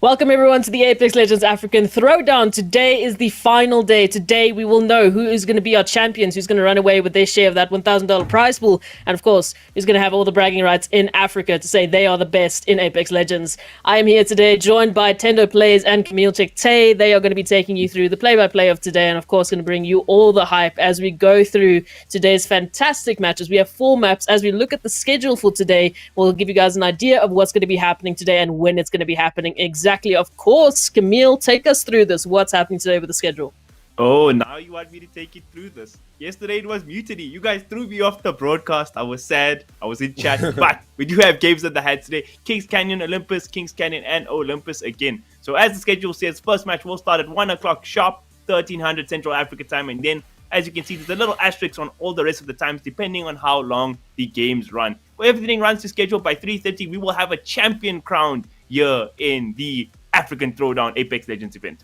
Welcome everyone to the Apex Legends African Throwdown. Today is the final day. Today we will know who is going to be our champions, who's going to run away with their share of that $1,000 prize pool, and of course, who's going to have all the bragging rights in Africa to say they are the best in Apex Legends. I am here today joined by Tendo Plays and Camille Chekte. They are going to be taking you through the play-by-play of today, and of course going to bring you all the hype as we go through today's fantastic matches. We have 4 maps. As we look at the schedule for today, we'll give you guys an idea of what's going to be happening today and when it's going to be happening exactly. Of course, Camille, take us through this. What's happening today with the schedule? Oh, now you want me to take you through this. Yesterday it was mutiny. You guys threw me off the broadcast. I was sad. I was in chat. But we do have games at the head today. Kings Canyon, Olympus, Kings Canyon, and Olympus again. So as the schedule says, first match will start at 1 o'clock sharp, 1300 Central Africa time. And then, as you can see, there's a little asterisk on all the rest of the times, depending on how long the games run. If everything runs to schedule by 3:30, we will have a champion crowned here in the African Throwdown Apex Legends event.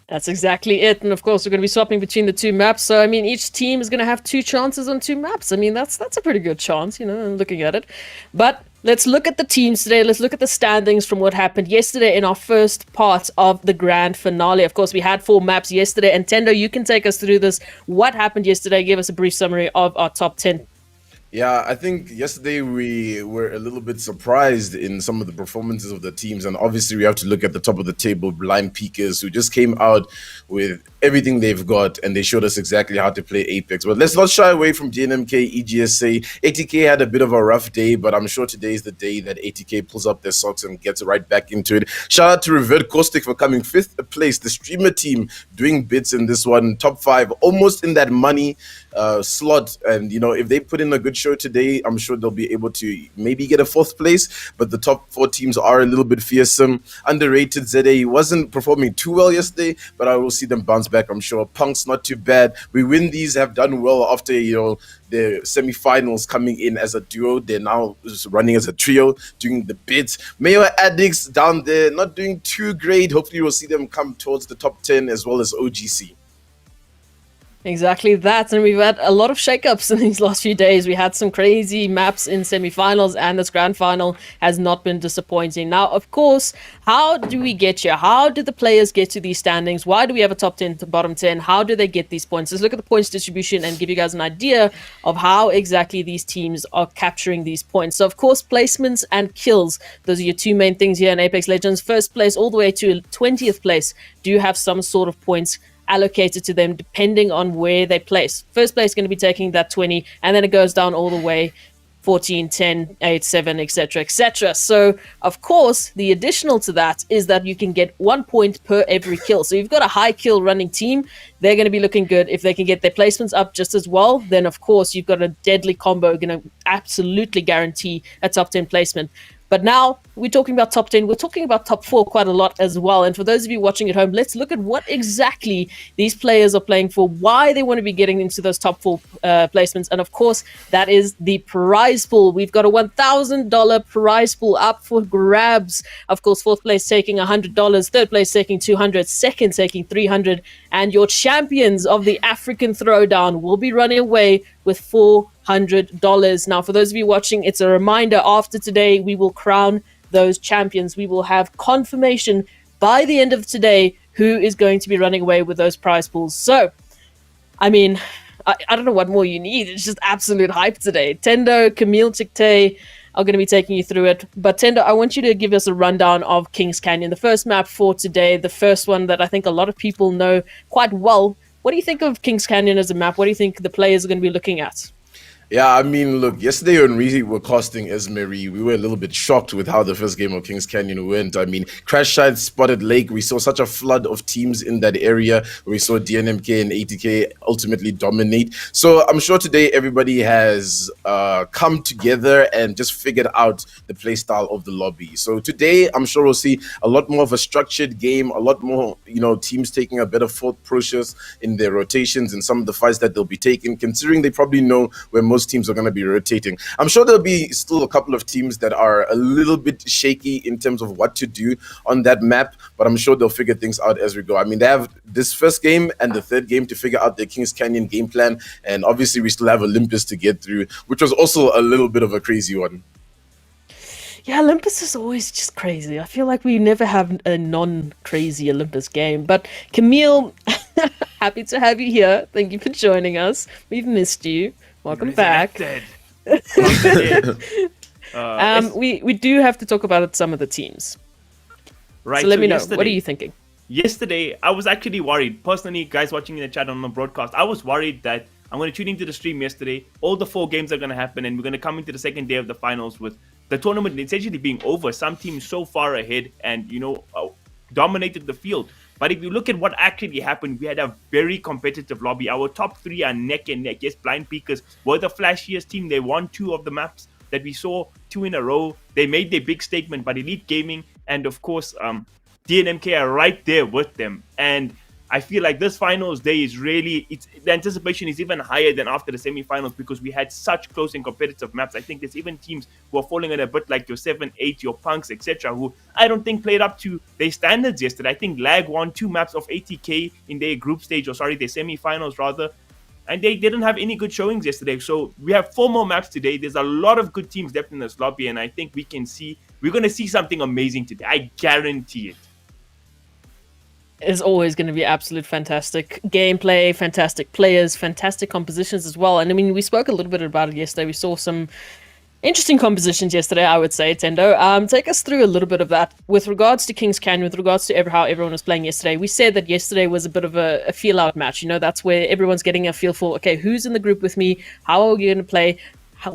That's exactly it. And of course, we're going to be swapping between the 2 maps. So, I mean, each team is going to have 2 chances on 2 maps. I mean, that's a pretty good chance, you know, looking at it. But let's look at the teams today. Let's look at the standings from what happened yesterday in our first part of the grand finale. Of course, we had 4 maps yesterday. And Tendo, you can take us through this. What happened yesterday? Give us a brief summary of our top 10. Yeah, I think yesterday we were a little bit surprised in some of the performances of the teams, and obviously we have to look at the top of the table, Blind Peakers, who just came out with everything they've got, and they showed us exactly how to play Apex. But let's not shy away from DNMK, EGSA. ATK had a bit of a rough day, but I'm sure today is the day that ATK pulls up their socks and gets right back into it. Shout out to Revert, Caustic for coming 5th place, the streamer team doing bits in this one, top 5, almost in that money slot. And, you know, if they put in a good show today, I'm sure they'll be able to maybe get a 4th place, but the top 4 teams are a little bit fearsome. Underrated ZA wasn't performing too well yesterday, but I will see them bounce back, I'm sure. PunX not too bad. We win these, have done well after, you know, the semi-finals coming in as a duo. They're now just running as a trio, doing the bids. Mayo Addicts down there, not doing too great. Hopefully we'll see them come towards the top 10 as well as OGC. Exactly that, and we've had a lot of shakeups in these last few days. We had some crazy maps in semi-finals, and this grand final has not been disappointing. Now, of course, how do we get here? How do the players get to these standings? Why do we have a top 10 to bottom 10? How do they get these points? Let's look at the points distribution and give you guys an idea of how exactly these teams are capturing these points. So, of course, placements and kills. Those are your 2 main things here in Apex Legends. First place all the way to 20th place do have some sort of points allocated to them depending on where they place. First place is going to be taking that 20, and then it goes down all the way 14, 10, 8, 7, etc, etc. So of course the additional to that is that you can get 1 point per every kill. So you've got a high kill running team, they're going to be looking good. If they can get their placements up just as well, then of course you've got a deadly combo going to absolutely guarantee a top 10 placement. But now we're talking about top 10. We're talking about top 4 quite a lot as well. And for those of you watching at home, let's look at what exactly these players are playing for, why they want to be getting into those top 4 placements. And of course, that is the prize pool. We've got a $1,000 prize pool up for grabs. Of course, 4th place taking $100, 3rd place taking $200, 2nd taking $300. And your champions of the African Throwdown will be running away with $400. Now, for those of you watching, it's a reminder, after today, we will crown those champions. We will have confirmation by the end of today who is going to be running away with those prize pools. So, I mean, I don't know what more you need. It's just absolute hype today. Tendo, Camille Chekte are going to be taking you through it. But Tendo, I want you to give us a rundown of Kings Canyon, the first map for today, the first one that I think a lot of people know quite well. What do you think of Kings Canyon as a map? What do you think the players are going to be looking at? Yeah, I mean, look, yesterday when we were casting Esmeri, we were a little bit shocked with how the first game of Kings Canyon went. I mean, Crash Side, Spotted Lake, we saw such a flood of teams in that area. We saw DNMK and ATK ultimately dominate. So I'm sure today everybody has come together and just figured out the play style of the lobby. So today, I'm sure we'll see a lot more of a structured game, a lot more, you know, teams taking a better thought process in their rotations and some of the fights that they'll be taking, considering they probably know where most teams are going to be rotating. I'm sure there'll be still a couple of teams that are a little bit shaky in terms of what to do on that map, but I'm sure they'll figure things out as we go. I mean, they have this first game and the 3rd game to figure out their Kings Canyon game plan, and obviously we still have Olympus to get through, which was also a little bit of a crazy one. Yeah, Olympus is always just crazy. I feel like we never have a non-crazy Olympus game. But Camille, happy to have you here. Thank you for joining us. We've missed you. Welcome back. Resurrected. We do have to talk about some of the teams. Right. So let me know. What yesterday- are you thinking? Yesterday, I was actually worried. Personally, guys watching in the chat on the broadcast, I was worried that I'm going to tune into the stream yesterday. All the 4 games are going to happen, and we're going to come into the second day of the finals with the tournament essentially being over. Some teams so far ahead and, dominated the field. But if you look at what actually happened, we had a very competitive lobby. Our top 3 are neck and neck. Yes, Blind Peakers were the flashiest team. They won 2 of the maps that we saw, 2 in a row. They made their big statement, but Elite Gaming and, of course, DNMK are right there with them. And I feel like this finals day is really, the anticipation is even higher than after the semi-finals because we had such close and competitive maps. I think there's even teams who are falling in a bit like your 7-8, your PunX, etc., who I don't think played up to their standards yesterday. I think Lag won 2 maps of 80k in their group stage, their semi-finals rather. And they didn't have any good showings yesterday. So we have 4 more maps today. There's a lot of good teams left in this lobby. And I think we're going to see something amazing today. I guarantee it. Is always going to be absolute fantastic gameplay, fantastic players, fantastic compositions as well. And I mean, we spoke a little bit about it yesterday. We saw some interesting compositions yesterday, I would say, Tendo. Take us through a little bit of that with regards to Kings Canyon, with regards to how everyone was playing yesterday. We said that yesterday was a bit of a feel-out match. That's where everyone's getting a feel for, okay, who's in the group with me? How are we going to play?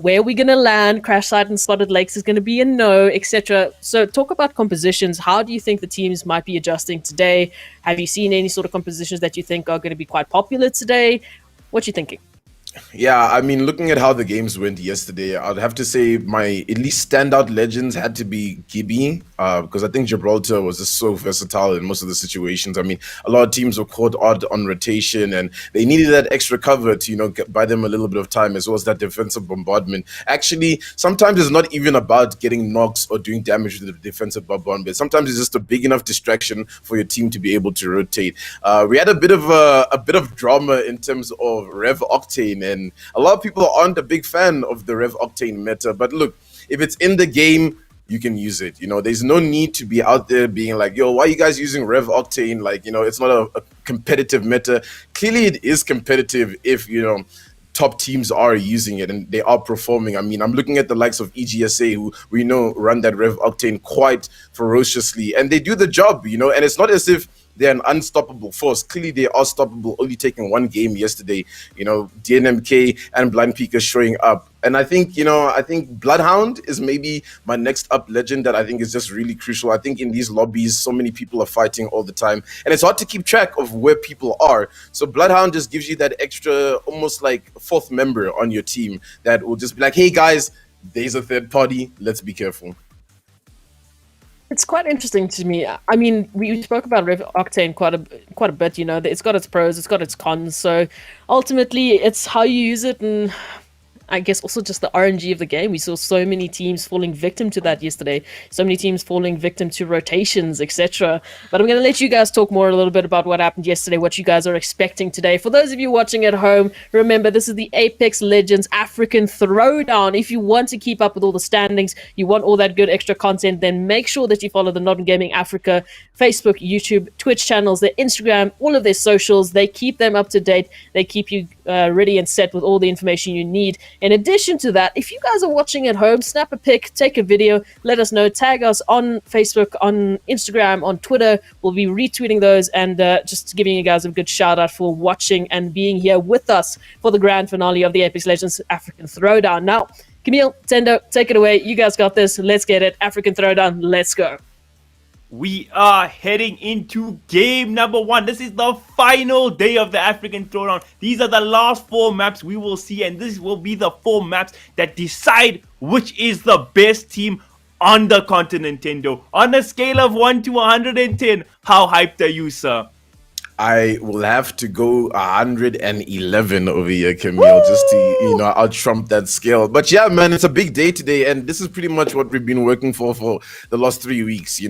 Where are we going to land? Crash Site and Spotted Lakes is going to be a no, etc. So talk about compositions. How do you think the teams might be adjusting today? Have you seen any sort of compositions that you think are going to be quite popular today? What you thinking? Yeah, I mean, looking at how the games went yesterday, I'd have to say my at least standout legends had to be Gibby, because I think Gibraltar was just so versatile in most of the situations. I mean, a lot of teams were caught odd on rotation, and they needed that extra cover to, buy them a little bit of time, as well as that defensive bombardment. Actually, sometimes it's not even about getting knocks or doing damage with the defensive bombardment. Sometimes it's just a big enough distraction for your team to be able to rotate. We had a bit of drama in terms of Rev Octane. And a lot of people aren't a big fan of the Rev Octane meta. But look, if it's in the game, you can use it. There's no need to be out there being like, yo, why are you guys using Rev Octane? Like, it's not a competitive meta. Clearly, it is competitive if, top teams are using it and they are performing. I mean, I'm looking at the likes of EGSA, who we know run that Rev Octane quite ferociously. And they do the job, and it's not as if they're an unstoppable force. Clearly, they are stoppable, only taking 1 game yesterday. DNMK and Blind Peaker showing up. And I think, Bloodhound is maybe my next up legend that I think is just really crucial. I think in these lobbies, so many people are fighting all the time. And it's hard to keep track of where people are. So Bloodhound just gives you that extra, almost like 4th member on your team that will just be like, hey, guys, there's a third party. Let's be careful. It's quite interesting to me. I mean, we spoke about Rev Octane quite a bit. It's got its pros, it's got its cons. So ultimately, it's how you use it, and I guess also just the RNG of the game. We saw so many teams falling victim to that yesterday. So many teams falling victim to rotations, etc. But I'm going to let you guys talk more a little bit about what happened yesterday, what you guys are expecting today. For those of you watching at home, remember this is the Apex Legends African Throwdown. If you want to keep up with all the standings, you want all that good extra content, then make sure that you follow the NODWIN Gaming Africa Facebook, YouTube, Twitch channels, their Instagram, all of their socials. They keep them up to date. They keep you ready and set with all the information you need. In addition to that, if you guys are watching at home, snap a pic, take a video, let us know, tag us on Facebook, on Instagram, on Twitter. We'll be retweeting those and just giving you guys a good shout out for watching and being here with us for the grand finale of the Apex Legends African Throwdown. Now, Camille, Tendo, take it away. You guys got this. Let's get it. African Throwdown. Let's go. We are heading into game number 1. This is the final day of the African Throwdown. These are the last 4 maps we will see, and this will be the 4 maps that decide which is the best team on the continent, Nintendo. On a scale of 1 to 110, how hyped are you, sir? I will have to go 111 over here, Camille, just to, out trump that scale. But yeah, man, it's a big day today, and this is pretty much what we've been working for the last 3 weeks,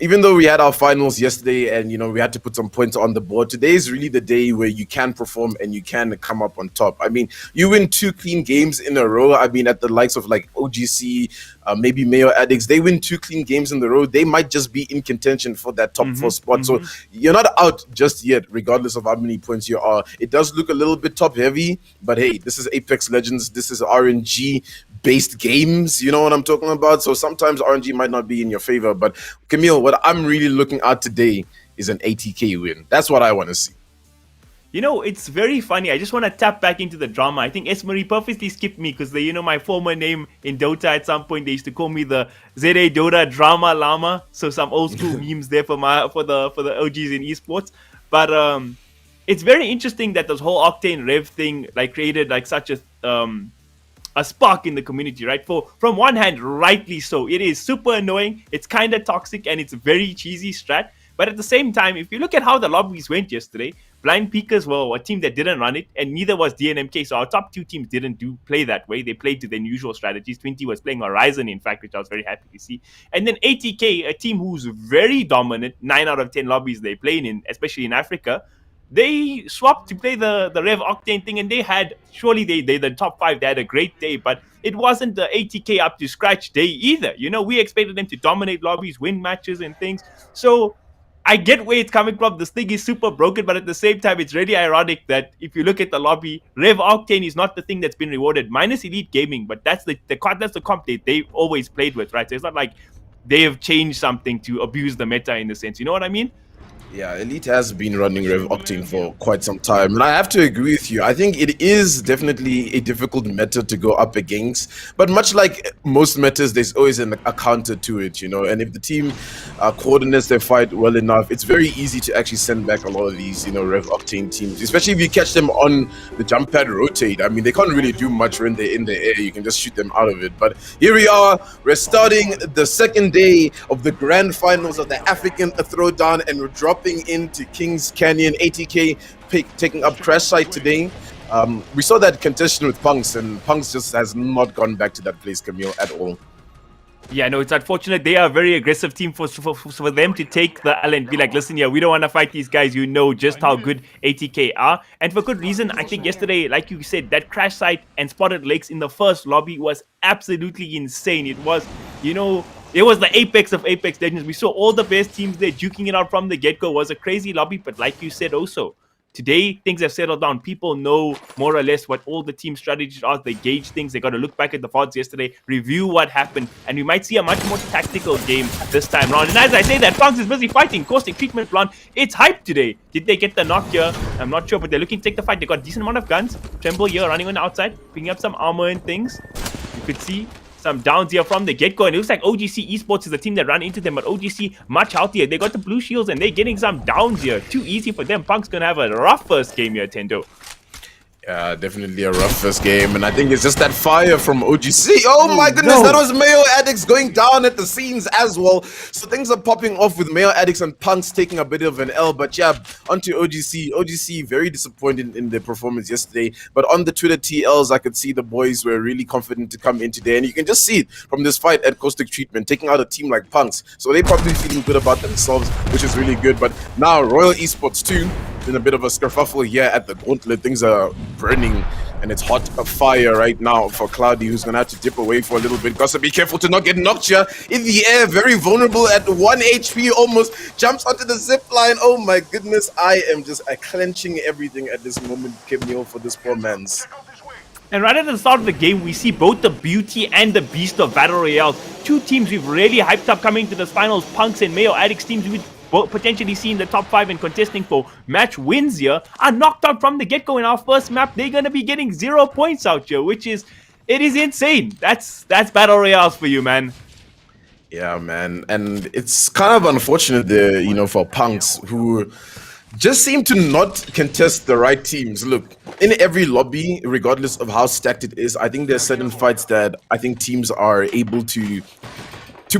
even though we had our finals yesterday and we had to put some points on the board, today is really the day where you can perform and you can come up on top. I mean, you win 2 clean games in a row. I mean, at the likes of like OGC, maybe Mayo, Addicts, they win 2 clean games in the row. They might just be in contention for that top 4 spot. So you're not out just yet, regardless of how many points you are. It does look a little bit top heavy, but hey, this is Apex Legends. This is RNG based games, you know what I'm talking about? So sometimes RNG might not be in your favor, but Camille, what I'm really looking at today is an 80k win. That's what I want to see. You know, it's very funny. I just want to tap back into the drama. I think Esmery purposely skipped me because they, my former name in Dota at some point, they used to call me the ZA Dota Drama Llama. So some old school memes there for the OGs in esports. But it's very interesting that this whole Octane Rev thing created such a spark in the community, right? From one hand, rightly so. It is super annoying. It's kind of toxic and it's very cheesy strat. But at the same time, if you look at how the lobbies went yesterday, Blind Peakers were a team that didn't run it, and neither was DNMK. So our top 2 teams didn't play that way. They played to their usual strategies. 20 was playing Horizon, in fact, which I was very happy to see. And then 80k, a team who's very dominant, 9 out of 10 lobbies they play in, especially in Africa, they swapped to play the Rev Octane thing, and they're the top 5. They had a great day, but it wasn't the 80k up to scratch day either. We expected them to dominate lobbies, win matches and things. So I get where it's coming from. This thing is super broken, but at the same time, it's really ironic that if you look at the lobby, Rev Octane is not the thing that's been rewarded, minus Elite Gaming, but that's the comp they've always played with, right? So it's not like they have changed something to abuse the meta in a sense. You know what I mean? Yeah, Elite has been running Rev Octane for quite some time, and I have to agree with you. I think it is definitely a difficult meta to go up against, but much like most metas, there's always a counter to it, and if the team coordinates their fight well enough, it's very easy to actually send back a lot of these, Rev Octane teams, especially if you catch them on the jump pad rotate. I mean, they can't really do much when they're in the air. You can just shoot them out of it. But here we are, we're starting the second day of the grand finals of the African Throwdown, and we're dropping into Kings Canyon. 80k taking up Crash Site today. We saw that contestation with PunX, and PunX just has not gone back to that place, Camille, at all. Yeah, no, it's unfortunate. They are a very aggressive team for them to take the L and be like, listen here, we don't want to fight these guys. You know just how good 80k are. And for good reason. I think yesterday, like you said, that Crash Site and Spotted Lakes in the first lobby was absolutely insane. It was, it was the apex of Apex Legends. We saw all the best teams there duking it out from the get-go. It was a crazy lobby, but like you said also, today things have settled down. People know more or less what all the team strategies are. They gauge things. They got to look back at the VODs yesterday, review what happened, and we might see a much more tactical game this time around. And as I say that, PunX is busy fighting. Caustic treatment plant. It's hype today. Did they get the knock here? I'm not sure, but they're looking to take the fight. They got a decent amount of guns. Tremble here running on the outside, picking up some armor and things. You could see some downs here from the get-go, and it looks like OGC Esports is the team that ran into them, but OGC much healthier. They got the blue shields and they're getting some downs here. Too easy for them. PunX gonna have a rough first game here, Tendo. Yeah, definitely a rough first game, and I think it's just that fire from OGC. Oh my goodness, that was Mayo Addicts going down at the scenes as well. So things are popping off with Mayo Addicts and PunX taking a bit of an L, but yeah, onto OGC. OGC very disappointed in their performance yesterday, but on the Twitter TLs, I could see the boys were really confident to come in today, and you can just see it from this fight at Caustic Treatment, taking out a team like PunX. So they probably feeling good about themselves, which is really good. But now Royal Esports 2, in a bit of a skerfuffle here at the Gauntlet. Things are burning and it's hot a fire right now for Cloudy, who's gonna have to dip away for a little bit. Gotta be careful to not get knocked here in the air. Very vulnerable at 1 HP, almost jumps onto the zip line. Oh my goodness, I am just clenching everything at this moment, Camille, for this poor man's. And right at the start of the game, we see both the beauty and the beast of Battle Royale. Two teams we've really hyped up coming to the finals. PunX and Mayo Addicts teams we've potentially seen the top 5 and contesting for match wins here are knocked out from the get-go in our first map. They're going to be getting 0 points out here, which is, it is insane. That's Battle Royales for you, man. Yeah, man. And it's kind of unfortunate there, for PunX, who just seem to not contest the right teams. Look, in every lobby, regardless of how stacked it is, I think there's certain fights that I think teams are able to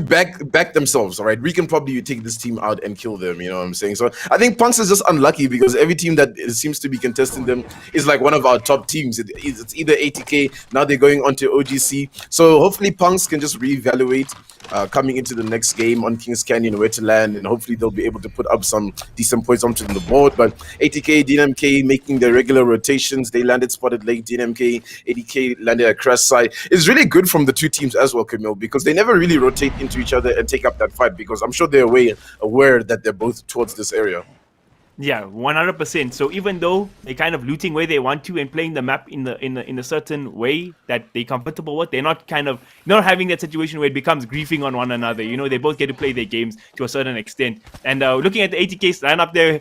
back themselves. All right, we can probably take this team out and kill them, you know what I'm saying? So I think PunX is just unlucky because every team that seems to be contesting them is like one of our top teams. It's either 80k, now they're going on to OGC. So hopefully PunX can just reevaluate coming into the next game on Kings Canyon where to land, and hopefully they'll be able to put up some decent points onto the board. But 80k, DNMK making their regular rotations. They landed spotted late. DNMK, 80k landed at crash side. It's really good from the two teams as well, Camille, because they never really rotate into each other and take up that fight, because I'm sure they're aware that they're both towards this area. Yeah, 100%. So even though they're kind of looting where they want to and playing the map in a certain way that they're comfortable with, they're not having that situation where it becomes griefing on one another. You know, they both get to play their games to a certain extent. And looking at the 80k lineup there,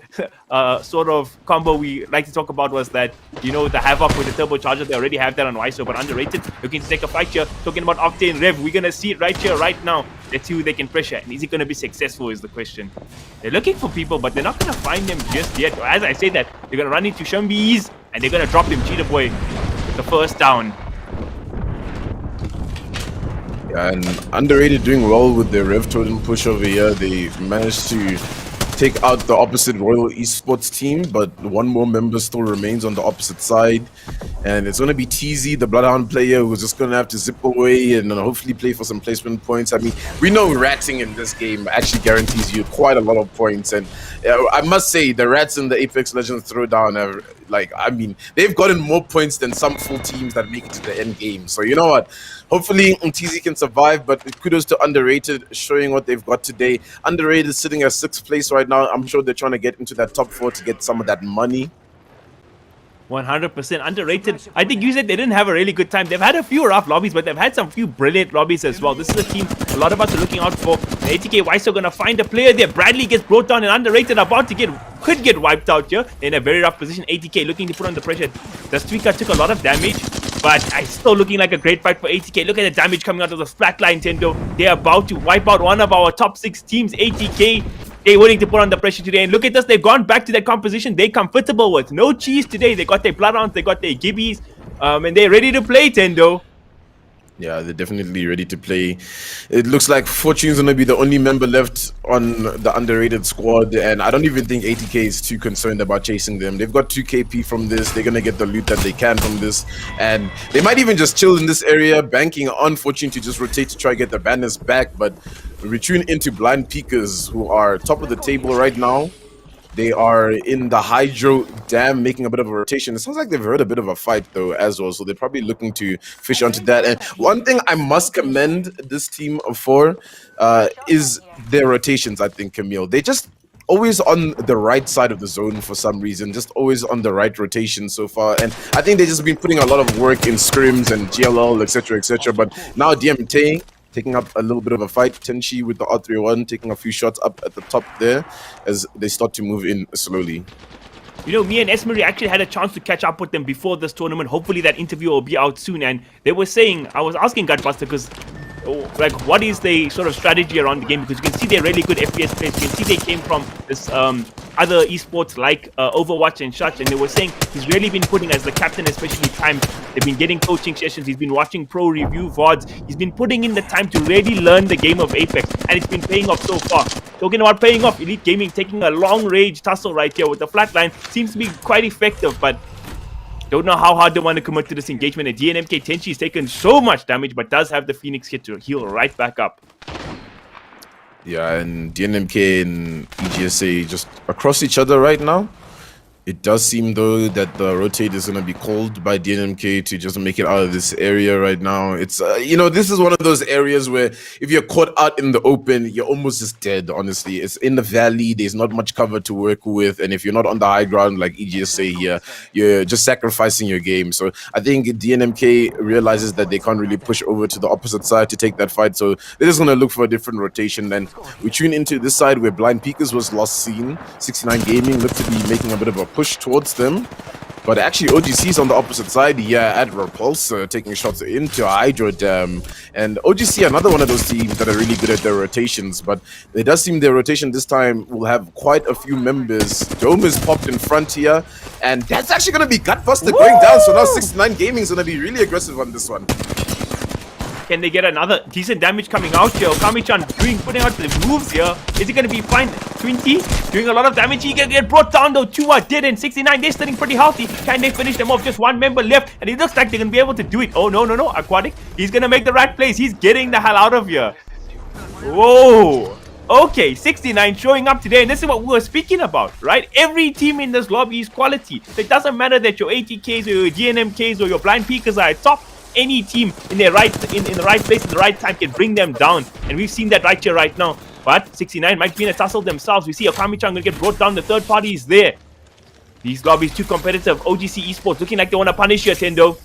sort of combo we like to talk about was that, you know, the Havoc with the turbocharger, they already have that on YSO, but underrated. Looking to take a fight here. Talking about Octane Rev, we're gonna see it right here, right now. Let's see who they can pressure, and is he gonna be successful is the question. They're looking for people, but they're not gonna find them just yet. As I say that, they're gonna run into Shumbies and they're gonna drop him, Cheetah Boy, with the first down. Yeah, and underrated doing well with their Rev Totem push over here. They managed to take out the opposite Royal Esports team, but one more member still remains on the opposite side. And it's going to be TZ, the Bloodhound player, who's just going to have to zip away and hopefully play for some placement points. I mean, we know ratting in this game actually guarantees you quite a lot of points. And I must say, the rats in the Apex Legends Throwdown have, they've gotten more points than some full teams that make it to the end game. So you know what? Hopefully TZ can survive, but kudos to Underrated showing what they've got today. Underrated sitting at 6th place right now. I'm sure they're trying to get into that top 4 to get some of that money. 100% underrated. I think you said they didn't have a really good time. They've had a few rough lobbies, but they've had some few brilliant lobbies as well. This is a team a lot of us are looking out for. The 80k YSO gonna find a player there. Bradley gets brought down and Underrated about to could get wiped out here. They're in a very rough position. 80k looking to put on the pressure. The Tweaker took a lot of damage, but it's still looking like a great fight for 80k. Look at the damage coming out of the flatline, Tendo. They're about to wipe out one of our top 6 teams. 80k, they're willing to put on the pressure today. And look at this, they've gone back to that composition they're comfortable with. No cheese today. They got their Bloodhounds, they got their Gibbies, and they're ready to play, Tendo. Yeah, they're definitely ready to play. It looks like Fortune's going to be the only member left on the Underrated squad, and I don't even think 80k is too concerned about chasing them. They've got 2 KP from this. They're going to get the loot that they can from this, and they might even just chill in this area, banking on Fortune to just rotate to try to get the banners back. But we tune into Blind Peekers, who are top of the table right now. They are in the Hydro Dam making a bit of a rotation. It sounds like they've heard a bit of a fight though as well, so they're probably looking to fish onto that. And one thing I must commend this team for is their rotations, I think, Camille. They just always on the right side of the zone for some reason, just always on the right rotation so far. And I think they've just been putting a lot of work in scrims and GLL, etc., etc. But now DMT taking up a little bit of a fight. Tenchi with the R301 taking a few shots up at the top there as they start to move in slowly. You know, me and Esmery actually had a chance to catch up with them before this tournament. Hopefully that interview will be out soon. And they were saying, I was asking Gutbuster because, like, what is the sort of strategy around the game? Because you can see they're really good FPS players. You can see they came from this other esports like Overwatch and such. And they were saying he's really been putting, as the captain especially, time. They've been getting coaching sessions. He's been watching pro review VODs. He's been putting in the time to really learn the game of Apex. And it's been paying off so far. Talking about paying off, Elite Gaming taking a long range tussle right here with the flatline. Seems to be quite effective, but don't know how hard they want to commit to this engagement. And DNMK Tenchi has taken so much damage, but does have the Phoenix kit to heal right back up. Yeah, and DNMK and EGSA just across each other right now. It does seem, though, that the rotate is going to be called by DNMK to just make it out of this area right now. It's, you know, this is one of those areas where if you're caught out in the open, you're almost just dead, honestly. It's in the valley. There's not much cover to work with. And if you're not on the high ground, like EGSA here, you're just sacrificing your game. So I think DNMK realizes that they can't really push over to the opposite side to take that fight. So they're just going to look for a different rotation. Then we tune into this side where Blind Peekers was last seen. 69 Gaming looked to be making a bit of a push towards them, but actually OGC's on the opposite side. Yeah, at Repulsor taking shots into Hydro Dam, and OGC another one of those teams that are really good at their rotations, but it does seem their rotation this time will have quite a few members. Dome is popped in front here, and that's actually going to be Gutbuster going down, so now 69 Gaming is going to be really aggressive on this one. Can they get another decent damage coming out here? Okami-chan putting out the moves here. Is he going to be fine? 20 doing a lot of damage. He can get brought down though. 2 are dead and 69. They're sitting pretty healthy. Can they finish them off? Just one member left. And it looks like they're going to be able to do it. Oh, no. Aquatic. He's going to make the right plays. He's getting the hell out of here. Whoa. Okay, 69 showing up today, and this is what we were speaking about, right? Every team in this lobby is quality. So it doesn't matter that your 80Ks or your DNMKs or your blind peekers are at top. Any team in the right place at the right time can bring them down, and we've seen that right here, right now. But 69 might be in a tussle themselves. We see Okami-chan gonna get brought down. The third party is there. These lobbies too competitive. OGC Esports looking like they want to punish you, Tendo.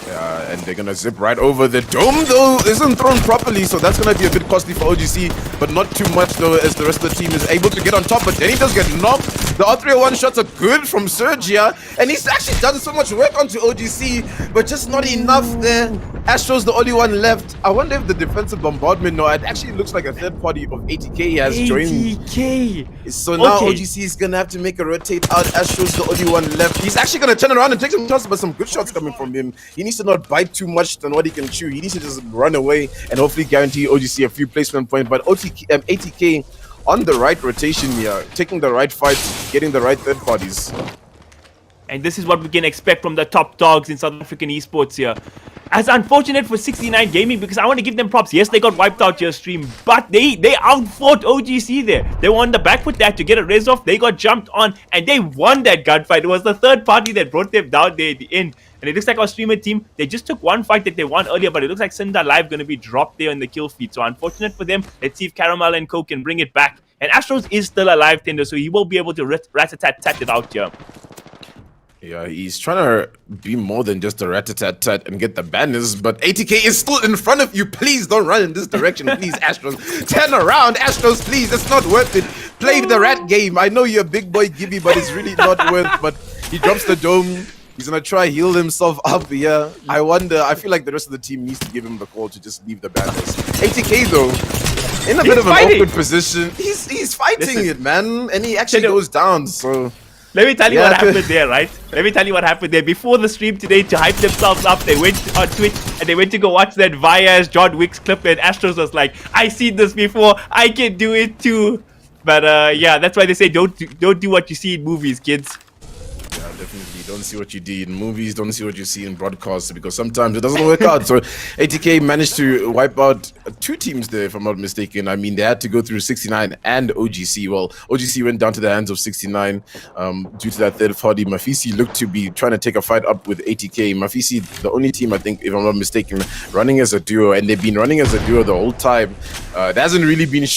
Yeah, and they're gonna zip right over the dome though. Isn't thrown properly, so that's gonna be a bit costly for OGC, but not too much though, as the rest of the team is able to get on top. But then he does get knocked. The R301 shots are good from Sergia, and he's actually done so much work onto OGC, but just not enough there. Astro's the only one left. I wonder if the defensive bombardment, no, it actually looks like a third party of 80K has joined. 80K. So now Okay. OGC is gonna have to make a rotate out. Astro's the only one left. He's actually gonna turn around and take some shots, but some good shots coming from him. He needs to not bite too much than what he can chew. He needs to just run away and hopefully guarantee OGC a few placement points. But 80K on the right rotation here, taking the right fights, getting the right third parties. And this is what we can expect from the top dogs in South African esports here. As unfortunate for 69 Gaming, because I want to give them props. Yes, they got wiped out your stream, but they outfought OGC there. They won the back with that to get a res off. They got jumped on and they won that gunfight. It was the third party that brought them down there at the end. And it looks like our streamer team, they just took one fight that they won earlier, but it looks like Cinder Live going to be dropped there in the kill feed. So unfortunate for them. Let's see if Caramel and Co can bring it back. And Astros is still alive, Tender, so he will be able to rat-a-tat-tat it out here. Yeah, he's trying to be more than just a rat-a-tat-tat and get the banners, but 80K is still in front of you. Please don't run in this direction, please, Astros. Turn around, Astros, please. It's not worth it. Play the rat game. I know you're a big boy, Gibby, but it's really not worth. But he drops the dome. He's gonna try heal himself up. Yeah, I wonder. I feel like the rest of the team needs to give him the call to just leave the banners. 80K though, in a bit of an awkward position. He's fighting it, man, and he actually goes down. So. Let me tell you what happened there, right? Let me tell you what happened there. Before the stream today, to hype themselves up, they went on Twitch and they went to go watch that Vias John Wick's clip, and Astros was like, "I seen this before. I can do it too." But yeah, that's why they say don't do what you see in movies, kids. Yeah, definitely. Don't see what you do in movies, don't see what you see in broadcasts, because sometimes it doesn't work out. So 80K managed to wipe out two teams there, if I'm not mistaken. I mean, they had to go through 69 and OGC. Well, OGC went down to the hands of 69 due to that third party. MaFisi looked to be trying to take a fight up with 80K. MaFisi, the only team, I think, if I'm not mistaken, running as a duo, and they've been running as a duo the whole time. It hasn't really been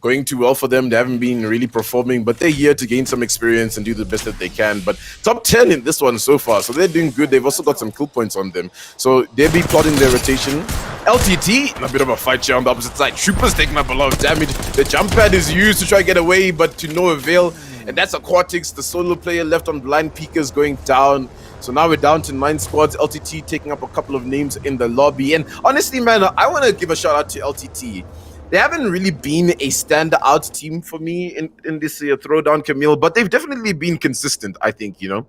going too well for them. They haven't been really performing, but they're here to gain some experience and do the best that they can. But top 10 in this one so far, so they're doing good. They've also got some kill points on them, so they'll be plotting their rotation. LTT in a bit of a fight here on the opposite side. Troopers taking up a lot of damage. The jump pad is used to try to get away, but to no avail. And that's Aquatics, the solo player left on blind peekers, going down. So now we're down to 9 squads. LTT taking up a couple of names in the lobby. And honestly, man, I want to give a shout out to LTT. They haven't really been a standout team for me in this throwdown, Camille, but they've definitely been consistent, I think, you know?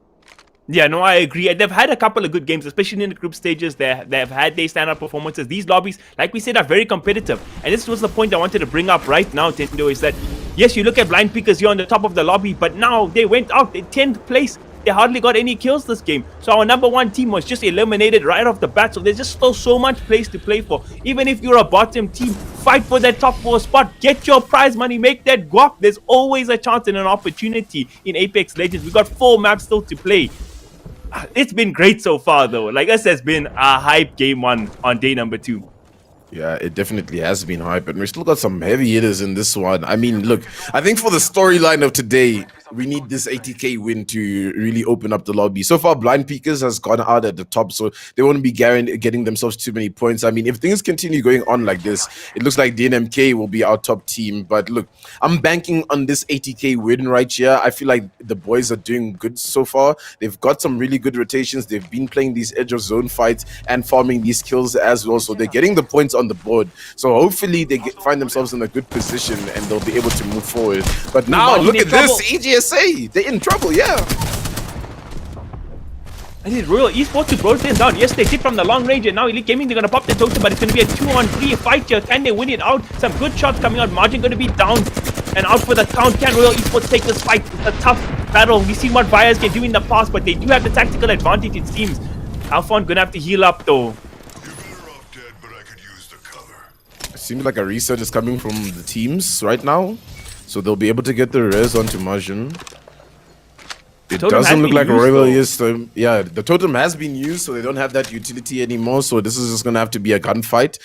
Yeah, no, I agree. And they've had a couple of good games, especially in the group stages. They've had their standout performances. These lobbies, like we said, are very competitive. And this was the point I wanted to bring up right now, Tendo, is that, yes, you look at blind pickers here on the top of the lobby, but now they went out in 10th place. They hardly got any kills this game. So our number one team was just eliminated right off the bat. So there's just still so much place to play for. Even if you're a bottom team, fight for that top 4 spot. Get your prize money. Make that guap. There's always a chance and an opportunity in Apex Legends. We've got 4 maps still to play. It's been great so far, though. Like, this has been a hype game one on day number 2. Yeah, it definitely has been hype, and we still got some heavy hitters in this one. I mean, look, I think for the storyline of today, we need this 80K win to really open up the lobby. So far, Blind Peekers has gone out at the top, so they won't be getting themselves too many points. I mean, if things continue going on like this, it looks like DNMK will be our top team. But look, I'm banking on this 80K win right here. I feel like the boys are doing good so far. They've got some really good rotations. They've been playing these edge of zone fights and farming these kills as well. So they're getting the points on the board. So hopefully they find themselves in a good position and they'll be able to move forward. But now look at this, EGSA, they're in trouble, yeah. And it's Royal Esports who brought them down. Yes, they did from the long range, and now Elite Gaming, they're going to pop the totem, but it's going to be a 2-on-3 fight here. Can they win it out? Some good shots coming out. Margin going to be down and out for the count. Can Royal Esports take this fight? It's a tough battle. We've seen what Vias can do in the past, but they do have the tactical advantage, it seems. Alphon going to have to heal up, though. seems like a reset is coming from the teams right now. So they'll be able to get the res onto Majin. It doesn't look like Royal is... yeah, the totem has been used, so they don't have that utility anymore. So this is just going to have to be a gunfight.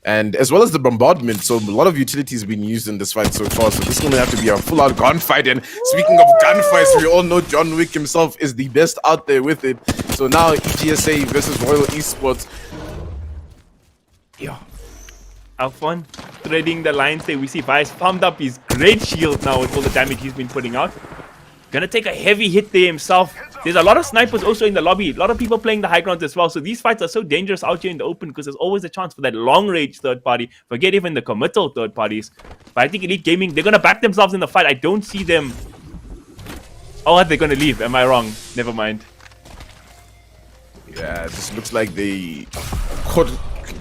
And as well as the bombardment, so a lot of utilities have been used in this fight so far. So this is going to have to be a full-out gunfight. And speaking of gunfights, we all know John Wick himself is the best out there with it. So now EGSA versus Royal Esports. Yeah. Alphon threading the lines there. We see Vice pumped up his great shield now with all the damage he's been putting out. Gonna take a heavy hit there himself. There's a lot of snipers also in the lobby. A lot of people playing the high grounds as well. So these fights are so dangerous out here in the open because there's always a chance for that long range third party. Forget even the committal third parties. But I think Elite Gaming, they're gonna back themselves in the fight. I don't see them. Oh, they're gonna leave. Am I wrong? Never mind. Yeah, it just looks like they caught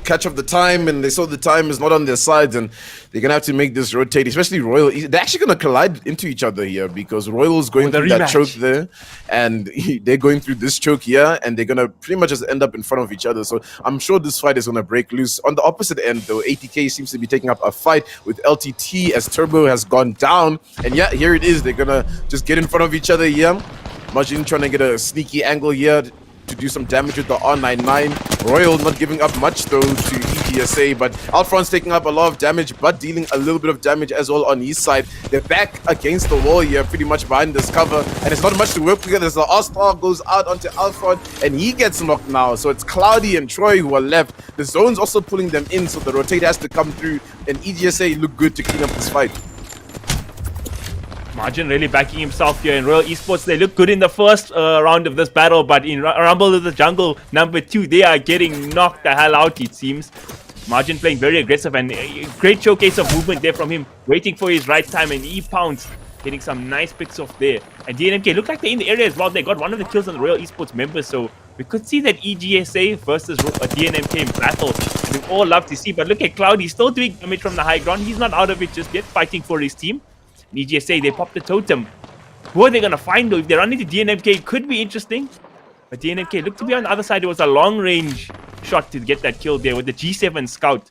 catch up the time, and they saw the time is not on their sides, and they're gonna have to make this rotate, especially Royal. They're actually gonna collide into each other here because Royal's going through that choke there, and they're going through this choke here, and they're gonna pretty much just end up in front of each other. So I'm sure this fight is gonna break loose. On the opposite end, though, ATK seems to be taking up a fight with LTT as Turbo has gone down, and yeah, here it is. They're gonna just get in front of each other here. Majin trying to get a sneaky angle here to do some damage with the R99. Royal not giving up much though to EGSA, but Alphon's taking up a lot of damage but dealing a little bit of damage as well on his side. They're back against the wall here, pretty much behind this cover, and it's not much to work with as the R-Star goes out onto Alphon and he gets knocked now. So it's Cloudy and Troy who are left. The zone's also pulling them in, so the rotate has to come through, and EGSA look good to clean up this fight. Margin really backing himself here in Royal Esports. They look good in the first round of this battle, but in Rumble of the Jungle #2, they are getting knocked the hell out, it seems. Margin playing very aggressive, and a great showcase of movement there from him, waiting for his right time, and he pounced, getting some nice picks off there. And DNMK look like they're in the area as well. They got one of the kills on the Royal Esports members, so we could see that EGSA versus DNMK in battle. We all love to see, but look at Cloud. He's still doing damage from the high ground. He's not out of it just yet, fighting for his team. EGSA, they popped the totem. Who are they gonna find though? If they run into DNMK, it could be interesting. But DNMK looked to be on the other side. It was a long range shot to get that kill there with the G7 scout.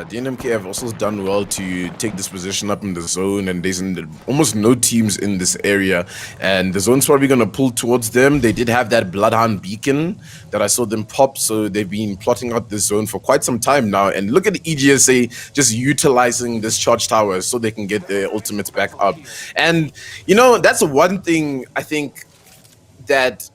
DNMK have also done well to take this position up in the zone, and there's almost no teams in this area, and the zone's probably going to pull towards them. They did have that Bloodhound beacon that I saw them pop, so they've been plotting out this zone for quite some time now. And look at the EGSA just utilizing this charge tower so they can get their ultimates back up. And you know, that's one thing I think that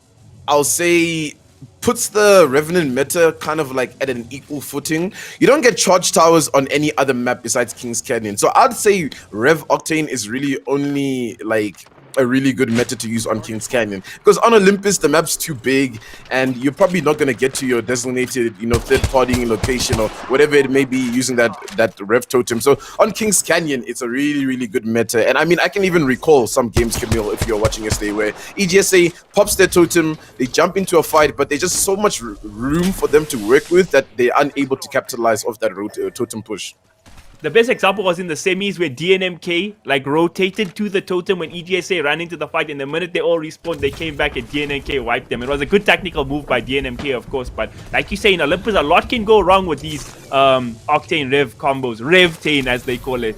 I'll say puts the Revenant meta kind of like at an equal footing. You don't get charge towers on any other map besides King's Canyon. So I'd say Rev Octane is really only like a really good meta to use on King's Canyon, because on Olympus the map's too big and you're probably not going to get to your designated, you know, third party location or whatever it may be using that Rev totem. So on King's Canyon it's a really good meta. And I mean, I can even recall some games, Camille, if you're watching yesterday, where EGSA pops their totem, they jump into a fight, but there's just so much room for them to work with that they're unable to capitalize off that totem push. The best example was in the semis where DNMK like rotated to the totem when EGSA ran into the fight, and the minute they all respawned, they came back and DNMK wiped them. It was a good tactical move by DNMK, of course, but like you say, in Olympus, a lot can go wrong with these Octane Rev combos, Revtane as they call it.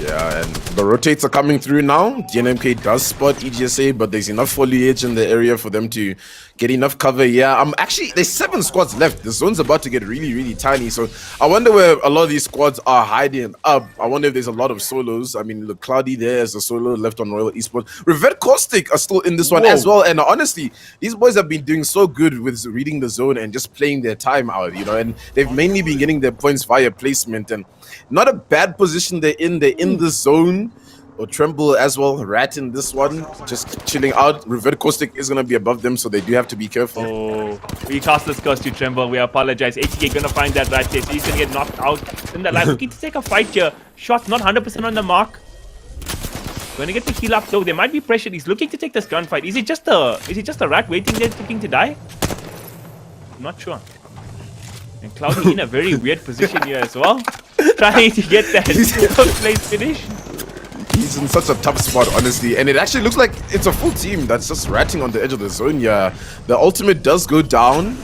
Yeah, and the rotates are coming through now. DNMK does spot EGSA, but there's enough foliage in the area for them to get enough cover. Yeah, actually, there's 7 squads left. The zone's about to get really tiny. So I wonder where a lot of these squads are hiding up. I wonder if there's a lot of solos. I mean, look, Cloudy there as a solo left on Royal Esports. Revert, Caustic are still in this one as well. And honestly, these boys have been doing so good with reading the zone and just playing their time out, you know, and they've mainly been getting their points via placement. And not a bad position they're in. They're in the zone. Or Tremble as well, Rat in this one, just chilling out. Revert Caustic is going to be above them, so they do have to be careful. Oh, we cast this curse to Tremble. We apologize. ATK going to find that Rat there, so he's going to get knocked out. Then the looking to take a fight here. Shot not 100% on the mark. Going to get the heal up though. There might be pressure. He's looking to take this gunfight. Is it just a Rat waiting there, looking to die? I'm not sure. And Cloudy in a very weird position here as well, trying to get that place finish. He's in such a tough spot, honestly, and it actually looks like it's a full team that's just ratting on the edge of the zone. Yeah, the ultimate does go down.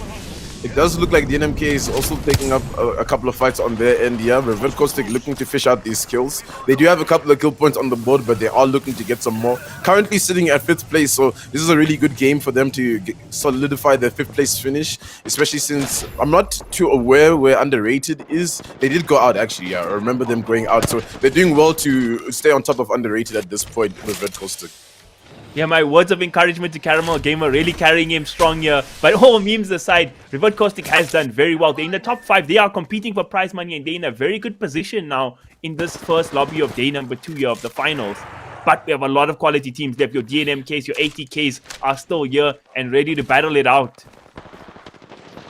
It does look like DNMK is also taking up a couple of fights on their end. Yeah, Revert Caustic looking to fish out these kills. They do have a couple of kill points on the board, but they are looking to get some more. Currently sitting at 5th place, so this is a really good game for them to solidify their 5th place finish, especially since I'm not too aware where underrated is. They did go out, actually. Yeah, I remember them going out, so they're doing well to stay on top of underrated at this point with Revert Caustic. Yeah, my words of encouragement to Caramel Gamer, really carrying him strong here. But all memes aside, Revert Caustic has done very well. They're in the top 5. They are competing for prize money, and they're in a very good position now in this first lobby of day number 2 here of the finals. But we have a lot of quality teams left. Your DNMKs, your ATKs are still here and ready to battle it out.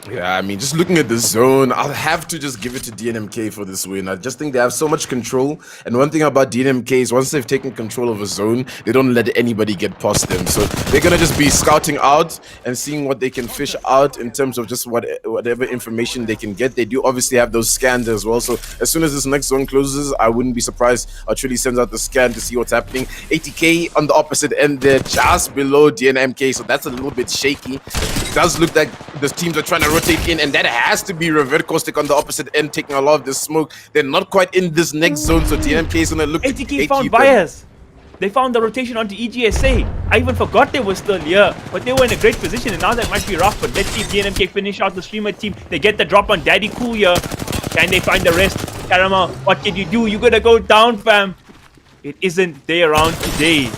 Yeah, I mean, just looking at the zone, I'll have to just give it to DNMK for this win. I just think they have so much control. And one thing about DNMK is once they've taken control of a zone, they don't let anybody get past them. So they're going to just be scouting out and seeing what they can fish out in terms of just whatever information they can get. They do obviously have those scans as well. So as soon as this next zone closes, I wouldn't be surprised. Truly sends out the scan to see what's happening. ATK on the opposite end there, just below DNMK. So that's a little bit shaky. It does look like the teams are trying to rotate in, and that has to be Revert Caustic on the opposite end taking a lot of this smoke. They're not quite in this next zone, so DNMK is going to look ATK found bias. They found the rotation onto EGSA. I even forgot they were still here, but they were in a great position, and now that might be rough. But let's see if DNMK finish out the streamer team. They get the drop on Daddy Cool here. Can they find the rest? Caramel, what can you do? You gotta go down, fam. It isn't there around today.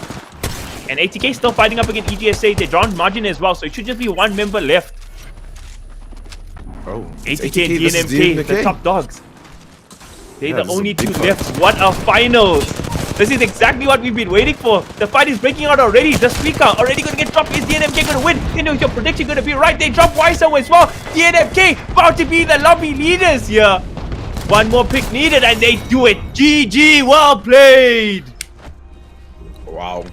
And ATK still fighting up against EGSA. They drawn margin as well, so it should just be one member left. Oh, ATK and DNMK, the top dogs. They're the only two left. What a finals! This is exactly what we've been waiting for. The fight is breaking out already. The speaker already going to get dropped. Is DNMK going to win? Is your prediction going to be right? They drop YSO as well. DNMK about to be the lobby leaders here. One more pick needed and they do it. GG, well played. Wow.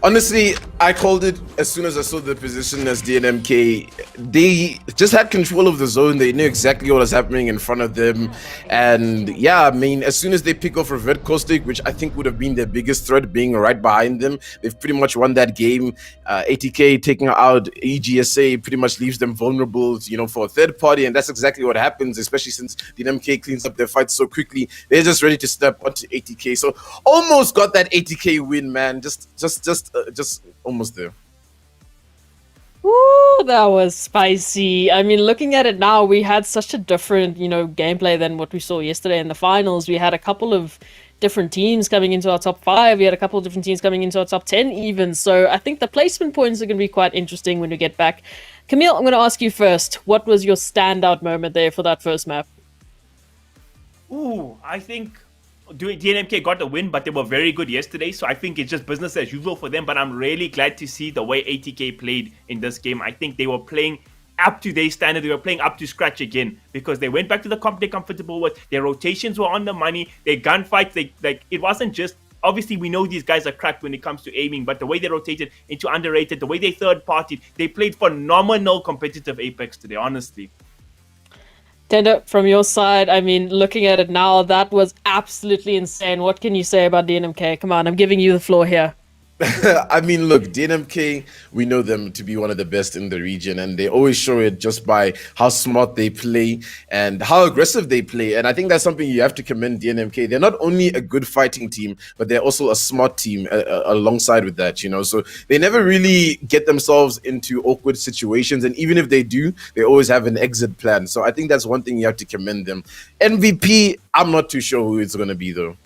Honestly, I called it as soon as I saw the position as DNMK. They just had control of the zone. They knew exactly what was happening in front of them. And yeah, I mean, as soon as they pick off Revert Caustic, which I think would have been their biggest threat being right behind them, they've pretty much won that game. ATK taking out EGSA pretty much leaves them vulnerable, you know, for a third party. And that's exactly what happens, especially since DNMK cleans up their fight so quickly. They're just ready to step onto ATK. So almost got that ATK win, man. Just almost there. Ooh, that was spicy. I mean, looking at it now, we had such a different, gameplay than what we saw yesterday in the finals. We had a couple of different teams coming into our top 5. We had a couple of different teams coming into our top 10 even. So I think the placement points are going to be quite interesting when we get back. Camille, I'm going to ask you first. What was your standout moment there for that first map? Ooh, I think DNMK got the win, but they were very good yesterday, so I think it's just business as usual for them. But I'm really glad to see the way ATK played in this game. I think they were playing up to their standard. They were playing up to scratch again because they went back to the comp they're comfortable with. Their rotations were on the money. Their gunfights, it wasn't just. Obviously, we know these guys are cracked when it comes to aiming, but the way they rotated into underrated, the way they third-partied, they played phenomenal competitive Apex today, honestly. Tender, from your side, I mean, looking at it now, that was absolutely insane. What can you say about DNMK? Come on, I'm giving you the floor here. I mean, look, DNMK, we know them to be one of the best in the region, and they always show it just by how smart they play and how aggressive they play. And I think that's something you have to commend DNMK. They're not only a good fighting team, but they're also a smart team alongside with that, So they never really get themselves into awkward situations. And even if they do, they always have an exit plan. So I think that's one thing you have to commend them. MVP, I'm not too sure who it's going to be, though.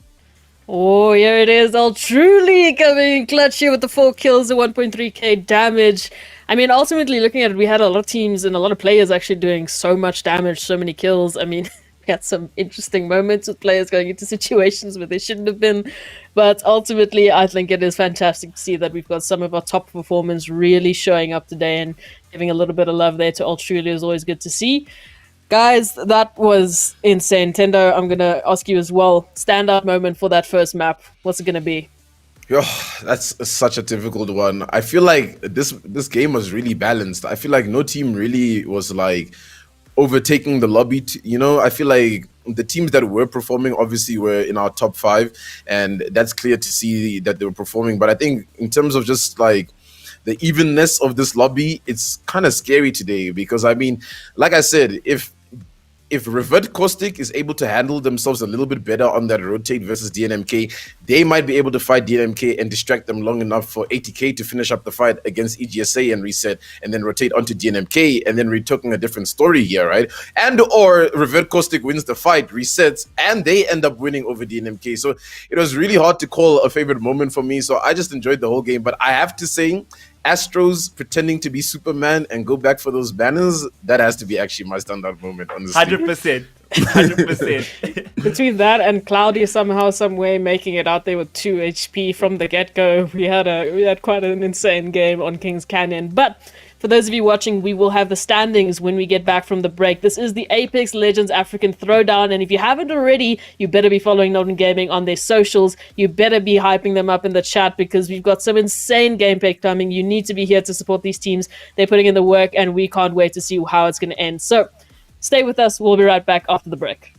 Oh, here it is. Truly coming clutch here with the 4 kills, the 1.3k damage. I mean, ultimately, looking at it, we had a lot of teams and a lot of players actually doing so much damage, so many kills. I mean, we had some interesting moments with players going into situations where they shouldn't have been. But ultimately, I think it is fantastic to see that we've got some of our top performers really showing up today and giving a little bit of love there to Truly is always good to see. Guys, that was insane. Tendo, I'm going to ask you as well. Standout moment for that first map. What's it going to be? That's such a difficult one. I feel like this game was really balanced. I feel like no team really was like overtaking the lobby. I feel like the teams that were performing obviously were in our top 5, and that's clear to see that they were performing. But I think in terms of just like the evenness of this lobby, it's kind of scary today because I mean, like I said, if Revert Caustic is able to handle themselves a little bit better on that rotate versus DNMK, they might be able to fight DNMK and distract them long enough for 80K to finish up the fight against EGSA and reset, and then rotate onto DNMK, and then we're talking a different story here, right? And or Revert Caustic wins the fight, resets, and they end up winning over DNMK. So it was really hard to call a favorite moment for me. So I just enjoyed the whole game. But I have to say, Astros pretending to be Superman and go back for those banners, that has to be actually my standout moment, honestly. 100%. 100%. Between that and Cloudy somehow, some way making it out there with 2 HP from the get-go, we had quite an insane game on Kings Canyon. But for those of you watching, we will have the standings when we get back from the break. This is the Apex Legends African Throwdown, and if you haven't already, you better be following NODWIN Gaming on their socials. You better be hyping them up in the chat because we've got some insane gameplay coming. You need to be here to support these teams. They're putting in the work, and we can't wait to see how it's going to end. So stay with us. We'll be right back after the break.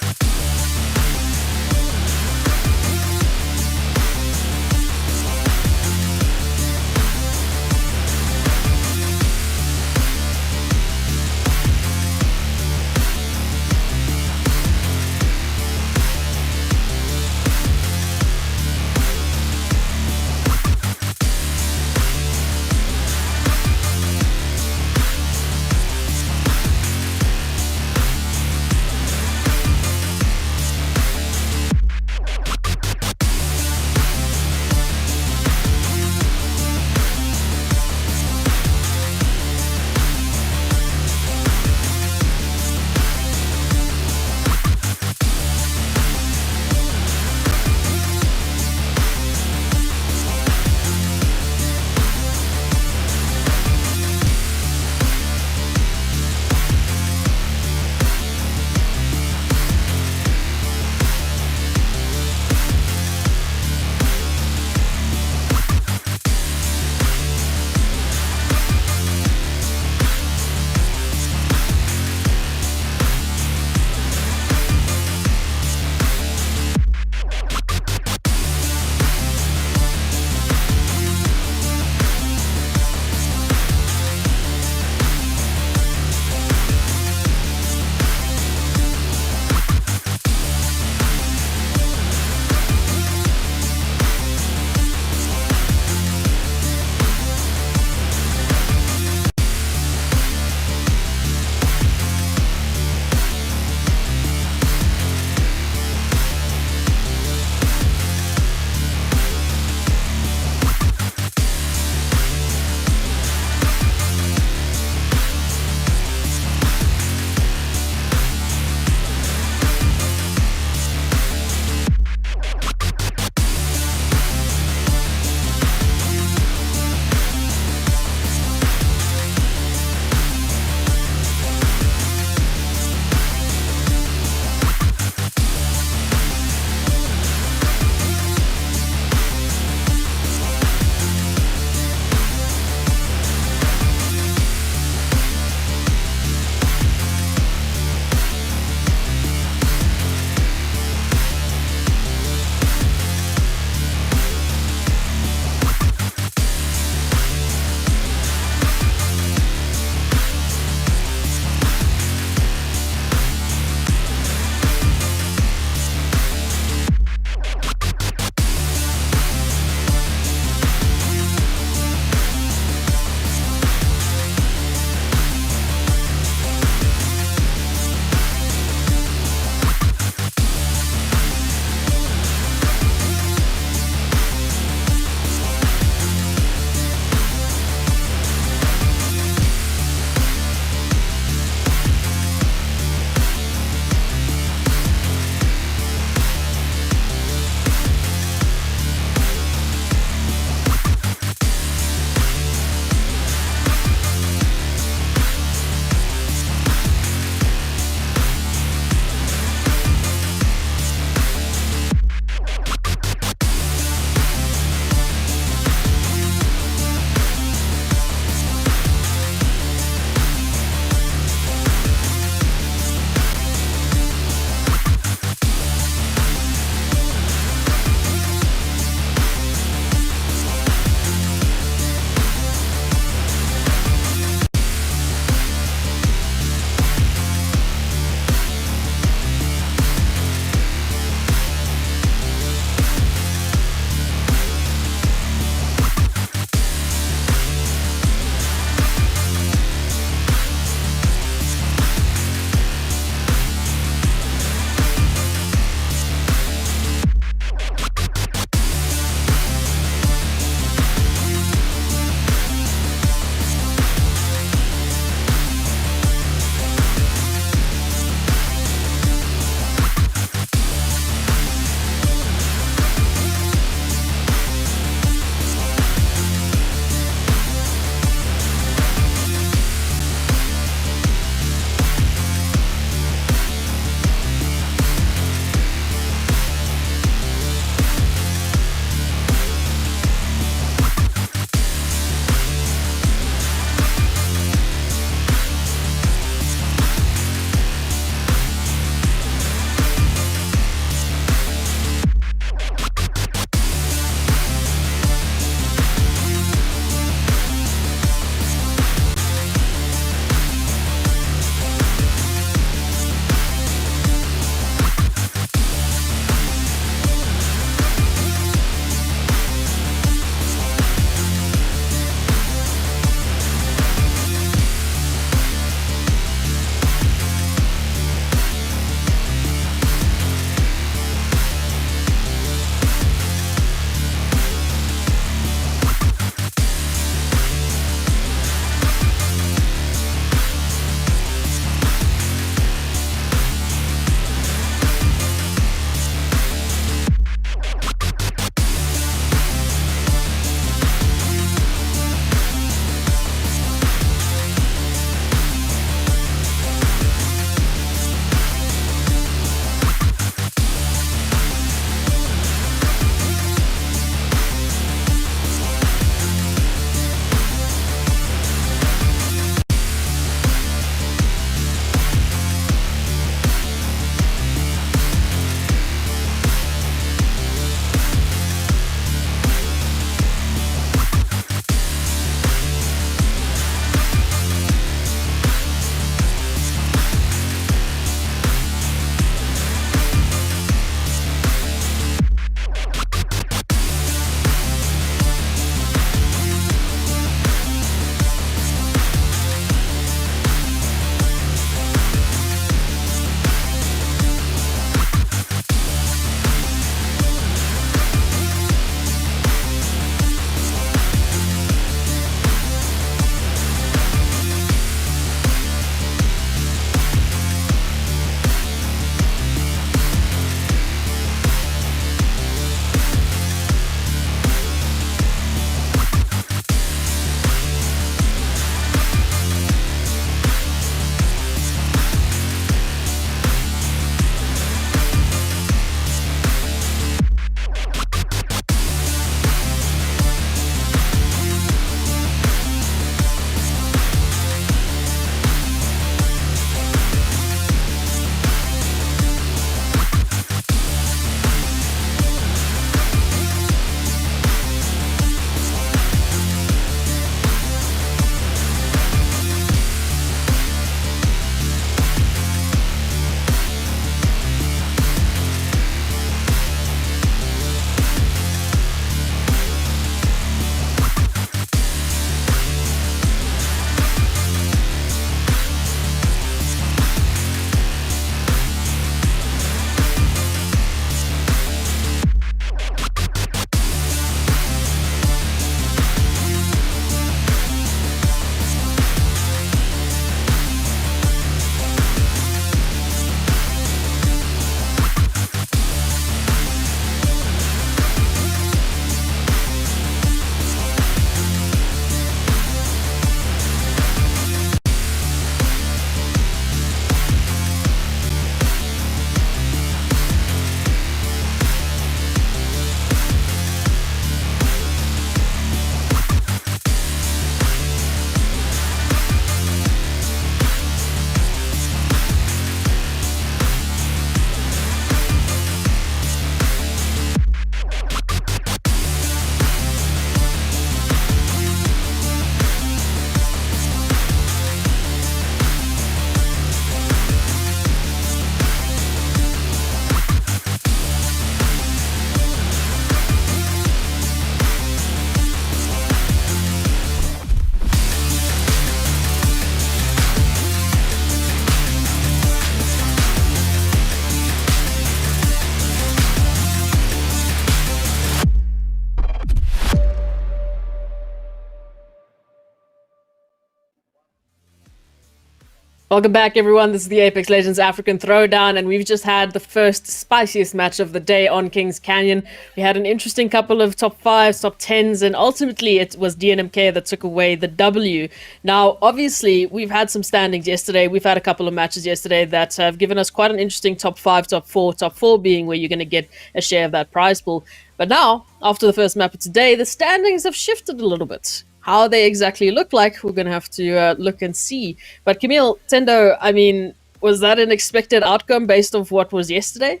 Welcome back, everyone. This is the Apex Legends African Throwdown, and we've just had the first spiciest match of the day on Kings Canyon. We had an interesting couple of top 5s, top 10s, and ultimately it was DNMK that took away the W. Now, obviously, we've had some standings yesterday. We've had a couple of matches yesterday that have given us quite an interesting top 5, top 4 being where you're going to get a share of that prize pool. But now, after the first map of today, the standings have shifted a little bit. How they exactly look like, we're going to have to look and see. But Camille, Tendo, I mean, was that an expected outcome based off what was yesterday?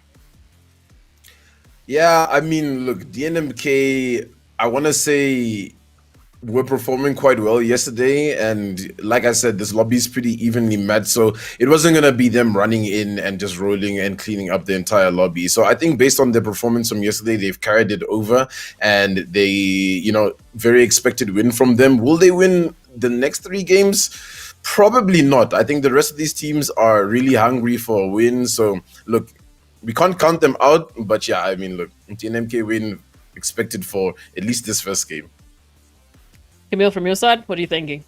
Yeah, I mean, look, DNMK, I want to say we're performing quite well yesterday, and like I said, this lobby is pretty evenly matched, so it wasn't gonna be them running in and just rolling and cleaning up the entire lobby. So I think based on their performance from yesterday, they've carried it over, and they, you know, very expected win from them. Will they win the next 3 games? Probably not. I think the rest of these teams are really hungry for a win. So look, we can't count them out, but yeah, I mean, look, DNMK win expected for at least this first game. Camille, from your side, what are you thinking?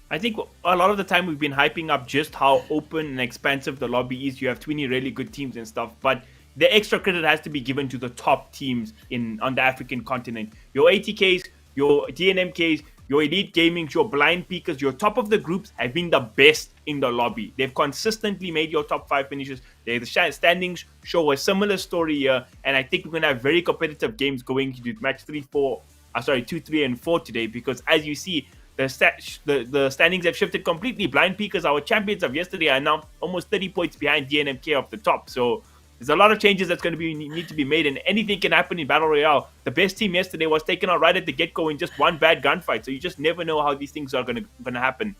I think a lot of the time we've been hyping up just how open and expansive the lobby is. You have 20 really good teams and stuff, but the extra credit has to be given to the top teams on the African continent. Your ATKs, your DNMKs, your Elite Gamings, your Blind Peakers, your top of the groups have been the best in the lobby. They've consistently made your top 5 finishes. The standings show a similar story here, and I think we're going to have very competitive games going into match 2, 3, and 4 today, because as you see, the standings have shifted completely. Blind Peakers, our champions of yesterday, are now almost 30 points behind DNMK off the top. So there's a lot of changes that's going to need to be made, and anything can happen in Battle Royale. The best team yesterday was taken out right at the get-go in just one bad gunfight, so you just never know how these things are going to happen.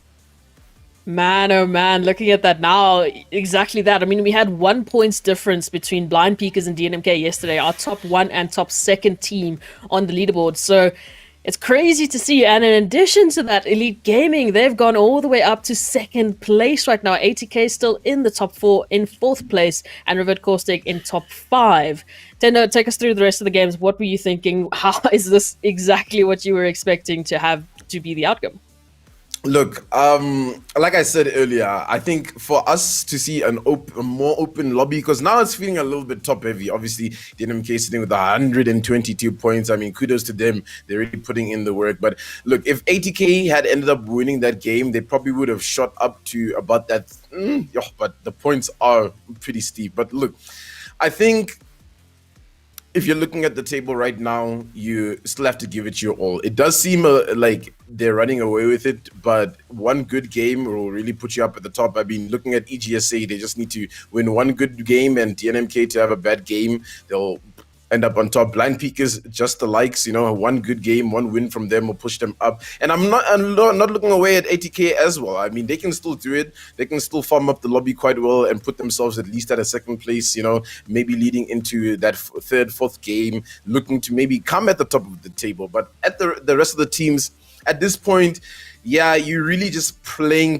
Man, oh man, looking at that now, exactly that. I mean, we had 1 point difference between Blind Peakers and DNMK yesterday, our top 1 and top 2 team on the leaderboard. So it's crazy to see. And in addition to that, Elite Gaming, they've gone all the way up to 2nd place right now. ATK still in the top 4, in 4th place, and Revert Caustic in top 5. Tendo, take us through the rest of the games. What were you thinking? How is this exactly what you were expecting to have to be the outcome? Look, like I said earlier, I think for us to see a more open lobby, because now it's feeling a little bit top heavy. Obviously, DNMK sitting with 122 points. I mean, kudos to them. They're really putting in the work. But look, if ATK had ended up winning that game, they probably would have shot up to about that. But the points are pretty steep. But look, I think if you're looking at the table right now, you still have to give it your all. It does seem like they're running away with it, but one good game will really put you up at the top. I mean, looking at EGSA, they just need to win one good game, and DNMK to have a bad game, they'll end up on top. Blind Peakers, just the likes, you know, one good game, one win from them will push them up. And I'm not looking away at ATK as well. I mean, they can still do it. They can still farm up the lobby quite well and put themselves at least at a 2nd place, you know, maybe leading into that 3rd, 4th game, looking to maybe come at the top of the table. But at the rest of the teams, at this point, yeah, you're really just playing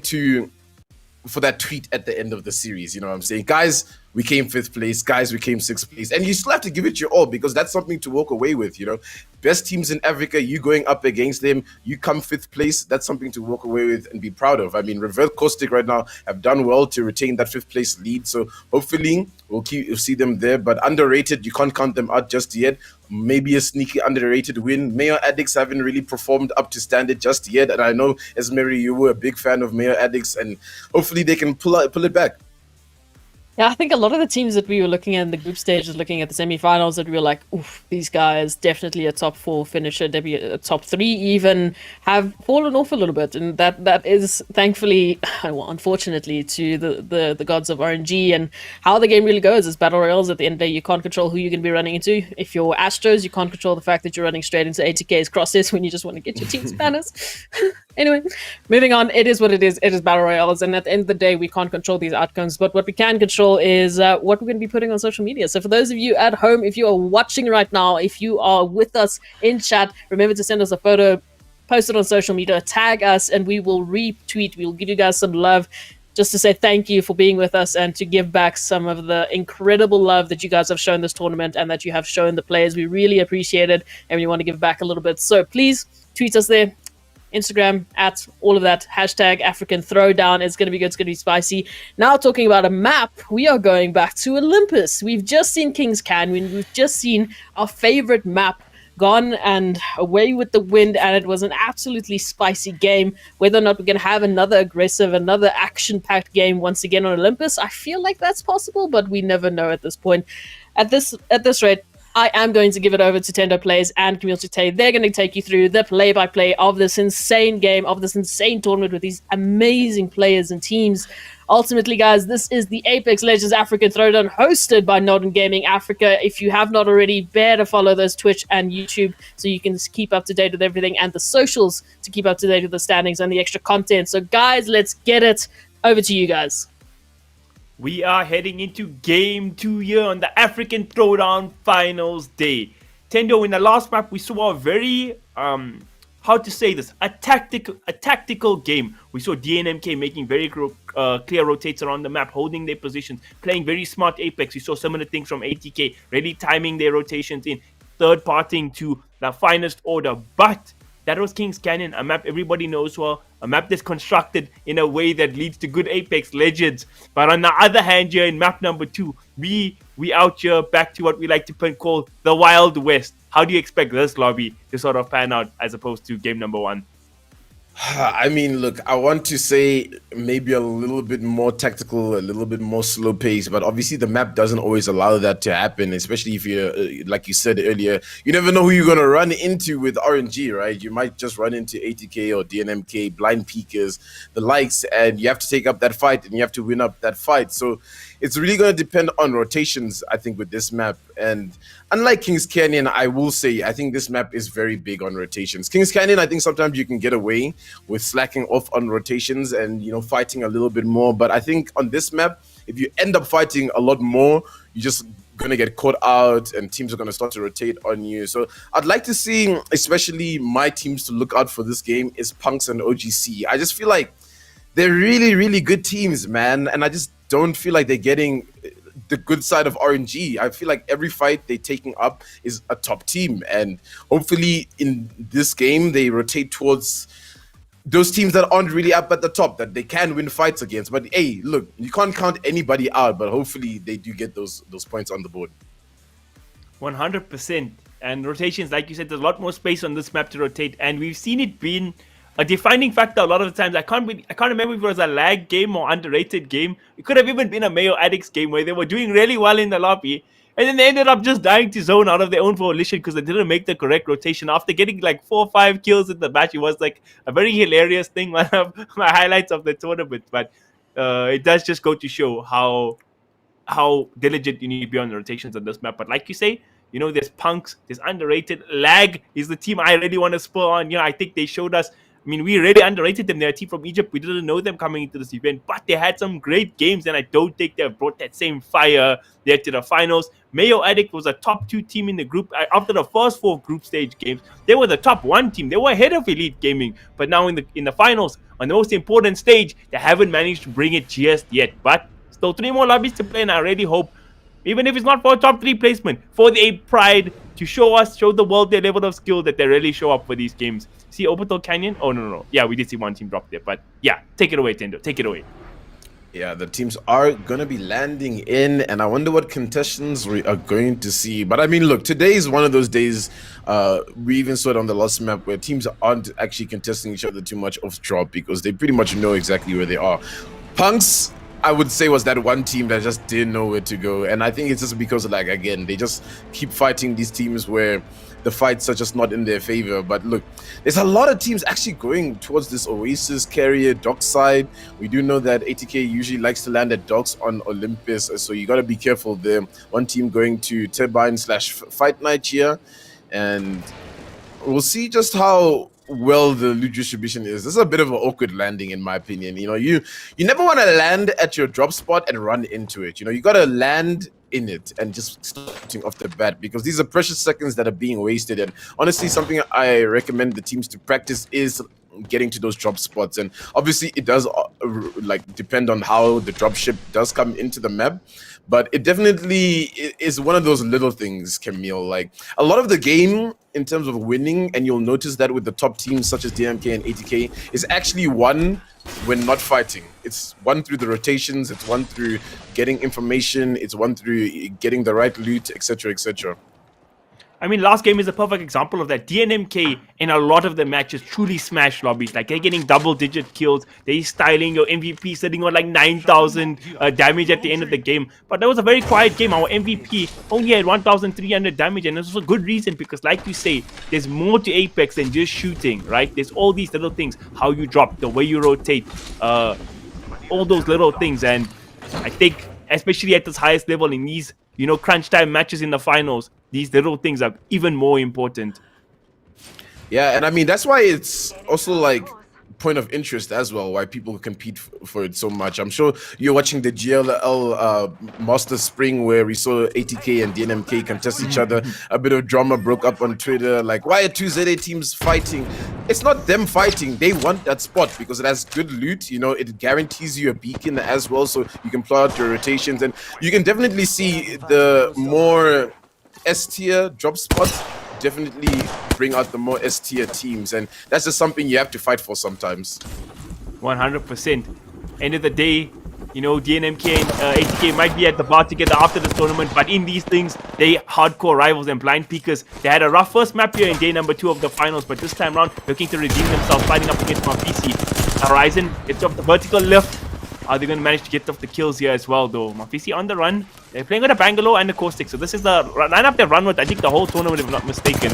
for that tweet at the end of the series. You know what I'm saying? Guys, we came 5th place. Guys, we came 6th place. And you still have to give it your all, because that's something to walk away with, you know? Best teams in Africa, you going up against them, you come 5th place. That's something to walk away with and be proud of. I mean, Revert Caustic right now have done well to retain that 5th place lead. So hopefully we'll see them there. But underrated, you can't count them out just yet. Maybe a sneaky underrated win. Mayo Addicts haven't really performed up to standard just yet. And I know, Esmeri, you were a big fan of Mayo Addicts, and hopefully they can pull it back. Yeah, I think a lot of the teams that we were looking at in the group stages, looking at the semifinals, that we were like, oof, these guys definitely a top 4 finisher, maybe a top 3 even, have fallen off a little bit. And that is thankfully, well, unfortunately, to the gods of RNG and how the game really goes. As Battle Royales, at the end of the day, you can't control who you're going to be running into. If you're Astros, you can't control the fact that you're running straight into ATK's crosses when you just want to get your team's banners. Anyway, moving on, it is what it is. It is Battle Royales, and at the end of the day, we can't control these outcomes, but what we can control is what we're going to be putting on social media. So for those of you at home, if you are watching right now, if you are with us in chat, remember to send us a photo, post it on social media, tag us, and we will retweet. We'll give you guys some love, just to say thank you for being with us and to give back some of the incredible love that you guys have shown this tournament and that you have shown the players. We really appreciate it, and we want to give back a little bit. So please tweet us there. Instagram, at all of that. Hashtag African Throwdown. It's going to be good. It's going to be spicy. Now, talking about a map, we are going back to Olympus. We've just seen Kings Canyon. We've just seen our favorite map gone and away with the wind, and it was an absolutely spicy game. Whether or not we're going to have another aggressive, another action-packed game once again on Olympus, I feel like that's possible, but we never know at this point. At this rate, I am going to give it over to Tendo Players and Camille Chite. They're going to take you through the play-by-play of this insane game, of this insane tournament with these amazing players and teams. Ultimately, guys, this is the Apex Legends African Throwdown hosted by NODWIN Gaming Africa. If you have not already, bear to follow those Twitch and YouTube so you can keep up to date with everything, and the socials to keep up to date with the standings and the extra content. So, guys, let's get it. Over to you guys. We are heading into Game 2 here on the African Throwdown Finals Day. Tendo, in the last map, we saw a very, how to say this, a tactical game. We saw DNMK making very clear rotates around the map, holding their positions, playing very smart Apex. We saw some of the things from ATK, really timing their rotations in, third-parting to the finest order. But that was Kings Canyon, a map everybody knows well, a map that's constructed in a way that leads to good Apex Legends. But on the other hand, here in map number 2, we out here back to what we like to call the Wild West. How do you expect this lobby to sort of pan out as opposed to game number 1? I mean, look, I want to say maybe a little bit more tactical, a little bit more slow pace, but obviously the map doesn't always allow that to happen, especially if you're, like you said earlier, you never know who you're going to run into with RNG, right? You might just run into ATK or DNMK, blind peekers, the likes, and you have to take up that fight and you have to win up that fight. So it's really going to depend on rotations, I think, with this map. And unlike Kings Canyon, I will say, I think this map is very big on rotations. Kings Canyon, I think sometimes you can get away with slacking off on rotations and, you know, fighting a little bit more. But I think on this map, if you end up fighting a lot more, you're just going to get caught out and teams are going to start to rotate on you. So I'd like to see, especially my teams to look out for this game is PunX and OGC. I just feel like they're really, really good teams, man. And I just don't feel like they're getting the good side of RNG. I feel like every fight they're taking up is a top team. And hopefully in this game, they rotate towards those teams that aren't really up at the top, that they can win fights against. But hey, look, you can't count anybody out, but hopefully they do get those points on the board. 100%. And rotations, like you said, there's a lot more space on this map to rotate. And we've seen it being a defining factor a lot of the times. I can't remember if it was a lag game or underrated game. It could have even been a Mayo Addicts game where they were doing really well in the lobby, and then they ended up just dying to zone out of their own volition because they didn't make the correct rotation. After getting like 4 or 5 kills in the match, it was like a very hilarious thing, one of my highlights of the tournament. But it does just go to show how diligent you need to be on the rotations on this map. But like you say, you know, there's PunX, there's underrated. Lag is the team I really want to spur on. You know, I think they showed us. I mean, we really underrated them. They're a team from Egypt. We didn't know them coming into this event, but they had some great games, and I don't think they've brought that same fire there to the finals. Mayo Addict was a top 2 team in the group. After the first 4 group stage games, they were the top 1 team. They were ahead of Elite Gaming, but now in the finals, on the most important stage, they haven't managed to bring it just yet. But still 3 more lobbies to play, and I really hope, even if it's not for a top 3 placement, for the pride to show the world their level of skill, that they really show up for these games. See Orbital Canyon? Oh, no. Yeah, we did see one team drop there. But yeah, take it away, Tendo. Take it away. Yeah, the teams are going to be landing in, and I wonder what contestants we are going to see. But I mean, look, today is one of those days, we even saw it on the last map, where teams aren't actually contesting each other too much off drop because they pretty much know exactly where they are. PunX, I would say, was that one team that just didn't know where to go. And I think it's just because, like, again, they just keep fighting these teams where the fights are just not in their favor. But look, there's a lot of teams actually going towards this Oasis carrier dock side. We do know that ATK usually likes to land at docks on Olympus, so you got to be careful there. One team going to Turbine/Fight Night here, and we'll see just how well the loot distribution is. This is a bit of an awkward landing, in my opinion. You know, you never want to land at your drop spot and run into it. You know, you got to land in it and just starting off the bat, because these are precious seconds that are being wasted. And honestly, something I recommend the teams to practice is getting to those drop spots. And obviously it does like depend on how the dropship does come into the map. But it definitely is one of those little things, Camille. Like a lot of the game in terms of winning, and you'll notice that with the top teams such as DNMK and ATK, is actually won when not fighting. It's won through the rotations, it's won through getting information, it's won through getting the right loot, etc., etc. I mean, last game is a perfect example of that. DNMK in a lot of the matches truly smash lobbies. Like, they're getting double-digit kills. They're styling your MVP, sitting on like 9,000 damage at the end of the game. But that was a very quiet game. Our MVP only had 1,300 damage, and this was a good reason because, like you say, there's more to Apex than just shooting, right? There's all these little things. How you drop, the way you rotate, all those little things. And I think, especially at this highest level in these, you know, crunch time matches in the finals, these little things are even more important. Yeah, and I mean, that's why it's also like point of interest as well, why people compete for it so much. I'm sure you're watching the GLL Master Spring where we saw ATK and DNMK contest each other. A bit of drama broke up on Twitter, like, why are two ZA teams fighting? It's not them fighting, they want that spot because it has good loot, you know, it guarantees you a beacon as well, so you can plot out your rotations, and you can definitely see the more S-tier drop spots definitely bring out the more S-tier teams, and that's just something you have to fight for sometimes. 100%. End of the day, you know, DNMK and ATK might be at the bar together after the tournament, but in these things, they hardcore rivals and blind peekers. They had a rough first map here in day number 2 of the finals, but this time around, looking to redeem themselves, fighting up against MaFisi. Horizon, it's off the vertical lift. Are they going to manage to get off the kills here as well, though? MaFisi on the run. They're playing with a Bangalore and a Caustic. So this is the lineup they've run with, I think, the whole tournament, if I'm not mistaken.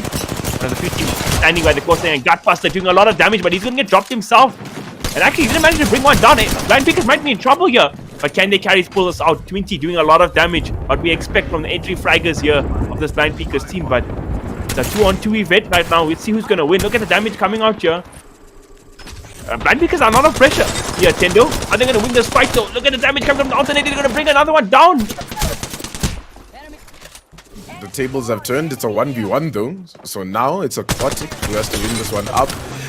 There's a few teams standing by the Caustic and Gutbuster doing a lot of damage, but he's going to get dropped himself. And actually, he didn't manage to bring one down. Blind Pickers might be in trouble here. But can they pull us out? Twinty doing a lot of damage. What we expect from the entry fraggers here of this Blind Pickers team. But it's a 2-on-2 event right now. We'll see who's going to win. Look at the damage coming out here. Blind Pickers are not of pressure. Here, Tendo. Are they going to win this fight though? Look at the damage coming from the alternator. They're going to bring another one down. The tables have turned. It's a 1v1 though. So now it's a Aquatic who has to win this one up.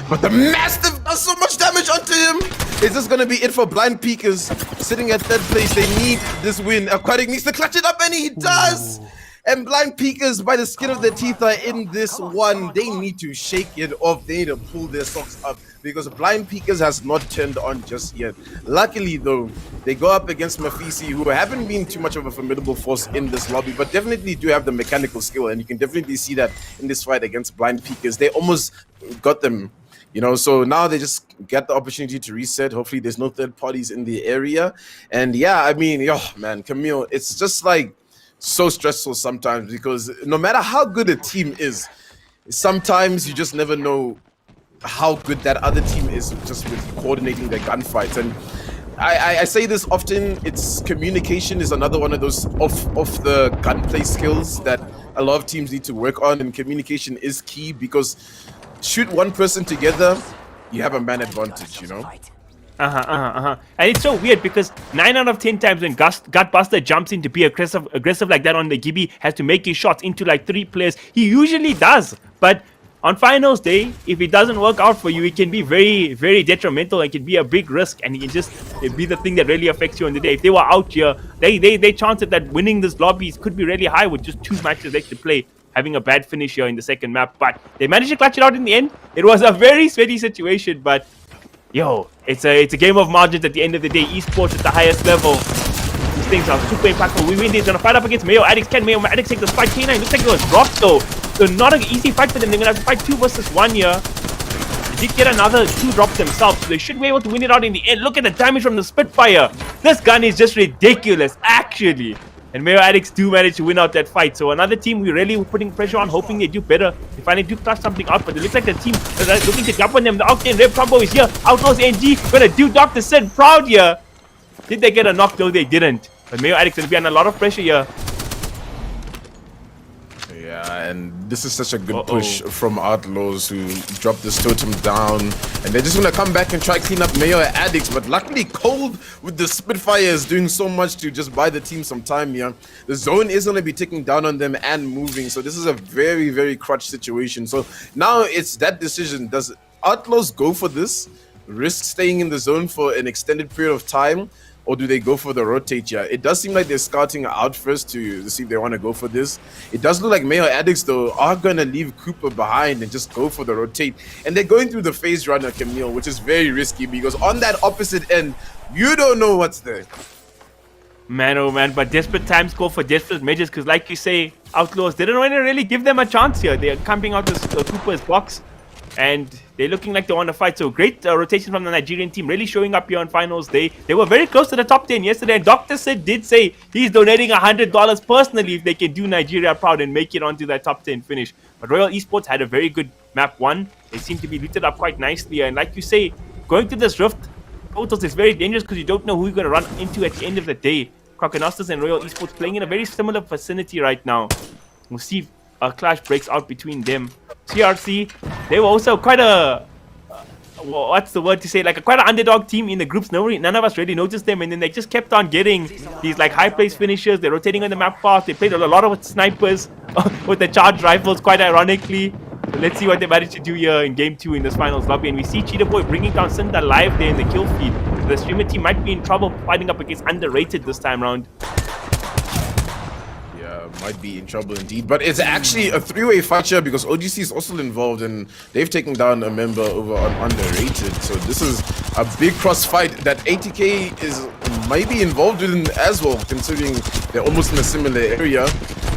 But the Mastiff does so much damage onto him. Is this going to be it for Blind Peekers? Sitting at third place, they need this win. Aquatic needs to clutch it up, and he does. And Blind Peekers, by the skin of their teeth, are in this one. They need to shake it off. They need to pull their socks up because Blind Peekers has not turned on just yet. Luckily, though, they go up against MaFisi, who haven't been too much of a formidable force in this lobby, but definitely do have the mechanical skill, and you can definitely see that in this fight against Blind Peekers. They almost got them, you know, so now they just get the opportunity to reset. Hopefully, there's no third parties in the area. And yeah, I mean, oh man, Camille, it's just like so stressful sometimes because no matter how good a team is, sometimes you just never know how good that other team is just with coordinating their gunfights. And I say this often, it's communication is another one of those off the gunplay skills that a lot of teams need to work on, and communication is key because shoot one person together, you have a man advantage, you know? And it's so weird because 9 out of 10 times when Gutbuster jumps in to be aggressive like that on the Gibby, has to make his shots into like 3 players, he usually does. But on finals day, if it doesn't work out for you, it can be very, very detrimental. It can be a big risk, and it can just be the thing that really affects you on the day. If they were out here, they chanced that winning this lobbies could be really high with just 2 matches left to play, having a bad finish here in the second map. But they managed to clutch it out in the end. It was a very sweaty situation, but yo, it's a game of margins at the end of the day. Esports at the highest level. These things are super impactful. We win this. Gonna fight up against Mayo. Addicts. Can Mayo Addicts take this fight? K9 looks like it was dropped though. So not an easy fight for them. They're gonna have to fight 2 versus 1 here. They did get another 2 drops themselves, so they should be able to win it out in the end. Look at the damage from the Spitfire. This gun is just ridiculous, actually. And Mayo Addicts do manage to win out that fight. So another team we're really putting pressure on, hoping they do better. They finally do clutch something out, but it looks like the team that are looking to jump on them. The Octane Rev combo is here. Outlaws NG gonna do Dr. Sid proud here. Did they get a knock? No, they didn't. But Mayo Addicts will be under a lot of pressure here. Yeah, and this is such a good push from Outlaws who dropped this totem down, and they're just gonna come back and try clean up Mayo Addicts, but luckily Cold with the Spitfires doing so much to just buy the team some time here. The zone is gonna be ticking down on them and moving, so this is a very, very clutch situation. So now it's that decision. Does Outlaws go for this risk staying in the zone for an extended period of time, or do they go for the rotate here? It does seem like they're scouting out first to see if they want to go for this. It does look like Mayo Addicts, though, are going to leave Cooper behind and just go for the rotate. And they're going through the phase runner, Camille, which is very risky because on that opposite end, you don't know what's there. Man, oh man, but desperate times call for desperate measures because, like you say, Outlaws didn't want to really give them a chance here. They're camping out this Cooper's box, and they're looking like they want to fight. So great rotation from the Nigerian team, really showing up here on finals day. They were very close to the top 10 yesterday, and Dr. Sid did say he's donating $100 personally if they can do Nigeria proud and make it onto that top 10 finish. But Royal Esports had a very good map 1. They seem to be looted up quite nicely, and like you say, going to this rift totals is very dangerous because you don't know who you're going to run into at the end of the day. Krokkenosters and Royal Esports playing in a very similar vicinity right now. We'll see if a clash breaks out between them. CRC, they were also quite a what's the word to say, like quite an underdog team in the groups. None of us really noticed them, and then they just kept on getting these like high place finishes. They're rotating on the map path. They played a lot of snipers with the charged rifles, quite ironically. So let's see what they managed to do here in game 2 in this finals lobby. And we see Cheetah Boy bringing down Cinda live there in the kill feed. The streamer team might be in trouble fighting up against Underrated this time round. Might be in trouble indeed, but it's actually a 3-way fight here because OGC is also involved and they've taken down a member over on Underrated. So this is a big cross fight that ATK is maybe involved in as well, considering they're almost in a similar area.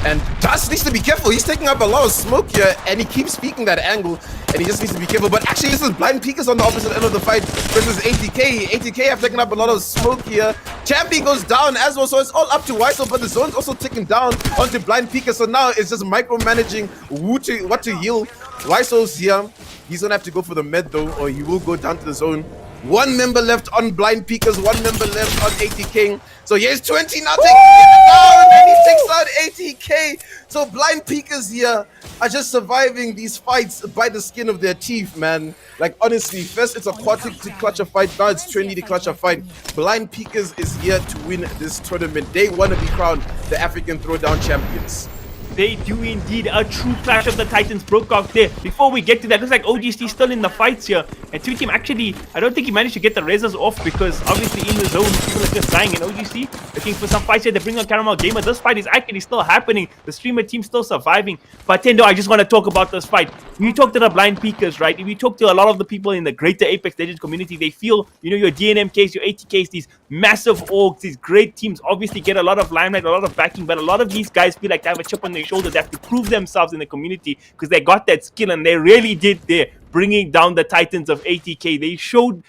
And Das needs to be careful. He's taking up a lot of smoke here and he keeps peeking that angle and he just needs to be careful. But actually this is Blind Peekers on the opposite end of the fight versus ATK. ATK have taken up a lot of smoke here. Champion goes down as well, so it's all up to Wiso, but the zone's also ticking down onto Blind Peekers. So now it's just micromanaging what to heal. Wiso's here. He's gonna have to go for the med though, or he will go down to the zone. One member left on Blind Peekers, one member left on ATK. So here's 20 now taking it down, and he takes out ATK. So Blind Peekers here are just surviving these fights by the skin of their teeth, man. Like honestly, first it's Aquatic to clutch a fight, now it's Trendy to clutch a fight. Blind Peekers is here to win this tournament. They want to be crowned the African Throwdown champions. They do indeed. A true clash of the Titans broke out there. Before we get to that, looks like OGC still in the fights here. And 2Team actually, I don't think he managed to get the razors off because obviously in the zone, people are just dying. And OGC looking for some fights here. They bring on Caramel Gamer. This fight is actually still happening. The streamer team still surviving. But Tendo, I just want to talk about this fight. When you talk to the Blind Peekers, right? If you talk to a lot of the people in the greater Apex Legends community, they feel, you know, your DNMKs, your ATKs, these massive orgs, these great teams obviously get a lot of limelight, a lot of backing. But a lot of these guys feel like they have a chip on their shoulder. They have to prove themselves in the community because they got that skill and they really did there, bringing down the Titans of ATK. They showed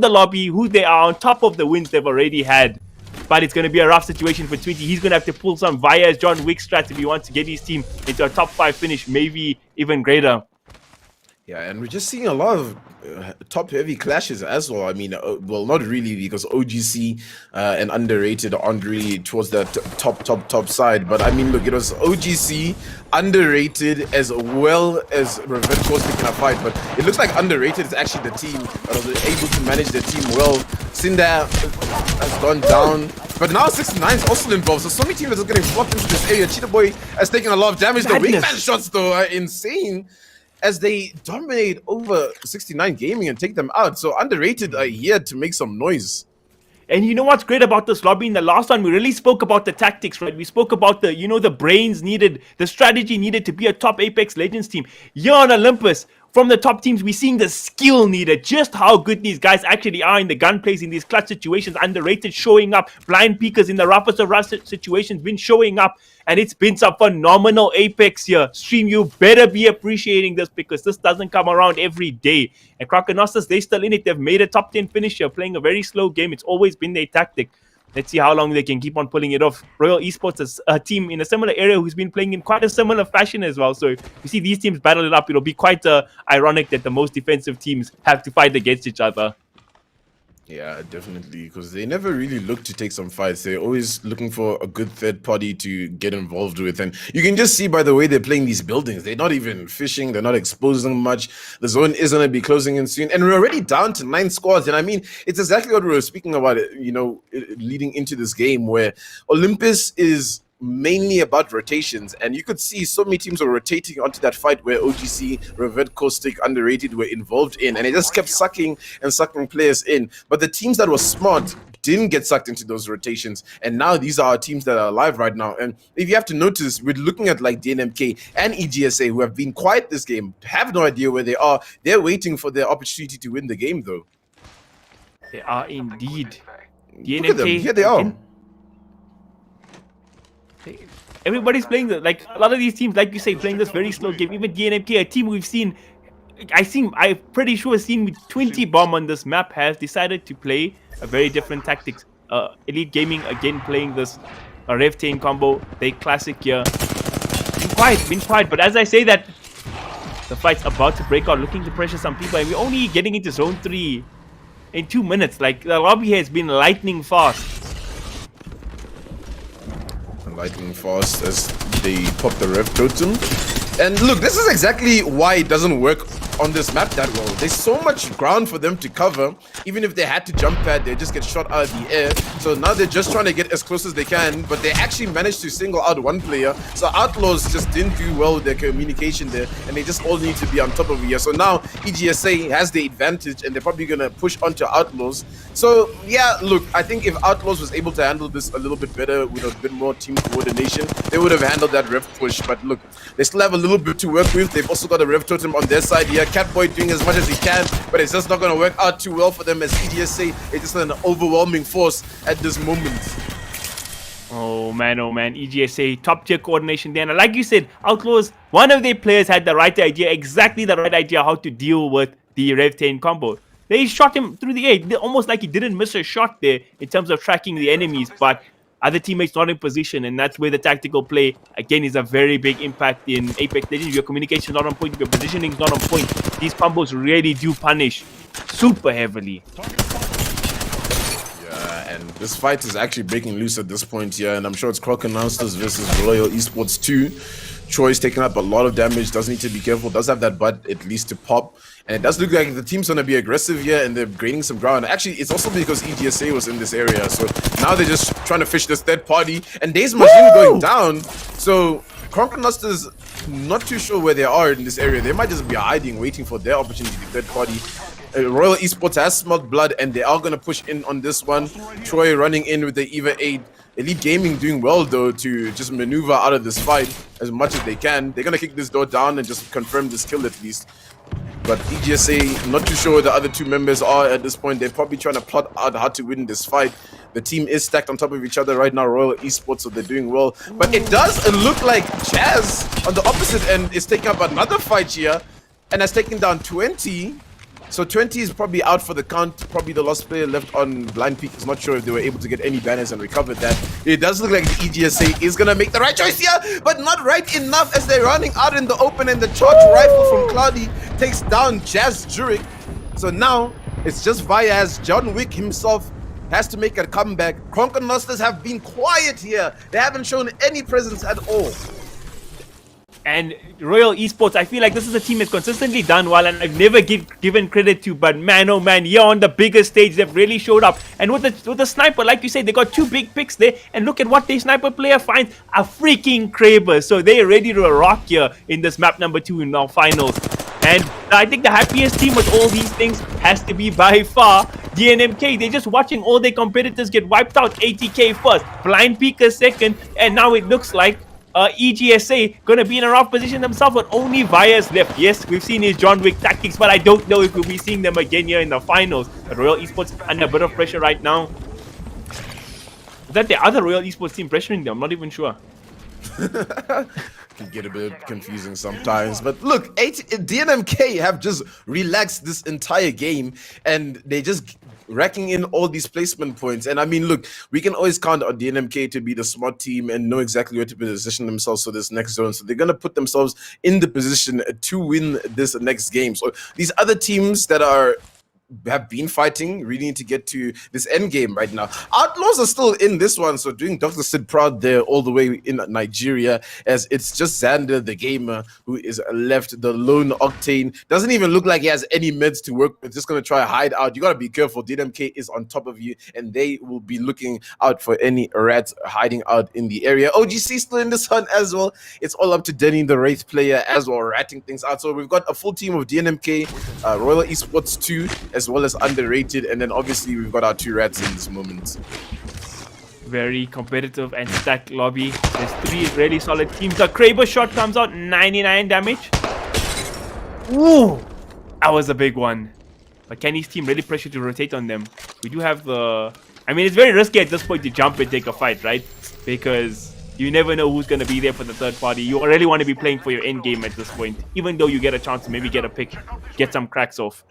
the lobby who they are on top of the wins they've already had. But it's going to be a rough situation for Twinty. He's going to have to pull some via John Wick strats if he wants to get his team into a top 5 finish, maybe even greater. Yeah, and we're just seeing a lot of top-heavy clashes as well. I mean, well, not really because OGC and Underrated aren't really towards the top side. But I mean, look, it was OGC, Underrated, as well as Revert Caustic in a fight. But it looks like Underrated is actually the team that was able to manage their team well. Cinder has gone down. But now 69 is also involved. So many teams are getting flocked into this area. Cheetah Boy has taken a lot of damage. The wingman shots, though, are insane, as they dominate over 69 Gaming and take them out. So Underrated are here to make some noise. And you know what's great about this lobby? In the last one, we really spoke about the tactics, right? We spoke about the, you know, the brains needed, the strategy needed to be a top Apex Legends team. Here on Olympus, from the top teams, we're seeing the skill needed, just how good these guys actually are in the gunplays, in these clutch situations. Underrated showing up, Blind Peekers in the roughest of rough situations been showing up, and it's been some phenomenal Apex here. Stream, you better be appreciating this because this doesn't come around every day. And Krokkenosters, they're still in it. They've made a top 10 finish here, playing a very slow game. It's always been their tactic. Let's see how long they can keep on pulling it off. Royal Esports is a team in a similar area who's been playing in quite a similar fashion as well. So if you see these teams battle it up, it'll be quite ironic that the most defensive teams have to fight against each other. Yeah, definitely, because they never really look to take some fights. They're always looking for a good third party to get involved with. And you can just see by the way they're playing these buildings, they're not even fishing, they're not exposing much. The zone is going to be closing in soon. And we're already down to 9 squads. And I mean, it's exactly what we were speaking about, you know, leading into this game where Olympus is mainly about rotations, and you could see so many teams were rotating onto that fight where OGC, Revert, Caustic, Underrated were involved in, and it just kept sucking and sucking players in. But the teams that were smart didn't get sucked into those rotations, and now these are our teams that are alive right now. And if you have to notice, we're looking at like DNMK and EGSA, who have been quiet this game, have no idea where they are. They're waiting for their opportunity to win the game, though. They are indeed. Look at them. DNMK, Here they are. Everybody's playing like a lot of these teams, like you say, playing this very slow game. Even DNMK, a team we've seen, I'm pretty sure seen with 20 bomb on this map, has decided to play a very different tactics. Elite Gaming again playing this Rev10 combo, they classic here. Been quiet, but as I say that, the fight's about to break out, looking to pressure some people, and we're only getting into zone 3 in 2 minutes. Like, the lobby has been lightning fast. Lightning fast as they pop the Rev Totem. And look, this is exactly why it doesn't work on this map that well. There's so much ground for them to cover. Even if they had to jump pad, they just get shot out of the air. So now they're just trying to get as close as they can, but they actually managed to single out one player. So Outlaws just didn't do well with their communication there, and they just all need to be on top of it here. So now EGSA has the advantage, and they're probably gonna push onto Outlaws. So yeah, look, I think if Outlaws was able to handle this a little bit better with a bit more team coordination, they would have handled that Rev push. But look, they still have a little bit to work with. They've also got a Rev Totem on their side here. Catboy doing as much as he can, but it's just not going to work out too well for them, as EGSA is just an overwhelming force at this moment. Oh man, EGSA, top tier coordination there. And like you said, Outlaws, one of their players had the right idea, exactly the right idea how to deal with the Rev 10 combo. They shot him through the air, almost like he didn't miss a shot there in terms of tracking the enemies, but other teammates not in position, and that's where the tactical play, again, is a very big impact in Apex Legends. Your communication is not on point, your positioning is not on point. These combos really do punish super heavily. Yeah, and this fight is actually breaking loose at this point here, and I'm sure it's Krokkenosters versus Royal Esports 2. Troy's taking up a lot of damage, does need to be careful, does have that butt at least to pop. And it does look like the team's going to be aggressive here, and they're gaining some ground. Actually, it's also because EGSA was in this area, so now they're just trying to fish this third party. And Days Machine going down, so Krokkenosters not too sure where they are in this area. They might just be hiding, waiting for their opportunity, the third party. Royal Esports has smelled blood, and they are going to push in on this one. Troy running in with the EVA 8. Elite Gaming doing well, though, to just maneuver out of this fight as much as they can. They're going to kick this door down and just confirm this kill at least. But EGSA, not too sure where the other two members are at this point. They're probably trying to plot out how to win this fight. The team is stacked on top of each other right now, Royal Esports, so they're doing well. But it does look like Jazz on the opposite end is taking up another fight here and has taken down 20. So 20 is probably out for the count. Probably the last player left on Blind Peak is not sure if they were able to get any banners and recover that. It does look like the EGSA is going to make the right choice here, but not right enough as they're running out in the open, and the charge rifle from Cloudy takes down Jazz Jurek. So now it's just Vyaz. John Wick himself has to make a comeback. Krokkenosters have been quiet here. They haven't shown any presence at all. And Royal Esports, I feel like this is a team that's consistently done well, and I've never given credit to, but man, oh man, here on the biggest stage, they've really showed up. And with the sniper, like you said, they got two big picks there, and look at what their sniper player finds, a freaking Kraber. So they're ready to rock here in this map number 2 in our finals. And I think the happiest team with all these things has to be by far DNMK. They're just watching all their competitors get wiped out. 80k first, Blind Peaker second, and now it looks like EGSA gonna be in a rough position themselves, but only Vyaz left. Yes, we've seen his John Wick tactics, but I don't know if we'll be seeing them again here in the finals. But Royal Esports under a bit of pressure right now. Is that the other Royal Esports team pressuring them? I'm not even sure. Can get a bit confusing sometimes, but look, DNMK have just relaxed this entire game, and they just racking in all these placement points. And I mean, look, we can always count on DNMK to be the smart team and know exactly where to position themselves for this next zone. So they're going to put themselves in the position to win this next game. So these other teams that are have been fighting really need to get to this end game right now. Outlaws are still in this one, so doing Dr. Sid proud there all the way in Nigeria, as it's just Xander the gamer who is left. The lone Octane doesn't even look like he has any meds to work with, just gonna try to hide out. You gotta be careful. DNMK is on top of you, and they will be looking out for any rats hiding out in the area. OGC still in this hunt as well. It's all up to Denny, the Wraith player, as well, ratting things out. So we've got a full team of DNMK, Royal Esports 2, as well as Underrated, and then obviously we've got our 2 rats in this moment. Very competitive and stacked lobby. There's 3 really solid teams. The Kraber shot comes out, 99 damage. Ooh, that was a big one. But Kenny's team really pressure to rotate on them. We do have the... I mean, it's very risky at this point to jump and take a fight, right? Because you never know who's going to be there for the third party. You really want to be playing for your end game at this point. Even though you get a chance to maybe get a pick, get some cracks off.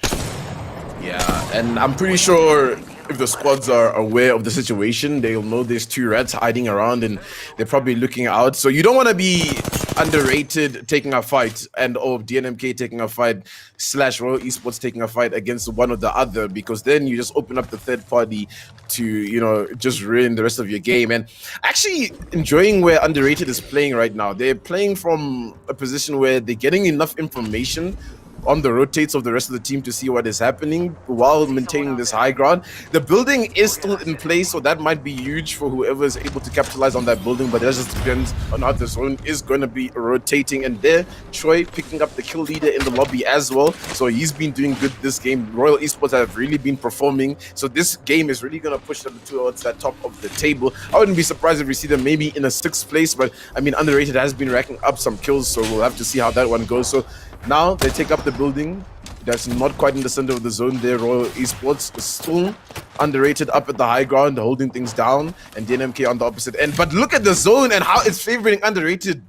Yeah, and I'm pretty sure if the squads are aware of the situation, they'll know there's 2 rats hiding around and they're probably looking out. So you don't want to be Underrated taking a fight and DNMK taking a fight / Royal Esports taking a fight against one or the other, because then you just open up the third party to, you know, just ruin the rest of your game. And actually enjoying where Underrated is playing right now. They're playing from a position where they're getting enough information on the rotates of the rest of the team to see what is happening while maintaining this high ground. The building is still in place, so that might be huge for whoever is able to capitalize on that building, but that just depends on how the zone is going to be rotating. And there, Troy picking up the kill leader in the lobby as well, so he's been doing good this game. Royal Esports have really been performing, so this game is really going to push them towards that top of the table. I wouldn't be surprised if we see them maybe in a 6th place, but I mean, Underrated has been racking up some kills, so we'll have to see how that one goes. So now they take up the building. That's not quite in the center of the zone there. Royal Esports is still Underrated up at the high ground, holding things down, and DNMK on the opposite end. But look at the zone and how it's favoring Underrated.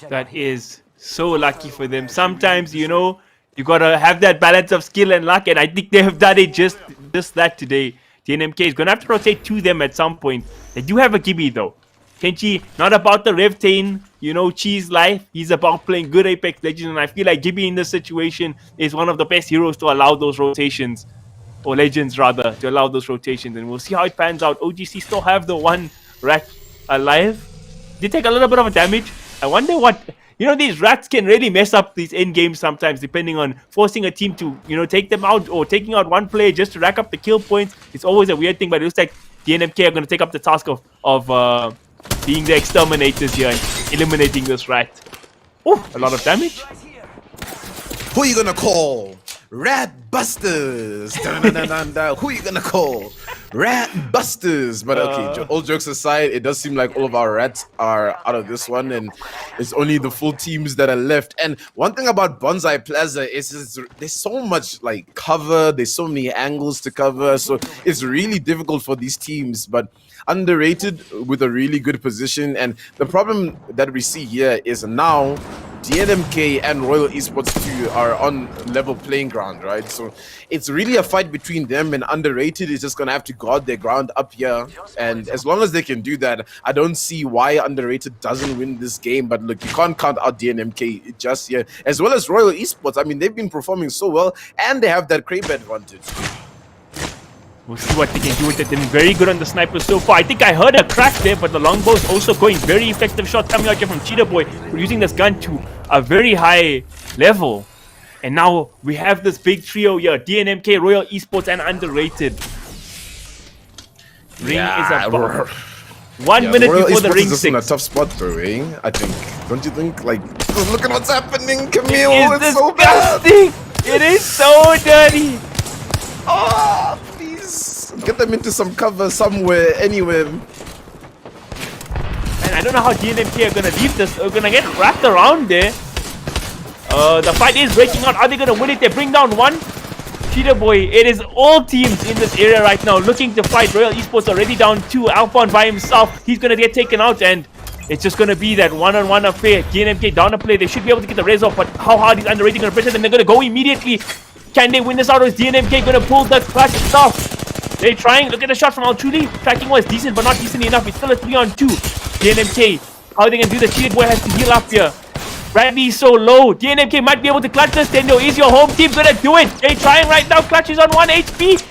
That is so lucky for them. Sometimes, you know, you gotta have that balance of skill and luck, and I think they have done it just that today. DNMK is gonna have to rotate to them at some point. They do have a Gibby though. Kenchi, not about the Revtain, you know, cheese life. He's about playing good Apex Legends, and I feel like Gibby in this situation is one of the best heroes to allow those rotations, or Legends rather, to allow those rotations, and we'll see how it pans out. OGC still have the 1 rat alive. They take a little bit of a damage. I wonder what... You know, these rats can really mess up these end games sometimes, depending on forcing a team to, you know, take them out, or taking out one player just to rack up the kill points. It's always a weird thing, but it looks like DNMK are going to take up the task of being the exterminators here and eliminating this rat. Oh, a lot of damage. Who are you gonna call? Rat Busters. Who are you gonna call? Rat Busters. But okay, all jokes aside, it does seem like all of our rats are out of this one, and it's only the full teams that are left. And one thing about Bonsai Plaza is there's so much like cover, there's so many angles to cover, so it's really difficult for these teams. But Underrated with a really good position, and the problem that we see here is now DNMK and Royal Esports 2 are on level playing ground, right? So it's really a fight between them, and Underrated is just gonna have to guard their ground up here, and as long as they can do that, I don't see why Underrated doesn't win this game. But look, you can't count out DNMK just yet, as well as Royal Esports. I mean, they've been performing so well, and they have that crate advantage. We'll see what they can do with it. They've been very good on the snipers so far. I think I heard a crack there, but the longbow is also going. Very effective shots coming out here from Cheetah Boy. We're using this gun to a very high level. And now we have this big trio here. DNMK, Royal Esports, and Underrated. Ring is about 1 minute Royal before the Esports ring is just in a 6. tough spot though, eh? I think. Don't you think? Like, look at what's happening, Camille. It is It's so bad. disgusting. It is so dirty. Oh, please get them into some cover somewhere, anywhere. And I don't know how DNMK are gonna leave this. They're gonna get wrapped around there. The fight is breaking out. Are they gonna win it? They bring down one. Cheetah Boy, it is all teams in this area right now looking to fight. Royal Esports already down 2. Alphon by himself. He's gonna get taken out, and it's just gonna be that one-on-one affair. DNMK down a play. They should be able to get the res off, but how hard is Underrated gonna pressure them? They're gonna go immediately. Can they win this out, or is DNMK gonna pull the clutch itself? They're trying. Look at the shot from Altruly. Tracking was decent, but not decent enough. It's still a 3-on-2. DNMK, how are they gonna do this? Cheetah Boy has to heal up here. Bradley is so low. DNMK might be able to clutch this. Tendo, is your home team gonna do it? They're trying right now. Clutch is on 1 HP.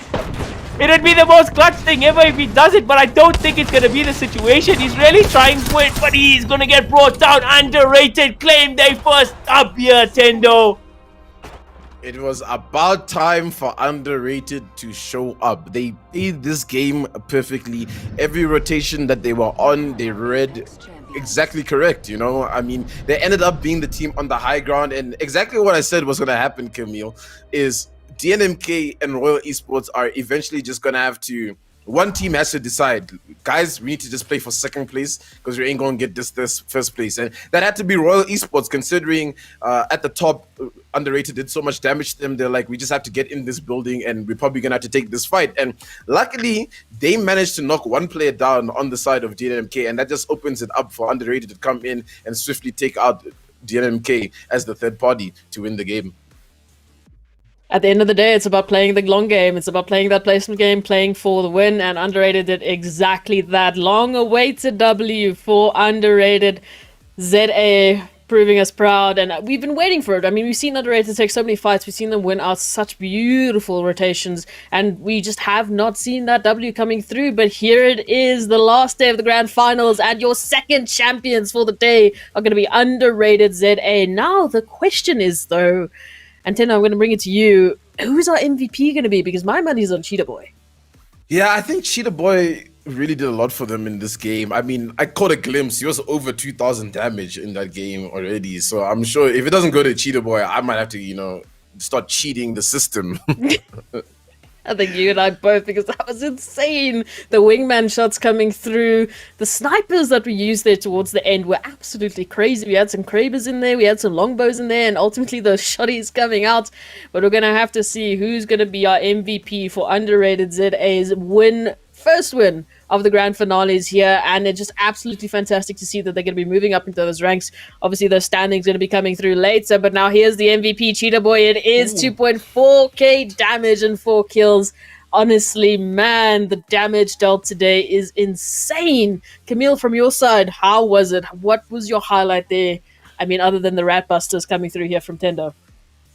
It'd be the most clutch thing ever if he does it, but I don't think it's gonna be the situation. He's really trying for it, but he's gonna get brought down. Underrated. Claim they first up here, Tendo. It was about time for Underrated to show up. They played this game perfectly. Every rotation that they were on, they read exactly correct, you know? I mean, they ended up being the team on the high ground, and exactly what I said was going to happen, Camille, is DNMK and Royal Esports are eventually just going to have to... One team has to decide, guys, we need to just play for second place because we ain't going to get this first place. And that had to be Royal Esports, considering at the top, Underrated did so much damage to them. They're like, we just have to get in this building and we're probably going to have to take this fight. And luckily, they managed to knock one player down on the side of DNMK, and that just opens it up for Underrated to come in and swiftly take out DNMK as the third party to win the game. At the end of the day, it's about playing the long game. It's about playing that placement game, playing for the win, and Underrated did exactly that. Long-awaited W for Underrated. ZA proving us proud, and we've been waiting for it. I mean, we've seen Underrated take so many fights. We've seen them win out such beautiful rotations, and we just have not seen that W coming through. But here it is, the last day of the grand finals, and your second champions for the day are going to be Underrated ZA. Now, the question is, though... And Tendo, I'm going to bring it to you. Who's our MVP going to be? Because my money's on Cheetah Boy. Yeah, I think Cheetah Boy really did a lot for them in this game. I mean, I caught a glimpse. He was over 2,000 damage in that game already. So I'm sure if it doesn't go to Cheetah Boy, I might have to, you know, start cheating the system. I think you and I both, because that was insane. The wingman shots coming through. The snipers that we used there towards the end were absolutely crazy. We had some Krabers in there, we had some longbows in there, and ultimately those shotties coming out. But we're going to have to see who's going to be our MVP for Underrated ZA's first win of the grand finales here, and it's just absolutely fantastic to see that they're going to be moving up into those ranks. Obviously, those standings going to be coming through later, but now here's the MVP, Cheetah Boy. It is 2.4k damage and 4 kills. Honestly, man, the damage dealt today is insane. Camille, from your side, how was it? What was your highlight there? I mean, other than the rat busters coming through here from Tendo.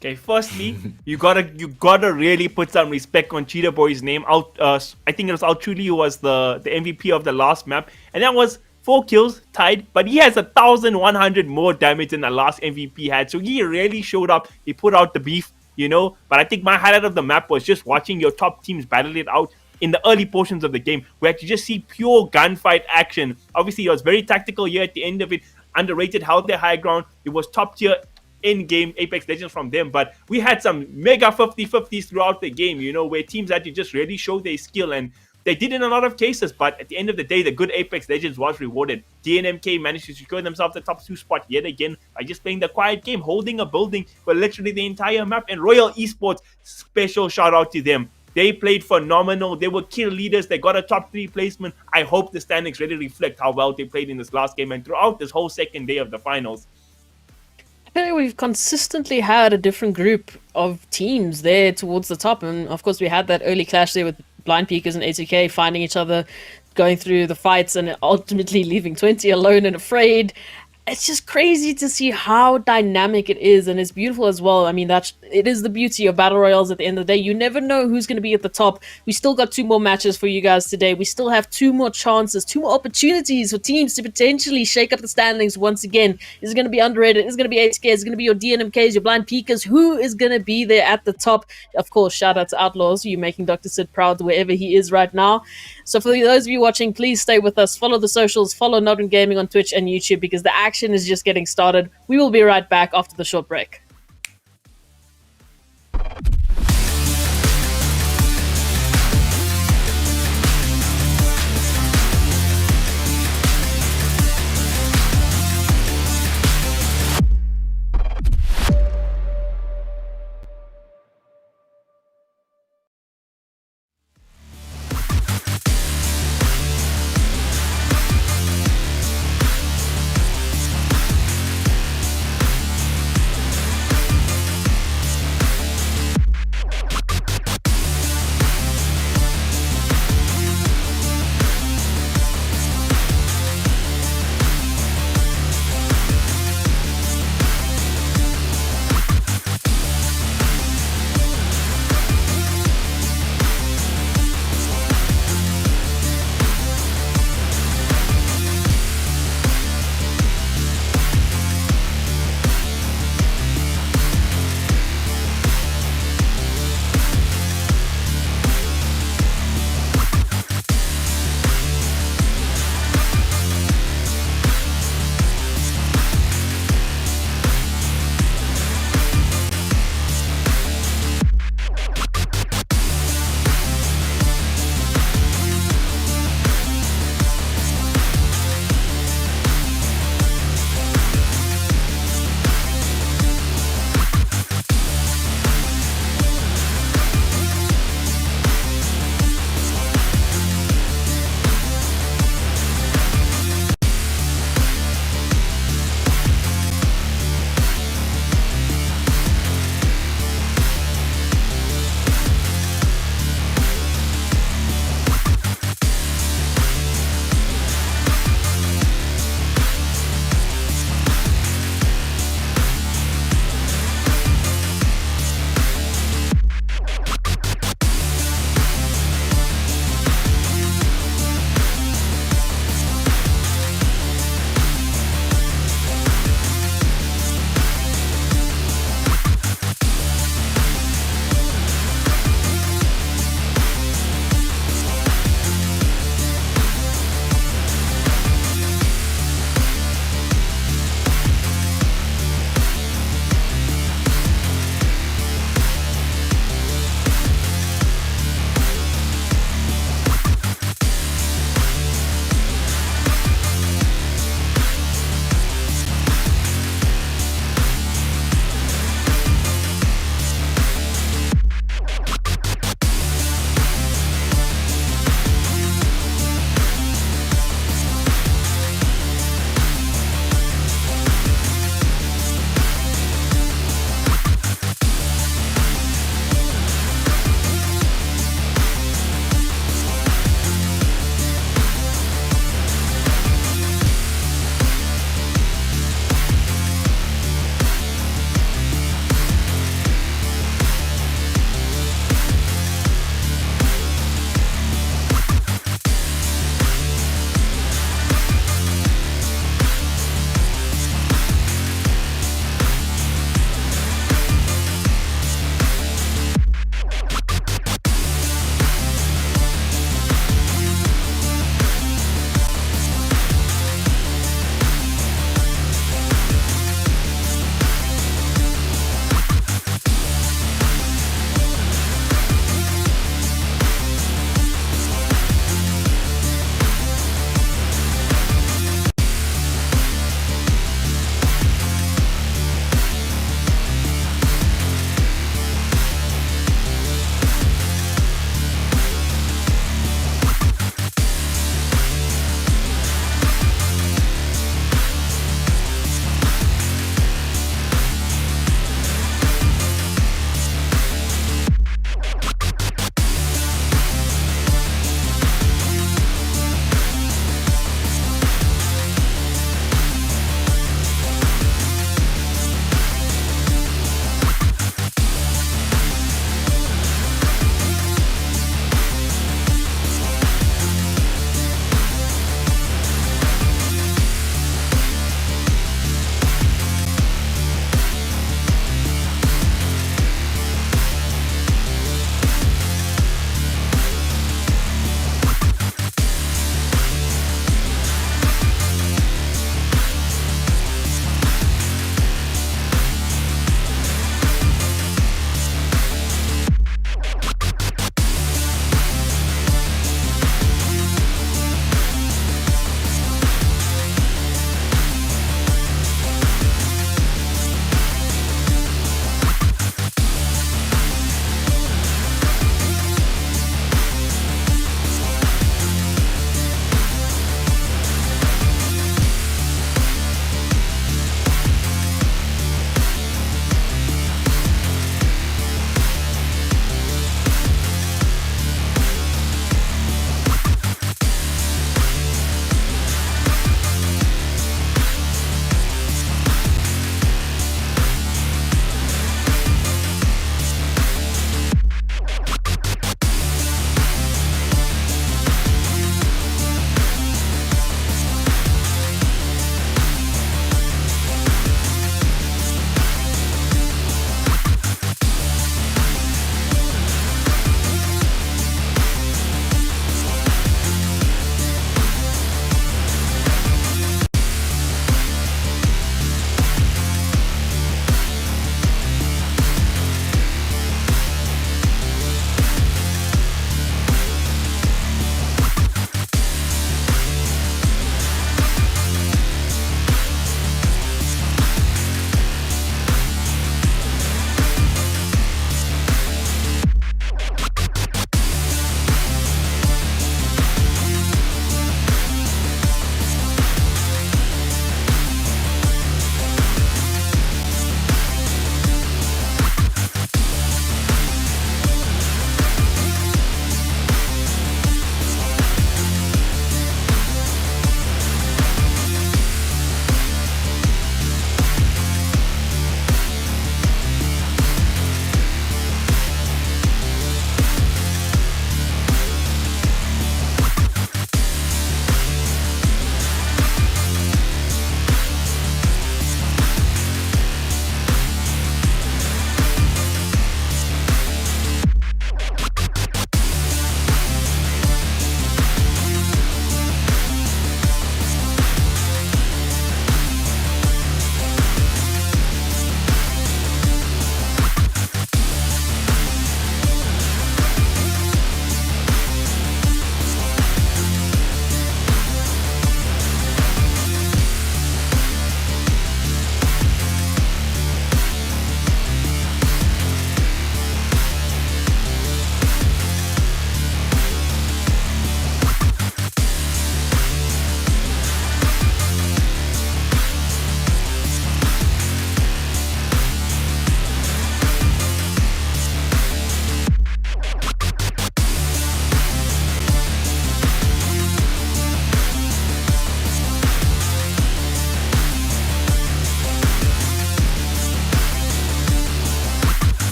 Okay, firstly, you gotta really put some respect on Cheetah Boy's name. I think it was Altruly who was the MVP of the last map, and that was 4 kills tied, but he has 1,100 more damage than the last MVP had. So he really showed up. He put out the beef, you know. But I think my highlight of the map was just watching your top teams battle it out in the early portions of the game, where you just see pure gunfight action. Obviously, it was very tactical here at the end of it. Underrated held their high ground. It was top tier in-game Apex Legends from them, but we had some mega 50-50s throughout the game, you know, where teams had to just really show their skill, and they did in a lot of cases. But at the end of the day, the good Apex Legends was rewarded. DNMK managed to secure themselves the top 2 spot yet again by just playing the quiet game, holding a building for literally the entire map. And Royal Esports, special shout out to them. They played phenomenal. They were kill leaders. They got a top 3 placement. I hope the standings really reflect how well they played in this last game and throughout this whole second day of the finals. I think we've consistently had a different group of teams there towards the top, and of course we had that early clash there with Blind Peakers and ATK finding each other, going through the fights, and ultimately leaving 20 alone and afraid. It's just crazy to see how dynamic it is, and it's beautiful as well. I mean, it is the beauty of battle royales. At the end of the day, you never know who's going to be at the top. We still got 2 more matches for you guys today. We still have 2 more chances, 2 more opportunities for teams to potentially shake up the standings once again. Is it going to be Underrated? Is it going to be ATK? Is it going to be your DNMKs, your Blind Peakers? Who is going to be there at the top? Of course, shout out to Outlaws. You're making Dr. Sid proud wherever he is right now. So for those of you watching, please stay with us. Follow the socials. Follow NODWIN Gaming on Twitch and YouTube, because the action is just getting started. We will be right back after the short break.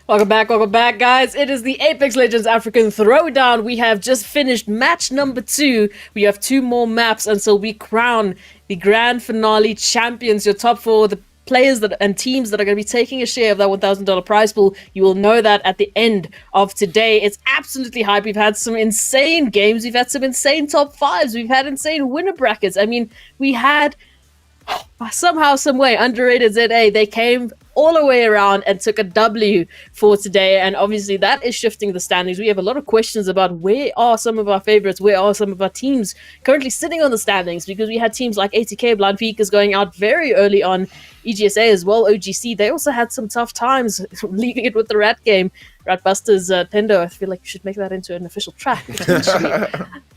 Welcome back, guys. It is the Apex Legends African Throwdown. We have just finished match number 2. We have 2 more maps until we crown the grand finale champions. Your top 4, the players and teams that are going to be taking a share of that $1,000 prize pool. You will know that at the end of today. It's absolutely hype. We've had some insane games. We've had some insane top 5s. We've had insane winner brackets. I mean, we had somehow, some way, underrated ZA. They came all the way around and took a W for today, and obviously that is shifting the standings. We have a lot of questions about where are some of our favorites, where are some of our teams currently sitting on the standings, because we had teams like ATK, Blind Peakers going out very early on, EGSA as well, OGC. They also had some tough times leaving it with the Rat game. Ratbusters, Tendo, I feel like you should make that into an official track potentially.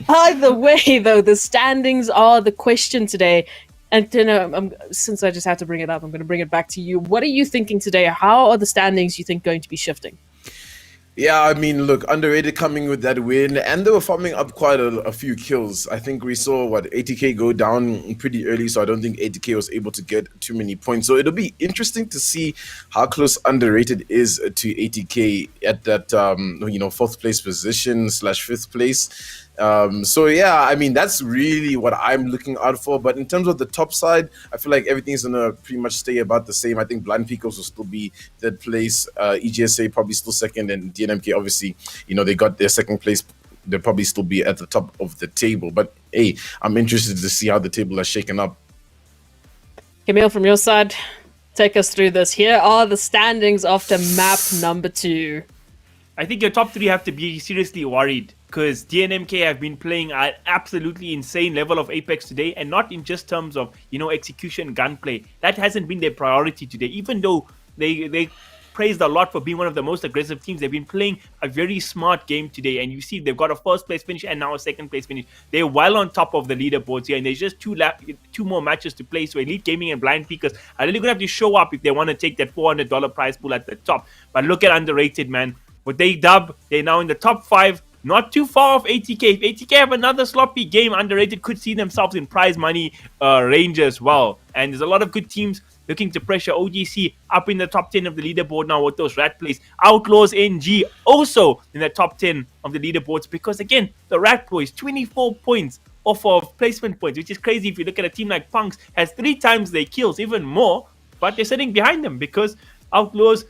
Either way, though, the standings are the question today. And since I just had to bring it up, I'm going to bring it back to you. What are you thinking today? How are the standings, you think, going to be shifting? Yeah, I mean, look, underrated coming with that win, and they were farming up quite a few kills. I think we saw, ATK go down pretty early, so I don't think ATK was able to get too many points. So it'll be interesting to see how close underrated is to ATK at that, 4th place position / 5th place. So yeah, I mean, that's really what I'm looking out for. But in terms of the top side, I feel like everything's gonna pretty much stay about the same. I think Blind Peakers will still be third place, EGSA probably still second, and DNMK obviously, they got their second place. They'll probably still be at the top of the table. But hey, I'm interested to see how the table is shaken up. Camille, from your side, take us through this. Here are the standings after map number 2. I think your top 3 have to be seriously worried, because DNMK have been playing at absolutely insane level of Apex today, and not in just terms of, execution, gunplay. That hasn't been their priority today. Even though they praised a lot for being one of the most aggressive teams, they've been playing a very smart game today, and you see they've got a 1st place finish and now a 2nd place finish. They're well on top of the leaderboards here, and there's just 2 more matches to play. So Elite Gaming and Blind Peakers are really going to have to show up if they want to take that $400 prize pool at the top. But look at underrated, man. What they dub, they're now in the top 5. Not too far off ATK. If ATK have another sloppy game, underrated could see themselves in prize money range as well. And there's a lot of good teams looking to pressure OGC up in the top 10 of the leaderboard now with those Rat plays. Outlaws NG also in the top 10 of the leaderboards, because again, the Rat boys, 24 points off of placement points, which is crazy. If you look at a team like PunX, has 3 times their kills, even more, but they're sitting behind them because Outlaws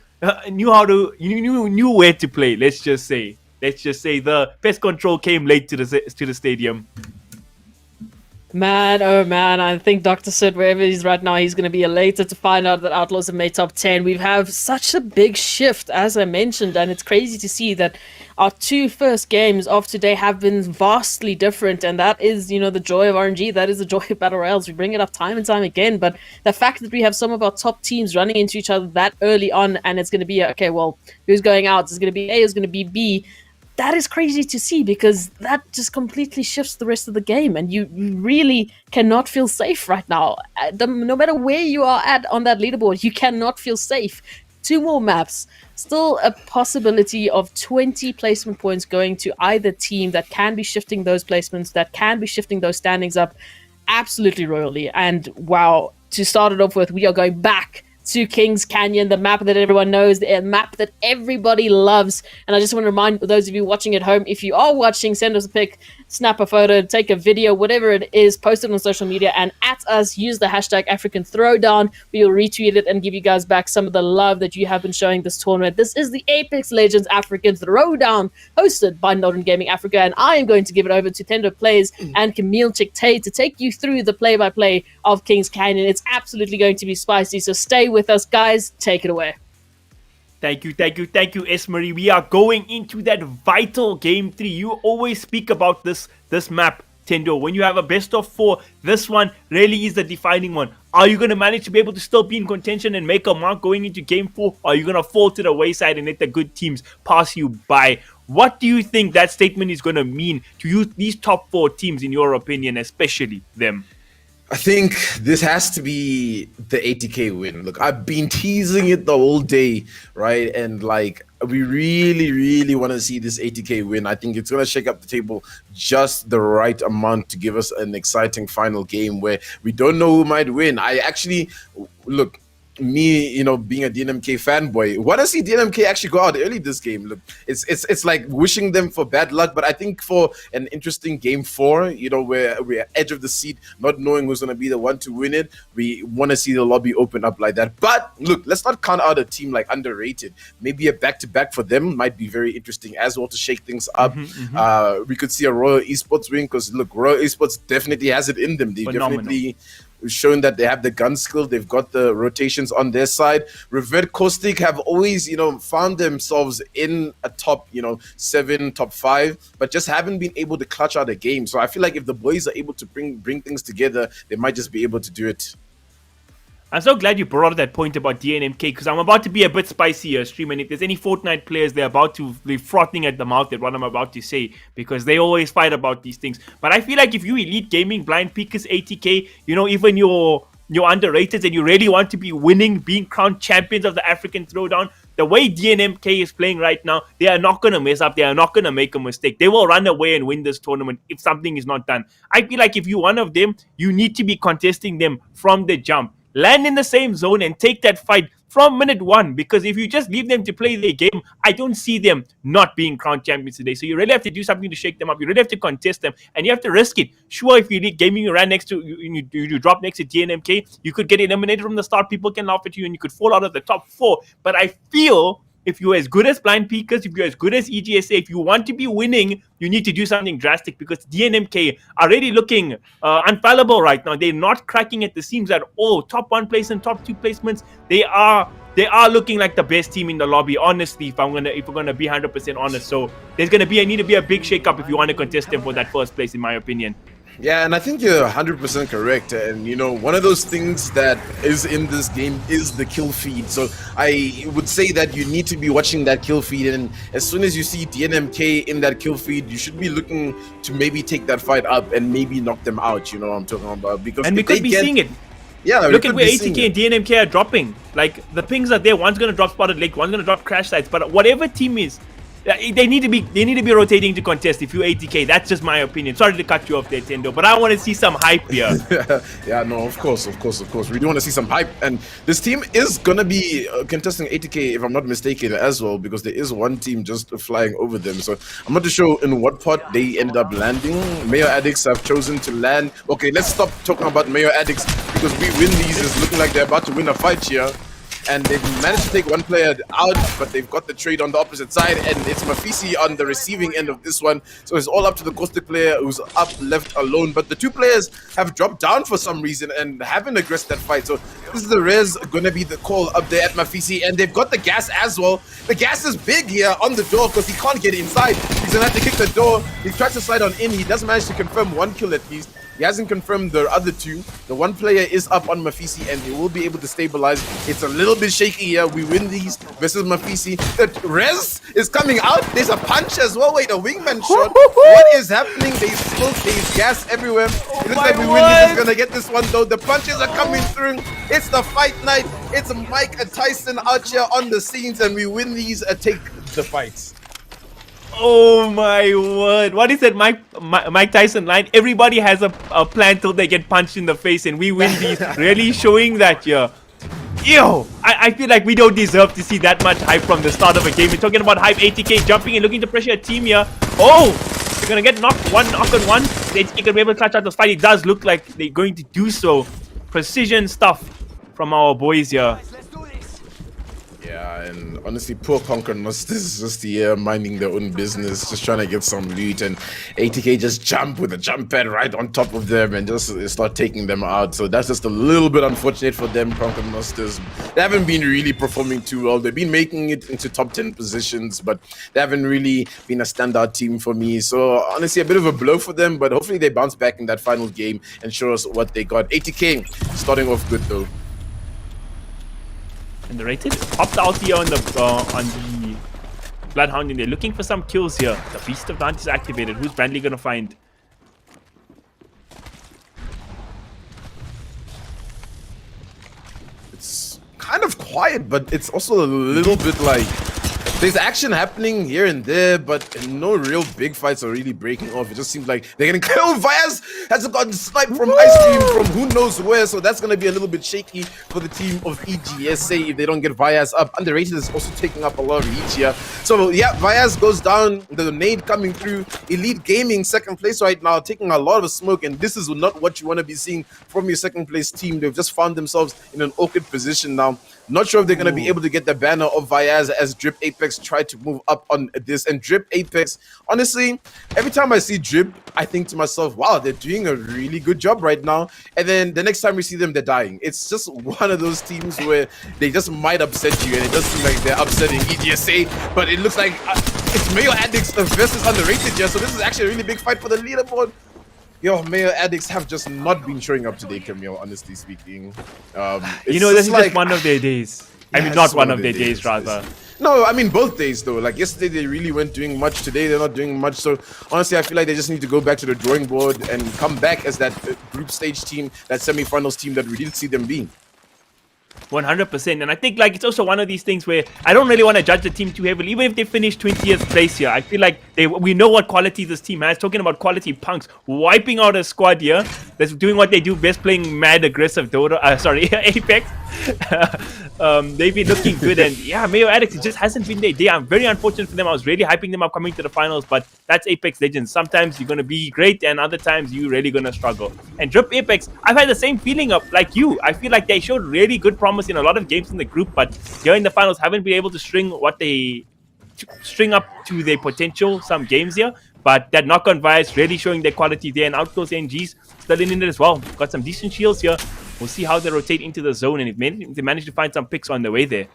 knew where to play. Let's just say the pest control came late to the stadium. Man, oh man, I think Dr. Sid, wherever he's right now, he's going to be elated to find out that Outlaws have made top 10. We have such a big shift, as I mentioned, and it's crazy to see that our 2 first games of today have been vastly different, and that is, the joy of RNG, that is the joy of Battle Royales. We bring it up time and time again, but the fact that we have some of our top teams running into each other that early on, and it's going to be, okay, well, who's going out? It's going to be A, it's going to be B. That is crazy to see, because that just completely shifts the rest of the game, and you really cannot feel safe right now. No matter where you are at on that leaderboard, you cannot feel safe. 2 more maps, still a possibility of 20 placement points going to either team that can be shifting those placements, that can be shifting those standings up absolutely royally. And wow, to start it off with, we are going back to Kings Canyon, the map that everyone knows, the map that everybody loves. And I just want to remind those of you watching at home, if you are watching, send us a pic, snap a photo, take a video, whatever it is, post it on social media, and at us, use the hashtag African Throwdown. We will retweet it and give you guys back some of the love that you have been showing this tournament. This is the Apex Legends African Throwdown, hosted by NODWIN Gaming Africa, and I am going to give it over to Tendo Plays and Camille Chicktay to take you through the play-by-play of Kings Canyon. It's absolutely going to be spicy, so stay with us, guys. Take it away. Thank you, Esmery. We are going into that vital game 3. You always speak about this map, Tendo. When you have a best of 4, this one really is the defining one. Are you going to manage to be able to still be in contention and make a mark going into game 4? Or are you going to fall to the wayside and let the good teams pass you by? What do you think that statement is going to mean to these top 4 teams, in your opinion, especially them? I think this has to be the ATK win. Look, I've been teasing it the whole day, right? And we really want to see this ATK win. I think it's going to shake up the table just the right amount to give us an exciting final game where we don't know who might win. Look, me, being a DNMK fanboy, want to see DNMK actually go out early this game. Look, it's like wishing them for bad luck, but I think for an interesting game 4, where we're edge of the seat, not knowing who's going to be the one to win it, we want to see the lobby open up like that. But look, let's not count out a team like underrated. Maybe a back-to-back for them might be very interesting as well to shake things up. We could see a Royal Esports win because look, Royal Esports definitely has it in them. They definitely shown that they have the gun skill. They've got the rotations on their side. Revert, Caustic have always, found themselves in a top, 7, top 5, but just haven't been able to clutch out a game. So I feel like if the boys are able to bring things together, they might just be able to do it. I'm so glad you brought up that point about DNMK because I'm about to be a bit spicy here, stream. And if there's any Fortnite players, they're about to be frothing at the mouth at what I'm about to say because they always fight about these things. But I feel like if you Elite Gaming, Blind Peakers, 80K, even your underrated and you really want to be winning, being crowned champions of the African Throwdown, the way DNMK is playing right now, they are not going to mess up. They are not going to make a mistake. They will run away and win this tournament if something is not done. I feel like if you're one of them, you need to be contesting them from the jump. Land in the same zone and take that fight from minute 1 because if you just leave them to play their game, I don't see them not being crowned champions today. So you really have to do something to shake them up. You really have to contest them and you have to risk it. Sure, if you Elite Gaming, you ran next to you drop next to DNMK, you could get eliminated from the start. People can laugh at you and you could fall out of the top 4. But I feel if you're as good as Blind Peakers, if you're as good as EGSA, if you want to be winning, you need to do something drastic because DNMK are really looking unfallible right now. They're not cracking at the seams at all. Top 1 place and top 2 placements, they are looking like the best team in the lobby, honestly, if we're gonna be 100% honest. So there's gonna need to be a big shake-up if you want to contest them for that first place, in my opinion. Yeah, and I think you're 100% correct. And, one of those things that is in this game is the kill feed. So I would say that you need to be watching that kill feed. And as soon as you see DNMK in that kill feed, you should be looking to maybe take that fight up and maybe knock them out. You know what I'm talking about? Because and we could be seeing it. Yeah, look at where 80K and DNMK are dropping. Like, the pings are there. One's going to drop spotted lake, one's going to drop crash sites. But whatever team is, they need to be rotating to contest if you're 80K. That's just my opinion. Sorry to cut you off there, Tendo, but I want to see some hype here. Yeah, no, of course. We do want to see some hype, and this team is gonna be contesting 80K, if I'm not mistaken, as well, because there is one team just flying over them. So I'm not too sure in what pot they ended up landing. Mayo Addicts have chosen to land. Okay, let's stop talking about Mayo Addicts because we win these. It's looking like they're about to win a fight here. And they've managed to take one player out, but they've got the trade on the opposite side, and it's MaFisi on the receiving end of this one. So it's all up to the Caustic player who's up left alone. But the two players have dropped down for some reason and haven't aggressed that fight. So this is the res gonna be the call up there at MaFisi, and they've got the gas as well. The gas is big here on the door because he can't get inside. He's gonna have to kick the door. He tries to slide on in. He does manage to confirm one kill at least. He hasn't confirmed the other two. The one player is up on MaFisi and he will be able to stabilize. It's a little bit shaky here. We win these versus MaFisi. The res is coming out. There's a punch as well. Wait, a wingman shot. What is happening? There's smoke, there's gas everywhere. It looks like we win this. Is gonna get this one though. The punches are coming through. It's the fight night. It's Mike Tyson out here on the scenes and we win these. Take the fights. Oh my word. What is that Mike Tyson line? Everybody has a plan till they get punched in the face and we win these. Really showing that here. Ew. I feel like we don't deserve to see that much hype from the start of a game. We're talking about hype. 80K jumping and looking to pressure a team here. Oh! They're gonna get knocked. One knock on one. 80K can be able to clutch out the fight. It does look like they're going to do so. Precision stuff from our boys here. Yeah, and honestly, poor Krokkenosters is just here minding their own business, just trying to get some loot, and 80K just jump with a jump pad right on top of them and just start taking them out. So that's just a little bit unfortunate for them, Krokkenosters. They haven't been really performing too well. They've been making it into top 10 positions, but they haven't really been a standout team for me. So honestly, a bit of a blow for them, but hopefully they bounce back in that final game and show us what they got. 80K starting off good though. Underrated. Popped out here on the Bloodhound, and they're looking for some kills here. The Beast of the Hunt is activated. Who's Bradley gonna find? It's kind of quiet, but it's also a little bit like There's action happening here and there, but no real big fights are really breaking off. It just seems like they're getting killed. Vyaz has gotten sniped from Ice Cream from who knows where, so that's going to be a little bit shaky for the team of EGSA if they don't get Vyaz up. Underrated is also taking up a lot of reach here. So yeah, Vyaz goes down, the nade coming through. Elite Gaming second place right now, taking a lot of smoke, and this is not what you want to be seeing from your second place team. They've just found themselves in an awkward position now. Not sure if they're going to be able to get the banner of Vyaz as Drip Apex try to move up on this. And Drip Apex, honestly, every time I see Drip, I think to myself, wow, they're doing a really good job right now. And then the next time we see them, they're dying. It's just one of those teams where they just might upset you, and it does seem like they're upsetting EGSA, but it looks like it's Mayo Addicts versus Underrated here. So this is actually a really big fight for the leaderboard. Yo, Mayo Addicts have just not been showing up today, Camille, honestly speaking. You know, this is like, just one of their days. I mean, not one of their days, rather. No, I mean, both days, though. Like, yesterday, they really weren't doing much. Today, they're not doing much. So, honestly, I feel like they just need to go back to the drawing board and come back as that group stage team, that semi-finals team that we didn't see them being. 100%, and I think like it's also one of these things where I don't really want to judge the team too heavily, even if they finish 20th place here. I feel like we know what quality this team has. Talking about quality, PunX wiping out a squad here that's doing what they do best, playing mad aggressive Apex. They've been looking good, and yeah, Mayo Addicts, it just hasn't been their day. I'm very unfortunate for them. I was really hyping them up coming to the finals, but that's Apex Legends. Sometimes you're going to be great, and other times you're really going to struggle. And Drip Apex, I've had the same feeling of like you. I feel like they showed really good promise in a lot of games in the group, but here in the finals haven't been able to string up to their potential some games here. But that knock-on Vyaz really showing their quality there, and Outlaws NGs still in it as well. Got some decent shields here. We'll see how they rotate into the zone, and if they manage to find some picks on the way there.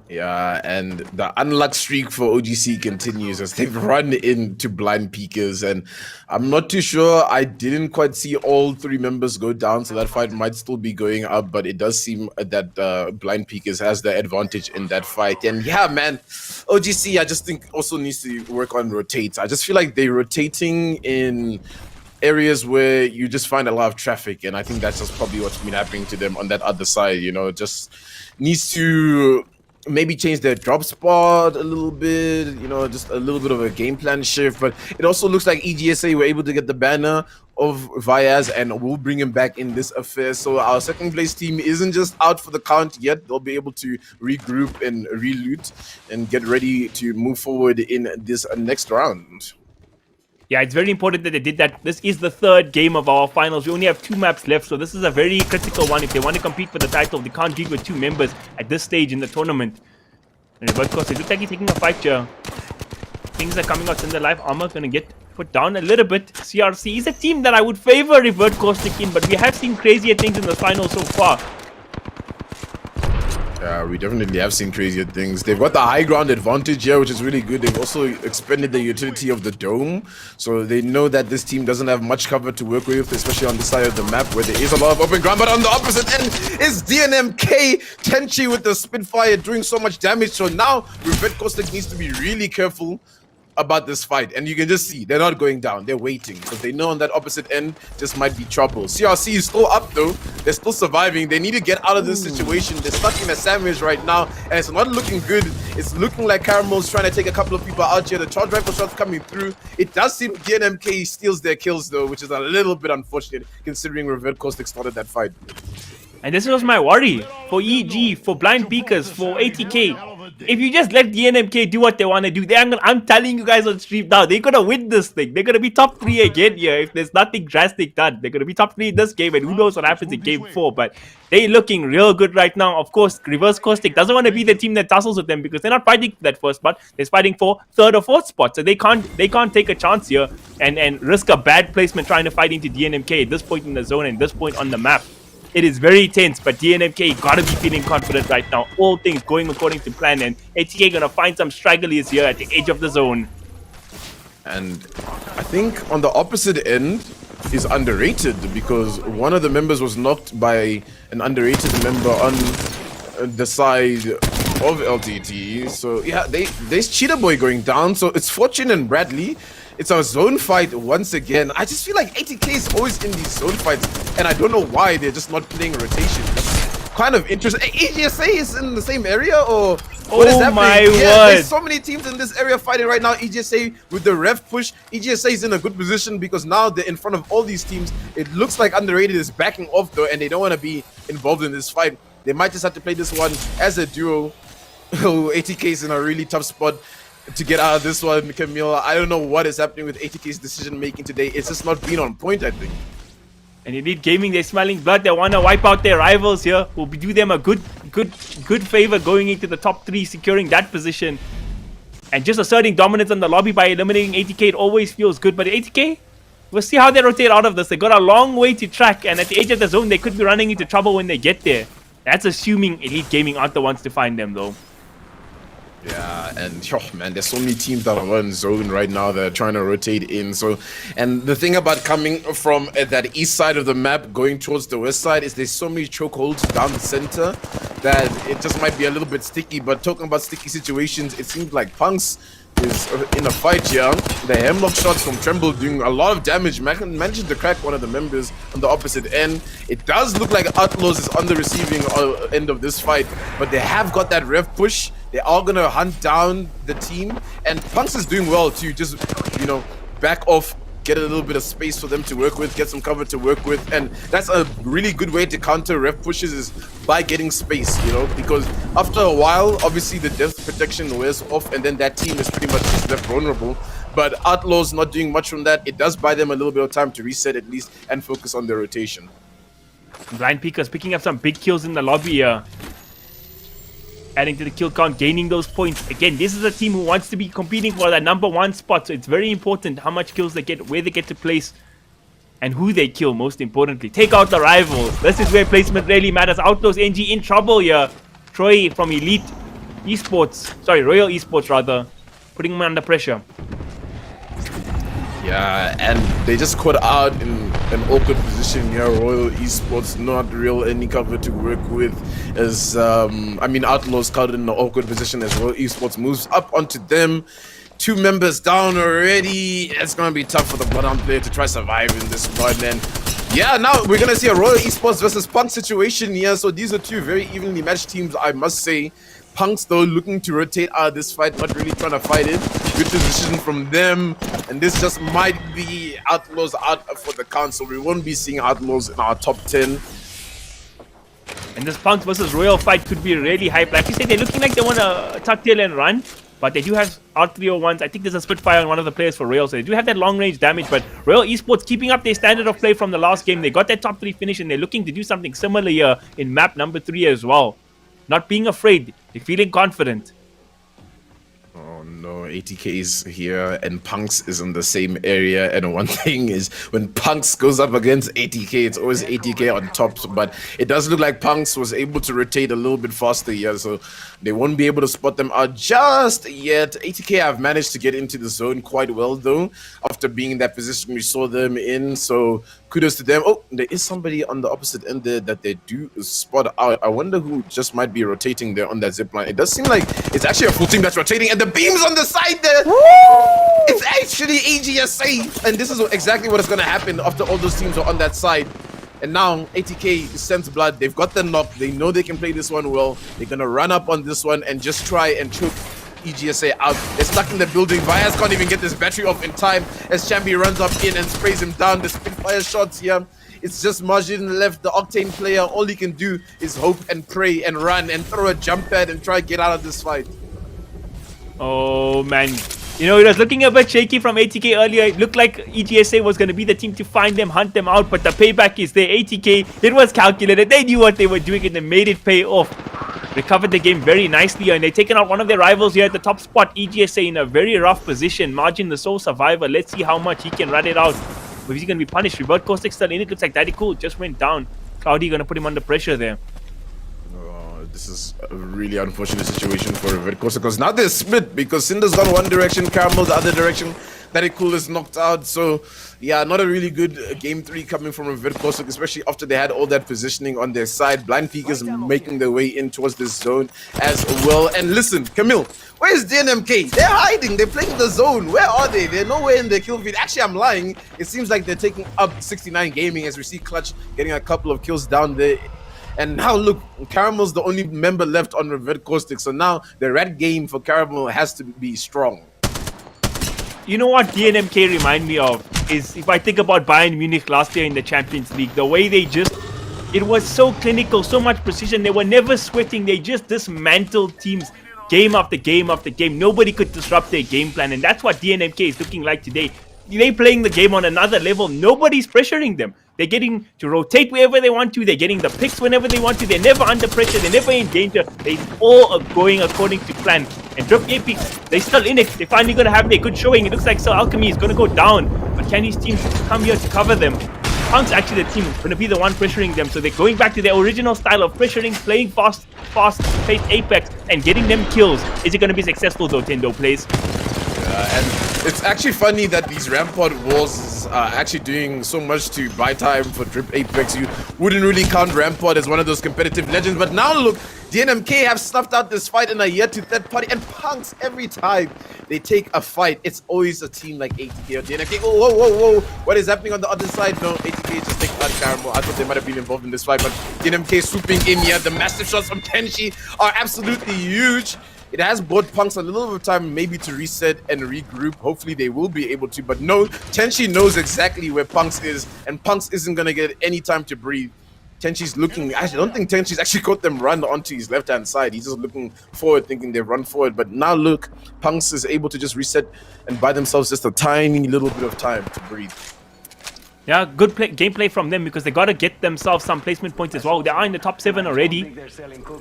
Yeah, and the unluck streak for OGC continues as they've run into blind peekers, and I'm not too sure. I didn't quite see all three members go down, so that fight might still be going up, but it does seem that blind peekers has the advantage in that fight. And yeah, man, OGC, I just think also needs to work on rotates. I just feel like they're rotating in areas where you just find a lot of traffic, and I think that's just probably what's been happening to them on that other side. You know, just needs to maybe change their drop spot a little bit, you know, just a little bit of a game plan shift. But it also looks like EGSA were able to get the banner of Vyaz, and we'll bring him back in this affair. So our second place team isn't just out for the count yet. They'll be able to regroup and reloot and get ready to move forward in this next round. Yeah, it's very important that they did that. This is the third game of our finals. We only have 2 maps left, so this is a very critical one. If they want to compete for the title, they can't deal with 2 members at this stage in the tournament. And Revert, of course, it looks like he's taking a fight here. Things are coming out in the live armor, going to get put down a little bit. CRC is a team that I would favor Revert Caustic in, but we have seen crazier things in the finals so far. Yeah, we definitely have seen crazier things. They've got the high ground advantage here, which is really good. They've also expanded the utility of the dome, so they know that this team doesn't have much cover to work with, especially on this side of the map where there is a lot of open ground. But on the opposite end is DNMK. Tenchi with the Spitfire doing so much damage. So now Revert Caustic needs to be really careful about this fight, and you can just see they're not going down, they're waiting because they know on that opposite end just might be trouble. CRC is still up though, they're still surviving. They need to get out of this situation. They're stuck in a sandwich right now, and it's not looking good. It's looking like Caramel's trying to take a couple of people out here. The charge rifle shots coming through. It does seem DNMK steals their kills though, which is a little bit unfortunate considering Revert Caustic started that fight. And this was my worry for EG, for blind peekers, for ATK. If you just let DNMK do what they want to do, I'm telling you guys on stream now, they're going to win this thing. They're going to be top 3 again here if there's nothing drastic done. They're going to be top 3 in this game, and who knows what happens in game 4. But they're looking real good right now. Of course, Reverse Caustic doesn't want to be the team that tussles with them because they're not fighting for that first spot. They're fighting for 3rd or 4th spot. So they can't take a chance here and risk a bad placement trying to fight into DNMK at this point in the zone and this point on the map. It is very tense, but DNMK gotta be feeling confident right now. All things going according to plan, and ATK gonna find some stragglers here at the edge of the zone. And I think on the opposite end is Underrated, because one of the members was knocked by an Underrated member on the side of LTT. So yeah, there's Cheetah Boy going down. So it's Fortune and Bradley. It's a zone fight once again. I just feel like ATK is always in these zone fights, and I don't know why they're just not playing rotation. kind of interesting. EGSA is in the same area, or what is happening? My Yeah, word. there's so many teams in this area fighting right now. EGSA with the rev push. EGSA is in a good position because now they're in front of all these teams. It looks like Underrated is backing off though, and they don't want to be involved in this fight. They might just have to play this one as a duo. ATK is in a really tough spot to get out of this one, Camille. I don't know what is happening with ATK's decision making today. It's just not been on point, I think. And Elite Gaming, they're smelling blood. They want to wipe out their rivals here. Will do them a good favor going into the top 3, securing that position. And just asserting dominance on the lobby by eliminating ATK, it always feels good. But ATK, we'll see how they rotate out of this. They got a long way to track, and at the edge of the zone, they could be running into trouble when they get there. That's assuming Elite Gaming aren't the ones to find them, though. Yeah, and oh man, there's so many teams that are in zone right now that are trying to rotate in. So, and the thing about coming from that east side of the map going towards the west side is there's so many chokeholds down the center that it just might be a little bit sticky. But talking about sticky situations, it seems like PunX is in a fight here. The hemlock shots from Tremble doing a lot of damage. Managed to crack one of the members on the opposite end. It does look like Outlaws is on the receiving end of this fight, but they have got that rev push. They are gonna hunt down the team, and PunX is doing well to just, you know, back off, get a little bit of space for them to work with, get some cover to work with, and that's a really good way to counter rev pushes is by getting space, you know, because after a while, obviously the depth protection wears off, and then that team is pretty much just left vulnerable. But Outlaws not doing much from that. It does buy them a little bit of time to reset at least and focus on their rotation. Blind Peekers picking up some big kills in the lobby here. Adding to the kill count, gaining those points. Again, this is a team who wants to be competing for that #1 spot, so it's very important how much kills they get, where they get to place, and who they kill, most importantly. Take out the rival. This is where placement really matters. Outlaws NG in trouble here. Troy from Elite Esports, sorry, Royal Esports rather, putting him under pressure. Yeah, and they just caught out in an awkward position here. Royal Esports not real any cover to work with as Outlaws caught in an awkward position as Royal Esports moves up onto them. 2 members down already. It's gonna be tough for the bottom player to try survive in this one. And yeah, now we're gonna see a Royal Esports versus PunX situation here. So these are 2 very evenly matched teams, I must say. PunX though looking to rotate out of this fight, not really trying to fight it. Good position from them, and this just might be Outlaws out for the count, so we won't be seeing Outlaws in our top 10. And this PunX versus Royal fight could be really hype. Like you said, they're looking like they want to tuck tail and run, but they do have R301s. I think there's a Spitfire on one of the players for Royal, so they do have that long range damage. But Royal Esports keeping up their standard of play from the last game. They got that top 3 finish, and they're looking to do something similar here in map number 3 as well. Not being afraid, they're feeling confident. Oh no, ATK is here and PunX is in the same area, and one thing is when PunX goes up against ATK, it's always ATK on top, but it does look like PunX was able to rotate a little bit faster here, so they won't be able to spot them out just yet. ATK have managed to get into the zone quite well though, after being in that position we saw them in, so kudos to them. Oh, there is somebody on the opposite end there that they do spot out. I wonder who just might be rotating there on that zip line. It does seem like it's actually a full team that's rotating, and the beams on the side there. Woo! It's actually EGSA, and this is exactly what is going to happen after all those teams are on that side. And now ATK sends blood. They've got the knock. They know they can play this one well. They're going to run up on this one and just try and choke EGSA out. They're stuck in the building. Vias can't even get this battery off in time as Chambi runs up in and sprays him down. The Spitfire shots here. It's just Majin left, the Octane player. All he can do is hope and pray and run and throw a jump pad and try to get out of this fight. Oh man. You know, it was looking a bit shaky from ATK earlier. It looked like EGSA was going to be the team to find them, hunt them out, but the payback is there. ATK, it was calculated. They knew what they were doing and they made it pay off. Recovered the game very nicely, and they've taken out one of their rivals here at the top spot. EGSA in a very rough position. Margin, the sole survivor. Let's see how much he can run it out. Or is he going to be punished? Revert, Caustic still in it. Looks like Daddy Cool just went down. Cloudy going to put him under pressure there. This is a really unfortunate situation for Revert because now they're split because Cinder's gone one direction, Caramel the other direction. Daddy Cool is knocked out, so yeah, not a really good game 3 coming from Revert, especially after they had all that positioning on their side. Blind Peak is making their way in towards this zone as well. And listen, Camille, where's DNMK? They're hiding, they're playing the zone. Where are they? They're nowhere in the kill feed. Actually, I'm lying. It seems like they're taking up 69 Gaming as we see Clutch getting a couple of kills down there. And now look, Caramel's the only member left on Revert Caustic. So now the red game for Caramel has to be strong. You know what DNMK remind me of is if I think about Bayern Munich last year in the Champions League, the way they just, it was so clinical, so much precision. They were never sweating. They just dismantled teams game after game after game. Nobody could disrupt their game plan. And that's what DNMK is looking like today. They're playing the game on another level. Nobody's pressuring them. They're getting to rotate wherever they want to. They're getting the picks whenever they want to. They're never under pressure. They're never in danger. They all are going according to plan. And Drip Apex, they're still in it. They're finally going to have their good showing. It looks like Sir Alchemy is going to go down. But can his team come here to cover them? PunX actually the team is going to be the one pressuring them. So they're going back to their original style of pressuring, playing fast-paced Apex, and getting them kills. Is it going to be successful though, Tendo plays? And it's actually funny that these Rampart walls are actually doing so much to buy time for Drip Apex. You wouldn't really count Rampart as one of those competitive legends, but now look, DNMK have snuffed out this fight and are yet to third party, and PunX every time they take a fight, it's always a team like ATK or DNMK. Oh, whoa, whoa, whoa, what is happening on the other side? No, ATK just take out Caramel. I thought they might have been involved in this fight, but DNMK swooping in here. The massive shots from Tenshi are absolutely huge. It has bought PunX a little bit of time maybe to reset and regroup. Hopefully they will be able to, but no, Tenshi knows exactly where PunX is, and PunX isn't going to get any time to breathe. Tenshi's looking, I don't think Tenshi's actually got them run onto his left-hand side. He's just looking forward, thinking they've run forward. But now look, PunX is able to just reset and buy themselves just a tiny little bit of time to breathe. Yeah, good gameplay from them because they got to get themselves some placement points as well. They are in the top 7 already.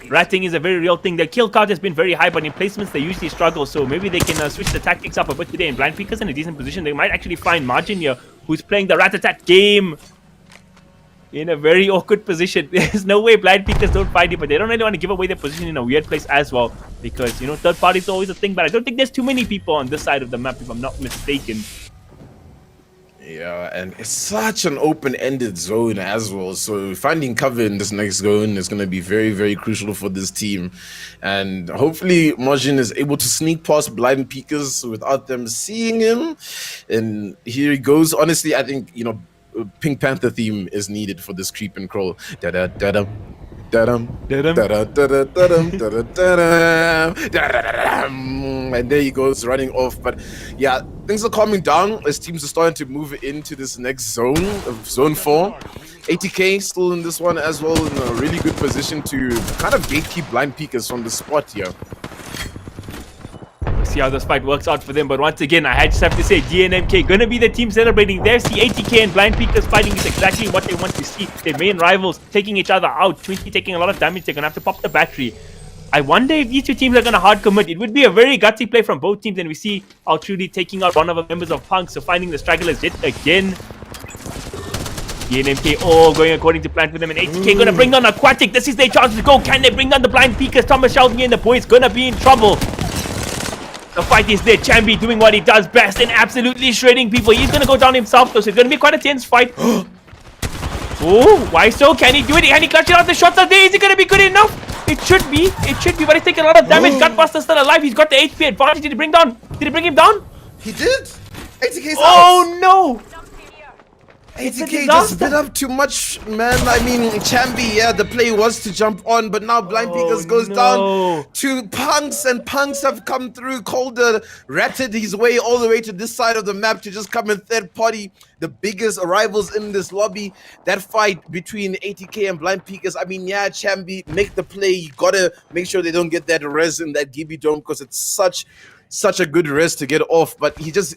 Ratting is a very real thing. Their kill count has been very high, but in placements they usually struggle. So maybe they can switch the tactics up a bit today. And Blind Peekers in a decent position. They might actually find Margin here, who's playing the rat-a-tat game in a very awkward position. There's no way Blind Peekers don't find it, but they don't really want to give away their position in a weird place as well. Because, you know, third party is always a thing, but I don't think there's too many people on this side of the map, if I'm not mistaken. Yeah, and it's such an open-ended zone as well. So finding cover in this next zone is going to be very, very crucial for this team. And hopefully Margin is able to sneak past Blind Peekers without them seeing him. And here he goes. Honestly, I think, you know, Pink Panther theme is needed for this creep and crawl. Da-da-da-dum. And there he goes running off. But yeah, things are calming down as teams are starting to move into this next zone of zone 4. ATK still in this one as well, in a really good position to kind of gatekeep Blind Peekers from the spot here. See how this fight works out for them, but once again I just have to say DNMK gonna be the team celebrating. There's the ATK and Blind Peekers fighting is exactly what they want to see. Their main rivals taking each other out. Twinkie taking a lot of damage. They're gonna have to pop the battery. I wonder if these two teams are gonna hard commit. It would be a very gutsy play from both teams, and we see Altrudy taking out one of the members of PunX, so finding the stragglers yet again. DNMK all going according to plan for them, and ATK gonna bring down Aquatic. This is their chance to go. Can they bring down the Blind Peekers? Thomas Sheldon and the boys gonna be in trouble. The fight is there. Chambi doing what he does best and absolutely shredding people. He's going to go down himself though, so it's going to be quite a tense fight. Oh, why so? Can he do it? Can he clutch it out? The shots are there. Is it going to be good enough? It should be. It should be, but he's taking a lot of damage. Gutbuster's still alive. He's got the HP advantage. Did he bring him down? He did. ATK's oh out. no. ATK just bit up too much, man. I mean, Chambi, yeah, the play was to jump on, but now Blind Peekers goes down to PunX, and PunX have come through. Calder ratted his way all the way to this side of the map to just come in third party. The biggest rivals in this lobby. That fight between ATK and Blind Peekers. I mean, yeah, Chambi, make the play. You gotta make sure they don't get that res in that Gibby dome because it's such a good rest to get off, but he just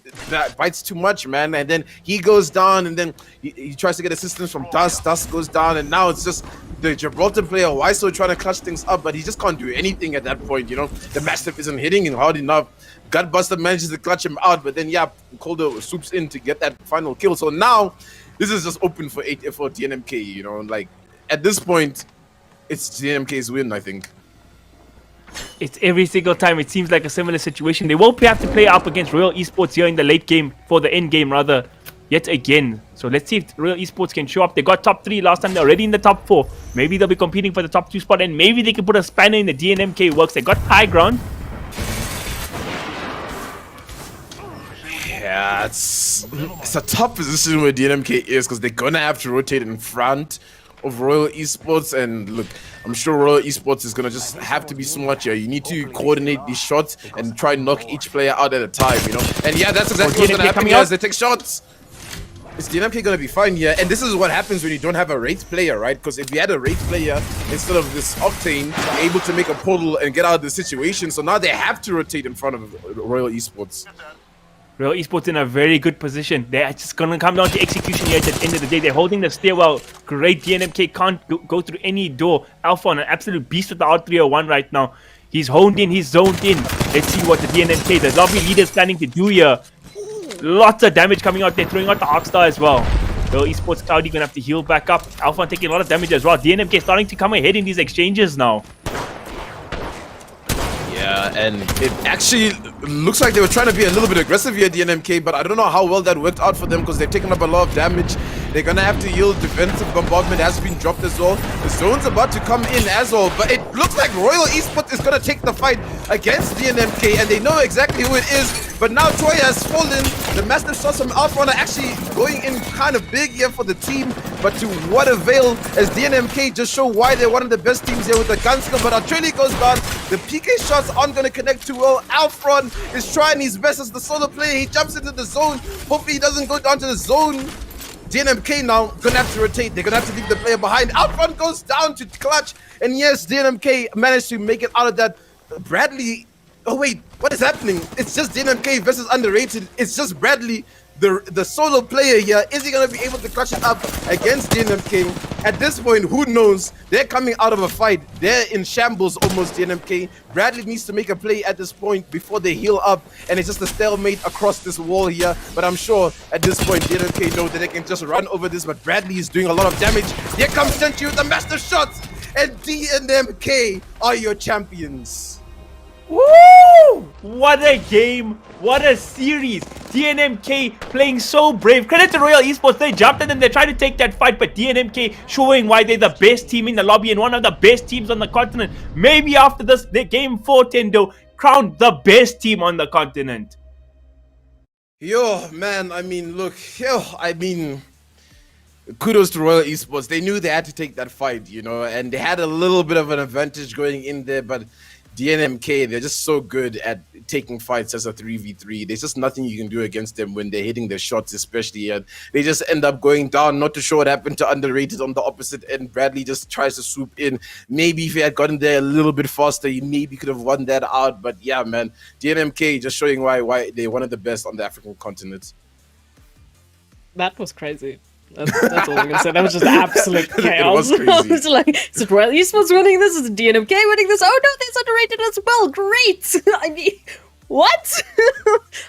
bites too much, man. And then he goes down, and then he tries to get assistance from Dust. Dust goes down, and now it's just the Gibraltar player Waiso trying to clutch things up, but he just can't do anything at that point, you know. The Mastiff isn't hitting him hard enough. Gutbuster manages to clutch him out, but then yeah, Calder swoops in to get that final kill. So now this is just open for DNMK, you know. Like at this point, it's DNMK's win, I think. It's every single time. It seems like a similar situation. They will have to play up against Royal Esports here in the late game, for the end game rather, yet again. So let's see if Royal Esports can show up. They got top 3 last time. They're already in the top 4. Maybe they'll be competing for the top 2 spot, and maybe they can put a spanner in the DNMK works. They got high ground. Yeah, it's a tough position where DNMK is because they're gonna have to rotate in front of Royal Esports. And look, I'm sure Royal Esports is gonna just have to be smart here. You need to coordinate these shots and try and knock each player out at a time, you know. And yeah, that's exactly what's gonna happen here as they take shots. Is DNMK gonna be fine here? And this is what happens when you don't have a Wraith player, right? Because if you had a Wraith player instead of this Octane, you're able to make a portal and get out of the situation. So now they have to rotate in front of Royal Esports. Royal Esports in a very good position. They're just gonna come down to execution here at the end of the day. They're holding the stairwell. Great. DNMK can't go through any door. Alpha on an absolute beast with the R301 right now. He's honed in, he's zoned in. Let's see what the DNMK, the lobby leader, is planning to do here. Lots of damage coming out there, throwing out the Arcstar as well. Royal Esports Cloudy gonna have to heal back up. Alpha taking a lot of damage as well. DNMK starting to come ahead in these exchanges now. Yeah, and it actually looks like they were trying to be a little bit aggressive here, DNMK, but I don't know how well that worked out for them because they've taken up a lot of damage. They're gonna have to yield. Defensive bombardment has been dropped as well. The zone's about to come in as well, but it looks like Royal Esports is gonna take the fight against DNMK, and they know exactly who it is. But now Troy has fallen. The massive shots from Alpha are actually going in kind of big here for the team, but to what avail as DNMK just show why they're one of the best teams here with the gun skill. But Australia goes down. The PK shots aren't going to connect too well. Alfron is trying his best as the solo player. He jumps into the zone. Hopefully he doesn't go down to the zone. DNMK now gonna have to rotate. They're gonna have to leave the player behind. Alfron goes down to clutch, and yes, DNMK managed to make it out of that. Bradley. Oh wait, what is happening? It's just DNMK versus underrated. It's just Bradley, the solo player here. Is he gonna be able to clutch it up against DNMK? At this point, who knows? They're coming out of a fight. They're in shambles almost, DNMK. Bradley needs to make a play at this point before they heal up, and it's just a stalemate across this wall here. But I'm sure at this point, DNMK know that they can just run over this, but Bradley is doing a lot of damage. Here comes Tenchi with the master shots, and DNMK are your champions. Woo! What a game! What a series! DNMK playing so brave. Credit to Royal Esports. They jumped in and they tried to take that fight, but DNMK showing why they're the best team in the lobby and one of the best teams on the continent. Maybe after this, the game 4 Tendo crowned the best team on the continent. Yo, man, I mean, look, kudos to Royal Esports. They knew they had to take that fight, you know, and they had a little bit of an advantage going in there, but DNMK, they're just so good at taking fights as a 3v3. There's just nothing you can do against them when they're hitting their shots, especially. And they just end up going down. Not too sure what happened to underrated on the opposite end. Bradley just tries to swoop in. Maybe if he had gotten there a little bit faster, he maybe could have won that out. But yeah, man, DNMK just showing why they're one of the best on the African continent. That was crazy. That's all I'm gonna say. That was just absolute chaos. It was crazy. I was like, is it Royal Esports winning this? Is it DNMK winning this? Oh no, there's underrated as well. Great. I mean, what?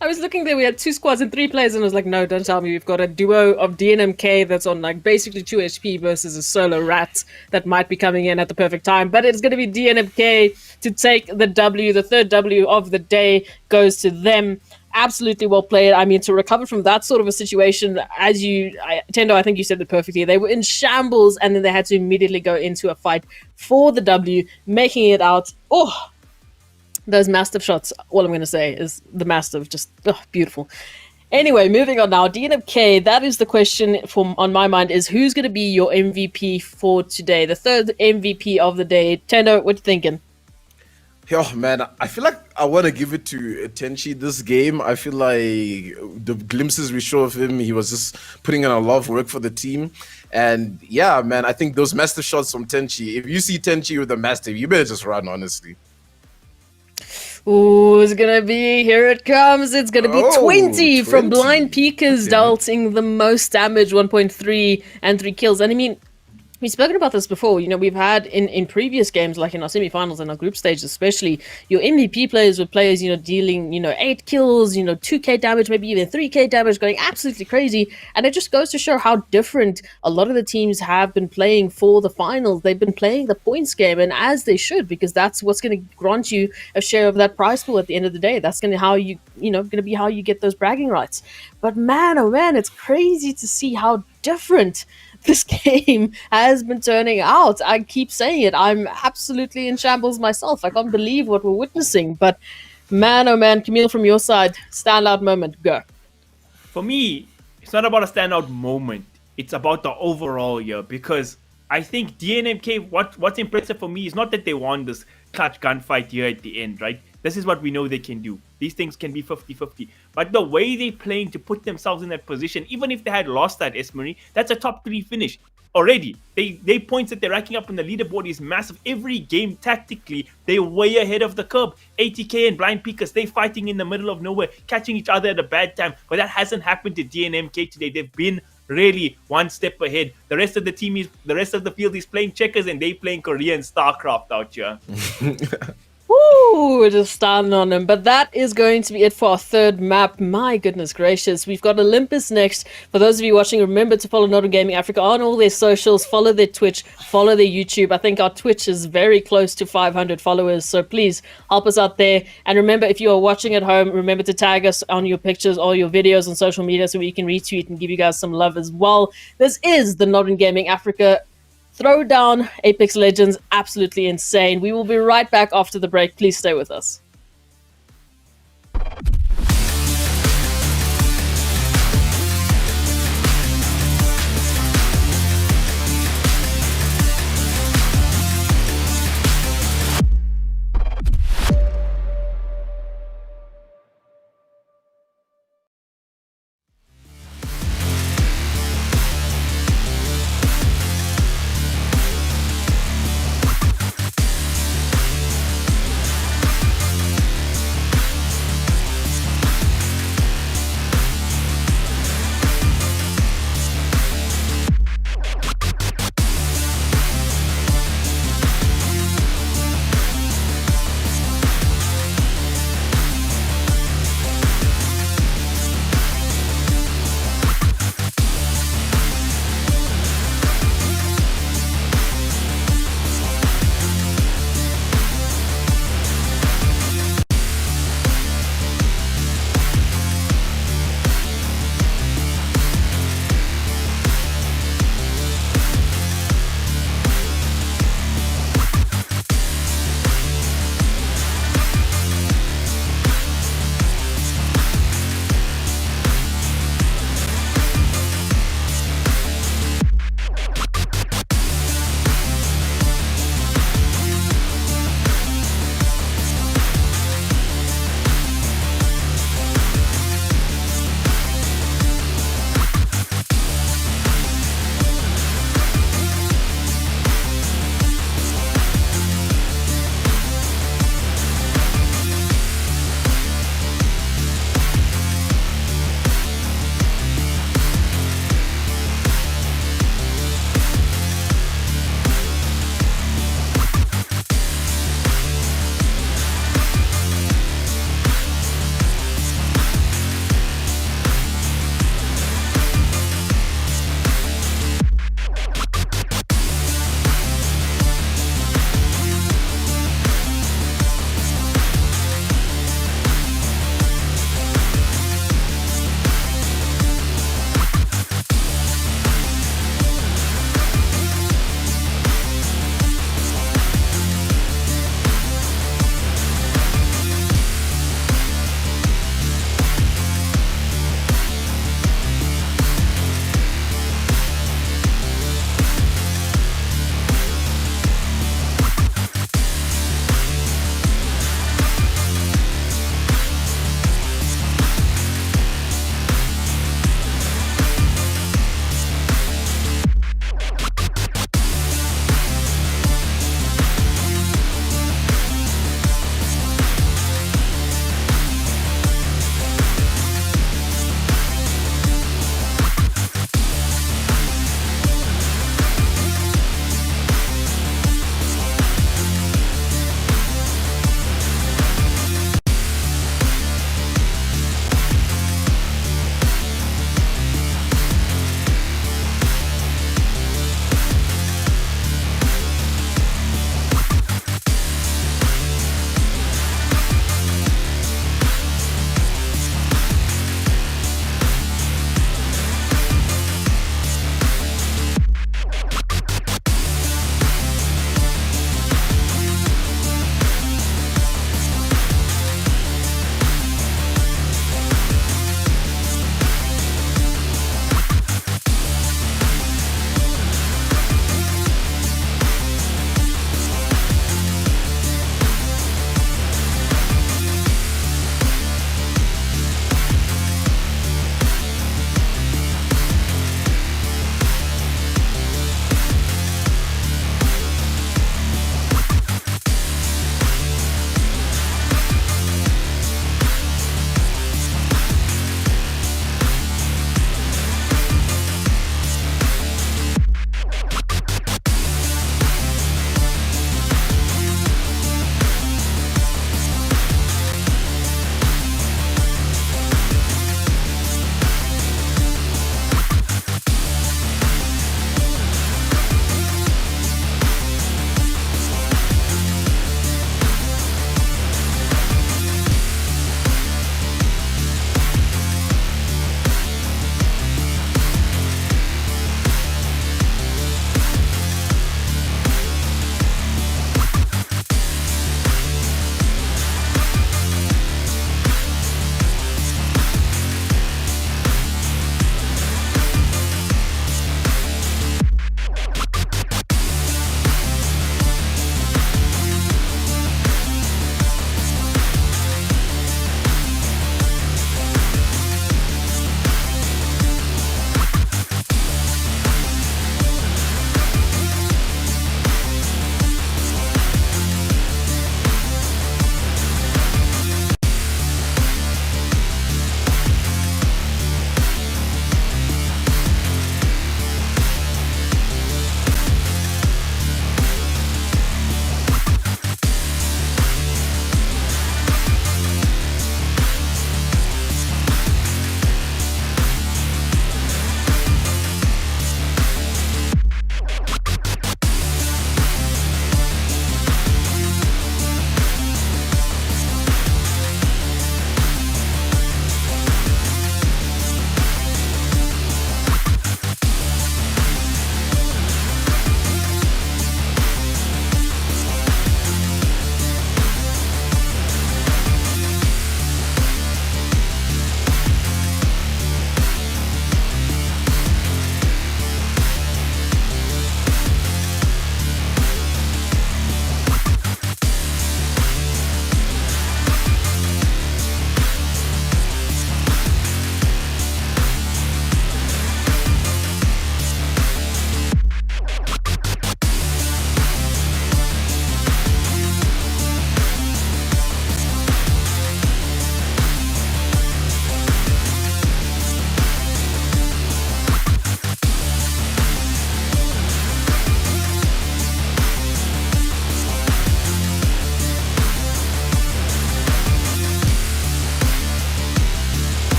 I was looking there. We had 2 squads and 3 players, and I was like, no, don't tell me. We've got a duo of DNMK that's on like basically 2 HP versus a solo rat that might be coming in at the perfect time. But it's gonna be DNMK to take the W. The third W of the day goes to them. Absolutely well played. I mean, to recover from that sort of a situation, Tendo, I think you said it perfectly. They were in shambles, and then they had to immediately go into a fight for the W, making it out. Oh, those mastiff shots. All I'm going to say is the mastiff, just beautiful. Anyway, moving on now. DNMK, that is the question on my mind, is who's going to be your MVP for today? The third MVP of the day. Tendo, what you thinking? Oh man, I feel like I want to give it to Tenchi this game. I feel like the glimpses we show of him, he was just putting in a lot of work for the team. And yeah, man, I think those master shots from Tenchi, if you see Tenchi with a master, you better just run, honestly. Ooh, it's gonna be, here it comes. It's gonna be 20 from Blind Peekers, dealing the most damage, 1.3 and 3 kills. And I mean, we've spoken about this before. You know, we've had in previous games, like in our semifinals and our group stages especially, your MVP players were players, you know, dealing, 8 kills, 2k damage, maybe even 3k damage, going absolutely crazy. And it just goes to show how different a lot of the teams have been playing for the finals. They've been playing the points game, and as they should, because that's what's going to grant you a share of that prize pool at the end of the day. That's going to be how you get those bragging rights. But man, oh man, it's crazy to see how different this game has been turning out. I keep saying it. I'm absolutely in shambles myself. I can't believe what we're witnessing. But man, oh man, Camille, from your side, standout moment, go. For me, it's not about a standout moment. It's about the overall year, because I think DNMK, what's impressive for me is not that they won this clutch gunfight here at the end, right? This is what we know they can do. These things can be 50-50. But the way they're playing to put themselves in that position, even if they had lost that Esmery, that's a top 3 finish already. They points that they're racking up on the leaderboard is massive. Every game tactically, they're way ahead of the curve. ATK and Blind Peakers, they fighting in the middle of nowhere, catching each other at a bad time. But that hasn't happened to DNMK today. They've been really one step ahead. The rest of the field is playing checkers and they playing Korean StarCraft out here. Woo, just standing on them. But that is going to be it for our third map. My goodness gracious. We've got Olympus next. For those of you watching, remember to follow NODWIN Gaming Africa on all their socials. Follow their Twitch. Follow their YouTube. I think our Twitch is very close to 500 followers. So please help us out there. And remember, if you are watching at home, remember to tag us on your pictures or your videos on social media so we can retweet and give you guys some love as well. This is the NODWIN Gaming Africa Throwdown, Apex Legends, absolutely insane. We will be right back after the break. Please stay with us.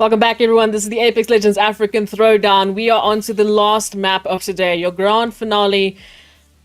Welcome back, everyone. This is the Apex Legends African Throwdown. We are on to the last map of today, your grand finale.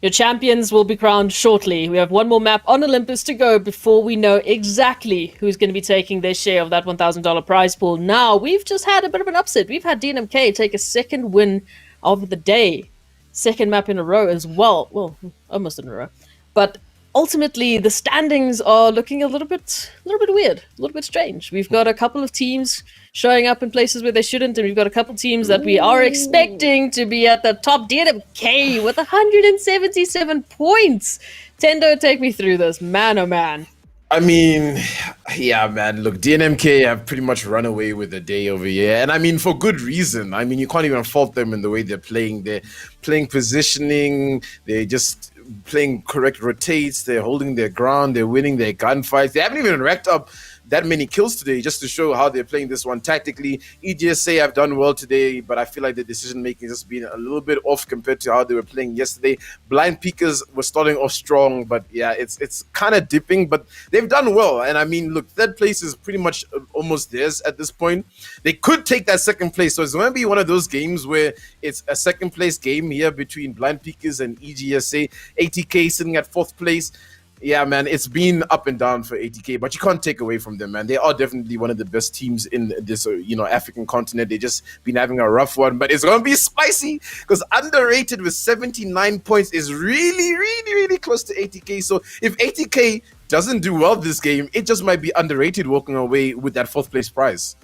Your champions will be crowned shortly. We have one more map on Olympus to go before we know exactly who's going to be taking their share of that $1,000 prize pool. Now, we've just had a bit of an upset. We've had DNMK take a second win of the day. Second map in a row as well. Well, almost in a row. But ultimately, the standings are looking a little bit weird, a little bit strange. We've got a couple of teams showing up in places where they shouldn't, and we've got a couple of teams that we are expecting to be at the top. DNMK with 177 points. Tendo, take me through this. Man, oh man. I mean, yeah, man. Look, DNMK have pretty much run away with the day over here. And I mean, for good reason. I mean, you can't even fault them in the way they're playing. They're playing positioning. They're just playing correct rotates. They're holding their ground. They're winning their gunfights. They haven't even racked up that many kills today, just to show how they're playing this one tactically. EGSA have done well today, but I feel like the decision making has been a little bit off compared to how they were playing yesterday. Blind Peakers were starting off strong, but yeah, it's kind of dipping, but they've done well. And I mean, look, third place is pretty much almost theirs at this point. They could take that second place, so it's going to be one of those games where it's a second place game here between Blind Peakers and EGSA. ATK sitting at fourth place. Yeah, man, it's been up and down for ATK, but you can't take away from them, man. They are definitely one of the best teams in this, African continent. They just been having a rough one, but it's going to be spicy because underrated with 79 points is really, really, really close to ATK. So if ATK doesn't do well this game, it just might be underrated walking away with that fourth place prize.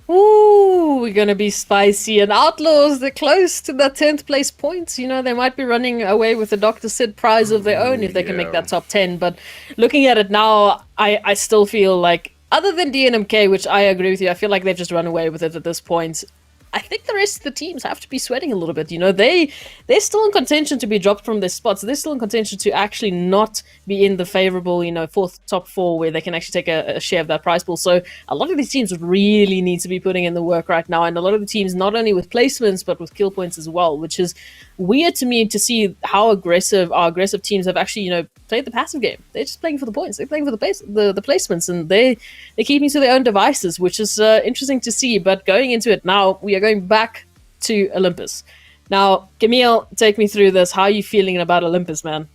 Ooh, we're going to be spicy. And Outlaws, they're close to the 10th place points. You know, they might be running away with the Dr. Sid prize of their own if they can make that top 10. But looking at it now, I still feel like, other than DNMK, which I agree with you, I feel like they've just run away with it at this point. I think the rest of the teams have to be sweating a little bit. You know, they're still in contention to be dropped from their spots. They're still in contention to actually not be in the favorable, top four where they can actually take a share of that prize pool. So a lot of these teams really need to be putting in the work right now. And a lot of the teams, not only with placements, but with kill points as well, which is weird to me to see how our aggressive teams have actually, played the passive game. They're just playing for the points. They're playing for the placements, and they're keeping to their own devices, which is interesting to see. But going into it now, we are going back to Olympus. Now, Camille, take me through this. How are you feeling about Olympus, man?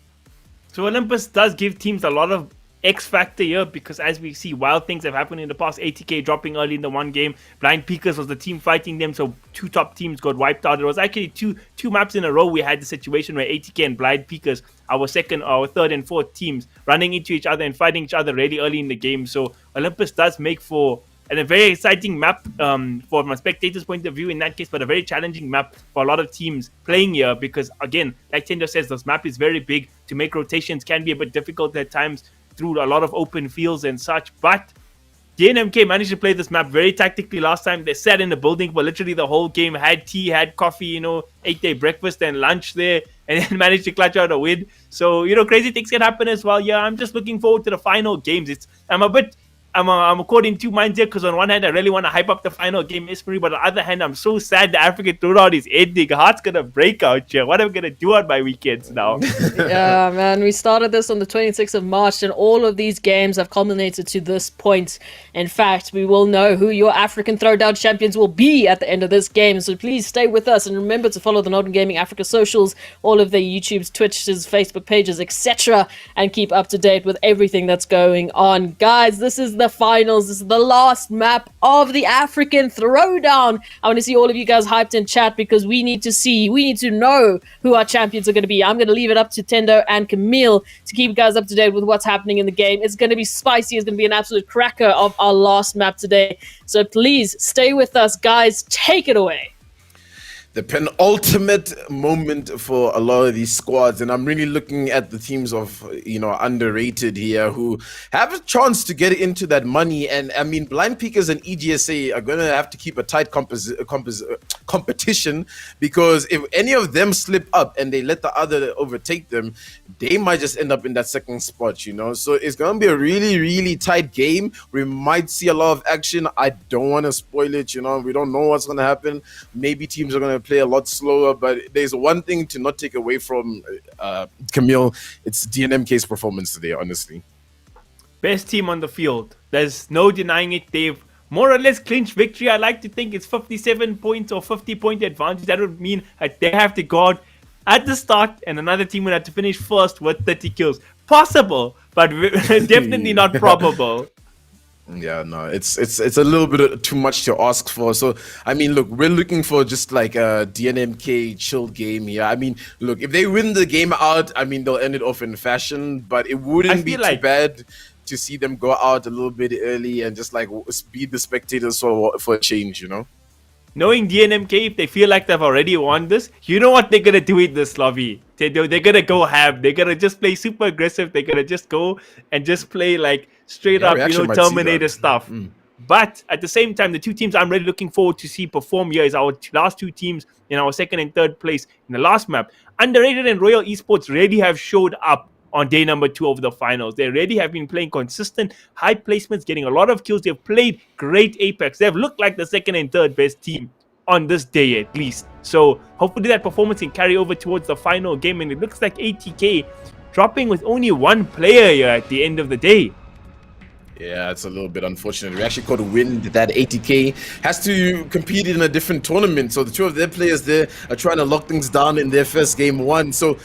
So Olympus does give teams a lot of X factor here because as we see, wild things have happened in the past. ATK dropping early in the one game. Blind Peakers was the team fighting them, so two top teams got wiped out. It was actually two maps in a row we had the situation where ATK and Blind Peakers, our third and fourth teams, running into each other and fighting each other really early in the game. So Olympus does make for a very exciting map from a spectator's point of view in that case, but a very challenging map for a lot of teams playing here because, again, like Tendo says, this map is very big. To make rotations can be a bit difficult at times through a lot of open fields and such, but DNMK managed to play this map very tactically last time. They sat in the building for literally the whole game, had tea, had coffee, ate their breakfast and lunch there, and then managed to clutch out a win. So, crazy things can happen as well. Yeah, I'm just looking forward to the final games. I'm caught in two minds here because on one hand, I really want to hype up the final game, Esprit, but on the other hand, I'm so sad the African Throwdown is ending. Heart's going to break out here. What am I going to do on my weekends now? Yeah, man, we started this on the 26th of March, and all of these games have culminated to this point. In fact, we will know who your African Throwdown champions will be at the end of this game, so please stay with us, and remember to follow the NODWIN Gaming Africa socials, all of their YouTubes, Twitches, Facebook pages, etc., and keep up to date with everything that's going on. Guys, this is the finals. This is the last map of the African Throwdown. I want to see all of you guys hyped in chat because we need to know who our champions are going to be. I'm going to leave it up to Tendo and Camille to keep you guys up to date with what's happening in the game. It's going to be spicy. It's going to be an absolute cracker of our last map today. So please stay with us, guys. Take it away. The penultimate moment for a lot of these squads, and I'm really looking at the teams of underrated here who have a chance to get into that money. And I mean, Blind Peakers and EGSA are going to have to keep a tight competition because if any of them slip up and they let the other overtake them, they might just end up in that second spot. So it's going to be a really, really tight game. We might see a lot of action. I don't want to spoil it. We don't know what's going to happen. Maybe teams are going to play a lot slower, but there's one thing to not take away from Camille. It's DNMK's performance today, honestly. Best team on the field. There's no denying it. They've more or less clinch victory. I like to think it's 57 points or 50-point advantage. That would mean that they have to go out at the start and another team would have to finish first with 30 kills. Possible, but definitely not probable. Yeah, no, it's a little bit too much to ask for. So, I mean, look, we're looking for just like a DNMK chill game here. I mean, look, if they win the game out, I mean, they'll end it off in fashion, but it wouldn't be too bad to see them go out a little bit early and just like be the spectators for a change, you know? Knowing DNMK, if they feel like they've already won this, you know what they're going to do with this lobby. They're going to go ham. They're going to just play super aggressive. They're going to just go and just play like straight up, Terminator stuff. But at the same time, the two teams I'm really looking forward to see perform here is our last two teams in our second and third place in the last map. Underrated and Royal Esports really have showed up on day number 2 of the finals. They already have been playing consistent, high placements, getting a lot of kills. They've played great Apex. They've looked like the second and third best team on this day at least. So hopefully that performance can carry over towards the final game. And it looks like ATK dropping with only one player here at the end of the day. Yeah, it's a little bit unfortunate. We actually caught wind that ATK has to compete in a different tournament. So the two of their players there are trying to lock things down in their first game 1. So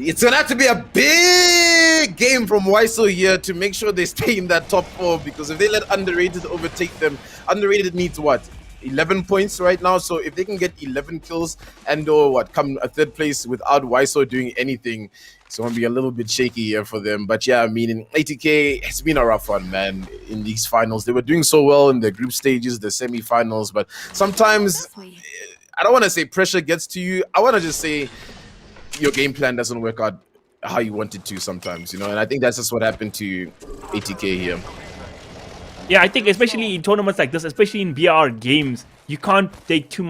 it's going to have to be a big game from Wiseau here to make sure they stay in that top 4, because if they let Underrated overtake them, Underrated needs what? 11 points right now. So if they can get 11 kills and come a third place without Wiseau doing anything, it's going to be a little bit shaky here for them. But yeah, I mean, in ATK, it's been a rough one, man, in these finals. They were doing so well in the group stages, the semi-finals, but sometimes, I don't want to say pressure gets to you. I want to just say your game plan doesn't work out how you want it to sometimes, you know, and I think that's just what happened to ATK here. Yeah, I think especially in tournaments like this, especially in BR games, you can't judge too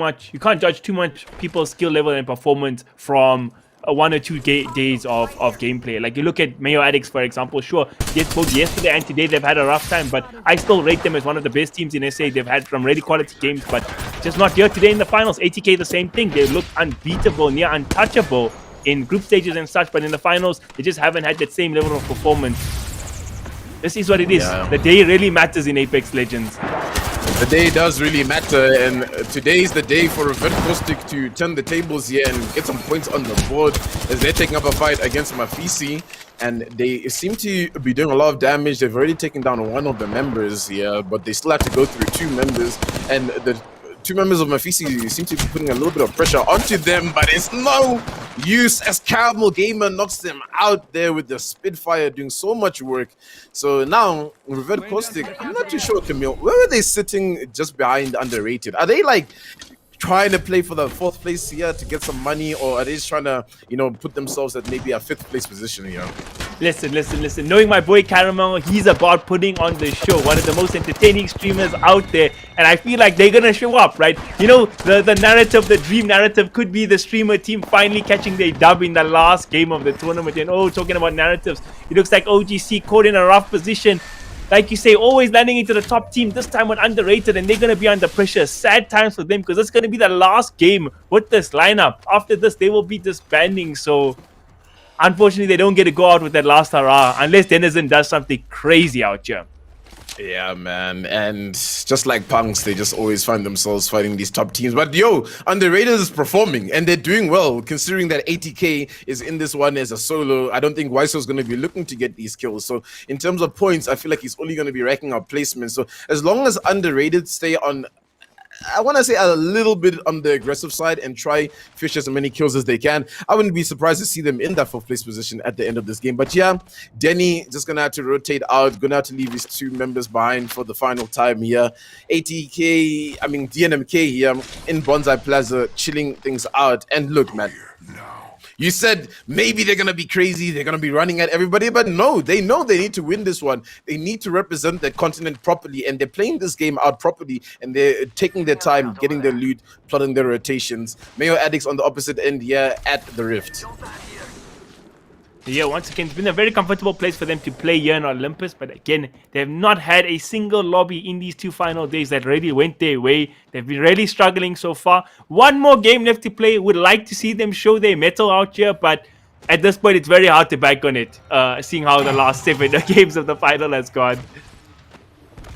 much people's skill level and performance from 1 or 2 days of gameplay. Like you look at Mayo Addicts, for example. Sure, both yesterday and today they've had a rough time, but I still rate them as one of the best teams in SA. They've had some really quality games, but just not here today in the finals. ATK, the same thing. They look unbeatable, near untouchable in group stages and such, but in the finals, they just haven't had that same level of performance. This is what it is. Yeah. The day really matters in Apex Legends. The day does really matter, and today is the day for Revert Caustic to turn the tables here and get some points on the board as they're taking up a fight against MaFisi, and they seem to be doing a lot of damage. They've already taken down one of the members here, but they still have to go through 2 members, and the 2 members of MaFisi seem to be putting a little bit of pressure onto them, but it's no use as Caramel Gamer knocks them out there with the Spitfire doing so much work. So now, Revert Caustic, I'm not too sure, Camille, where are they sitting just behind Underrated? Are they like trying to play for the 4th place here to get some money, or are they just trying to, you know, put themselves at maybe a 5th place position here? Listen. Knowing my boy Caramel, he's about putting on the show. One of the most entertaining streamers out there. And I feel like they're going to show up, right? You know, the narrative, the dream narrative could be the streamer team finally catching their dub in the last game of the tournament. And talking about narratives, it looks like OGC caught in a rough position. Like you say, always landing into the top team, this time with Underrated, and they're going to be under pressure. Sad times for them, because it's going to be the last game with this lineup. After this, they will be disbanding. So unfortunately, they don't get to go out with that last hurrah unless Denizen does something crazy out here. Yeah, man. And just like PunX, they just always find themselves fighting these top teams. But yo, Underrated is performing and they're doing well, considering that ATK is in this one as a solo. I don't think Wiseau is going to be looking to get these kills. So in terms of points, I feel like he's only going to be racking up placements. So as long as Underrated stay on, I want to say, a little bit on the aggressive side and try fish as many kills as they can, I wouldn't be surprised to see them in that 4th place position at the end of this game. But yeah, Denny just gonna have to rotate out, gonna have to leave his 2 members behind for the final time here. DNMK here in Bonsai Plaza, chilling things out. And look, man, you said maybe they're going to be crazy, they're going to be running at everybody, but no, they know they need to win this one. They need to represent their continent properly, and they're playing this game out properly, and they're taking their time, getting their loot, plotting their rotations. Mayo Addicts on the opposite end here at the Rift. Yeah, once again, it's been a very comfortable place for them to play here in Olympus, but again, they have not had a single lobby in these 2 final days that really went their way. They've been really struggling so far. One more game left to play. Would like to see them show their mettle out here, but at this point, it's very hard to bank on it, seeing how the last 7 games of the final has gone.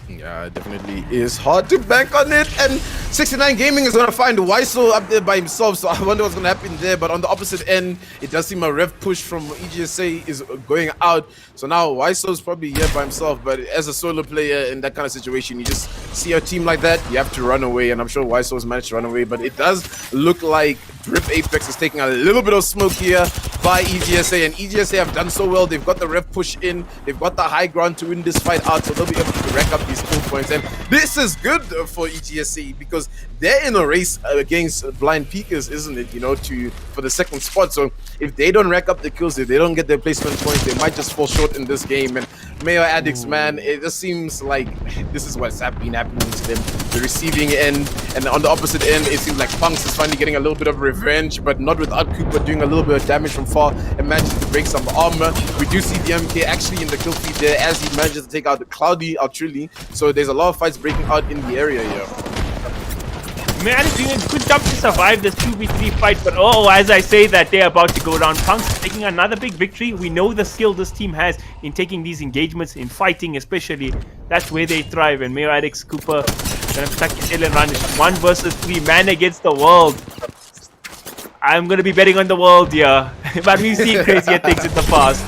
Yeah, it definitely is hard to bank on it. And 69 Gaming is going to find Wiso up there by himself, so I wonder what's going to happen there. But on the opposite end, it does seem a rev push from EGSA is going out. So now Wiso is probably here by himself, but as a solo player in that kind of situation, you just see a team like that, you have to run away. And I'm sure Wiso has managed to run away, but it does look like Drip Apex is taking a little bit of smoke here by EGSA, and EGSA have done so well. They've got the rev push in, they've got the high ground to win this fight out, so they'll be able to rack up these kill points. And this is good for EGSA because they're in a race against blind peekers, isn't it? You know, for the second spot. So if they don't rack up the kills, if they don't get their placement points, they might just fall short in this game. And Mayo Addicts, man, it just seems like this is what's been happening to them. The receiving end, and on the opposite end, it seems like PunX is finally getting a little bit of revenge, but not without Cooper doing a little bit of damage from far and manages to break some armor. We do see DNMK actually in the kill feed there as he manages to take out the Cloudy Truly. So there's a lot of fights breaking out in the area here. Man, doing a good job to survive this 2v3 fight, but oh, as I say that, they're about to go down. PunX taking another big victory. We know the skill this team has in taking these engagements, in fighting especially. That's where they thrive. And Mayo Addicts, Cooper gonna protect his tail and run. 1 versus 3, man against the world. I'm gonna be betting on the world here, but we've seen crazier things in the past.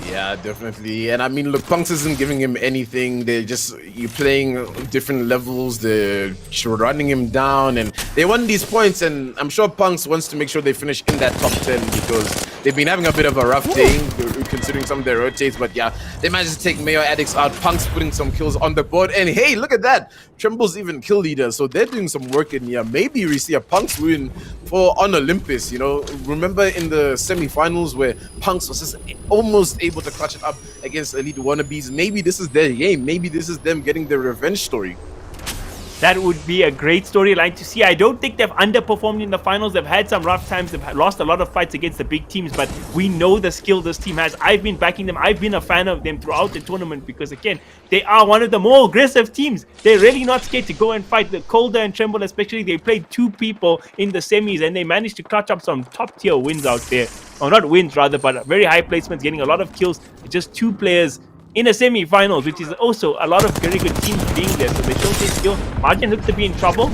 Yeah, definitely. And I mean, look, PunX isn't giving him anything. They're just playing different levels. They're running him down, and they won these points. And I'm sure PunX wants to make sure they finish in that top 10 because they've been having a bit of a rough day considering some of their rotates. But yeah, they managed to take Mayo Addicts out. PunX putting some kills on the board. And hey, look at that. Tremble's even kill leader. So they're doing some work in here. Maybe we see a PunX win on Olympus. You know, remember in the semifinals where PunX was just almost able to clutch it up against elite wannabes. Maybe this is their game. Maybe this is them getting their revenge story. That would be a great storyline to see. I don't think they've underperformed in the finals. They've had some rough times. They've lost a lot of fights against the big teams, but we know the skill this team has. I've been backing them. I've been a fan of them throughout the tournament because, again, they are one of the more aggressive teams. They're really not scared to go and fight. The Colder and Tremble especially, they played 2 people in the semis, and they managed to clutch up some top-tier wins out there. Or not wins, rather, but very high placements, getting a lot of kills. Just 2 players in a semi-finals, which is also a lot of very good teams being there. So they showcase skill. Margin looks to be in trouble.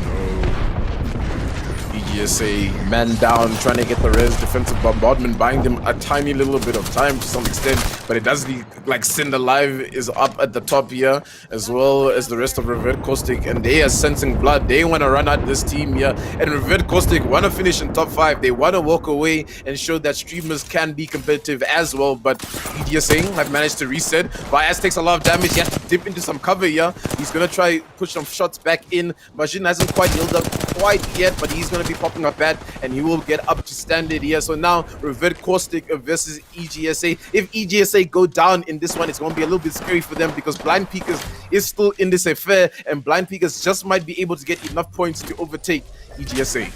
EGSA man down, trying to get the res. Defensive bombardment buying them a tiny little bit of time to some extent, but it does look like Cinder Live is up at the top here, as well as the rest of Revert, Caustic, and they are sensing blood. They want to run out this team here, and Revert, Caustic want to finish in top 5. They want to walk away and show that streamers can be competitive as well, but EGSA have managed to reset. Bias takes a lot of damage. He has to dip into some cover here. He's going to try push some shots back in. Majin hasn't quite healed up quite yet, but he's going to be popping up bat, and he will get up to standard here. So now Revert, Caustic versus EGSA. If EGSA go down in this one, it's going to be a little bit scary for them because Blind Peekers is still in this affair, and Blind Peekers just might be able to get enough points to overtake EGSA.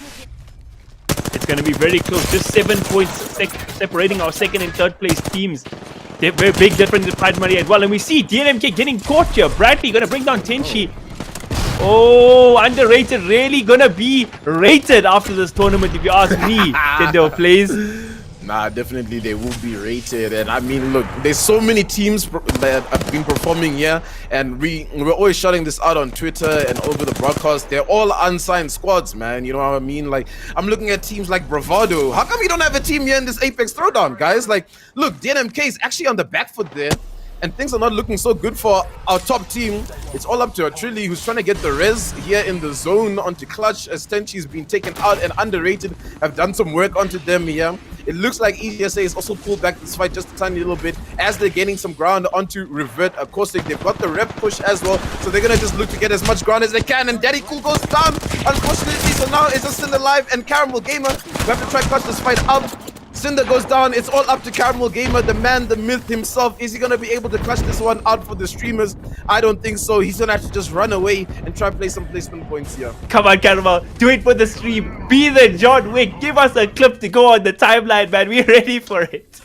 It's going to be very close. Just 7 points separating our second and third place teams. They're very big difference in Pride Money as well. And we see DNMK getting caught here. Bradley going to bring down Tenshi. Oh, underrated. Really going to be rated after this tournament, if you ask me. Tendo, please. Nah, definitely they will be rated. And I mean, look, there's so many teams that have been performing here, and we're always shouting this out on Twitter and over the broadcast. They're all unsigned squads, man. You know what I mean? Like, I'm looking at teams like Bravado. How come we don't have a team here in this Apex Throwdown, guys? Like, look, DNMK is actually on the back foot there, and things are not looking so good for our top team. It's all up to Atrilli, who's trying to get the res here in the zone onto Clutch, as Tenchi's been taken out, and Underrated have done some work onto them here. It looks like EGSA is also pulled back this fight just a tiny little bit as they're gaining some ground onto Revert. Of course, they've got the rep push as well, so they're going to just look to get as much ground as they can, and Daddy Cool goes down, unfortunately. So now it's a Cinder Live and Caramel Gamer who have to try to clutch this fight out. Cinder goes down. It's all up to Caramel Gamer, the man, the myth himself. Is he going to be able to clutch this one out for the streamers? I don't think so. He's going to have to just run away and try to play some placement points here. Come on, Caramel. Do it for the stream. Be the John Wick. Give us a clip to go on the timeline, man. We're ready for it.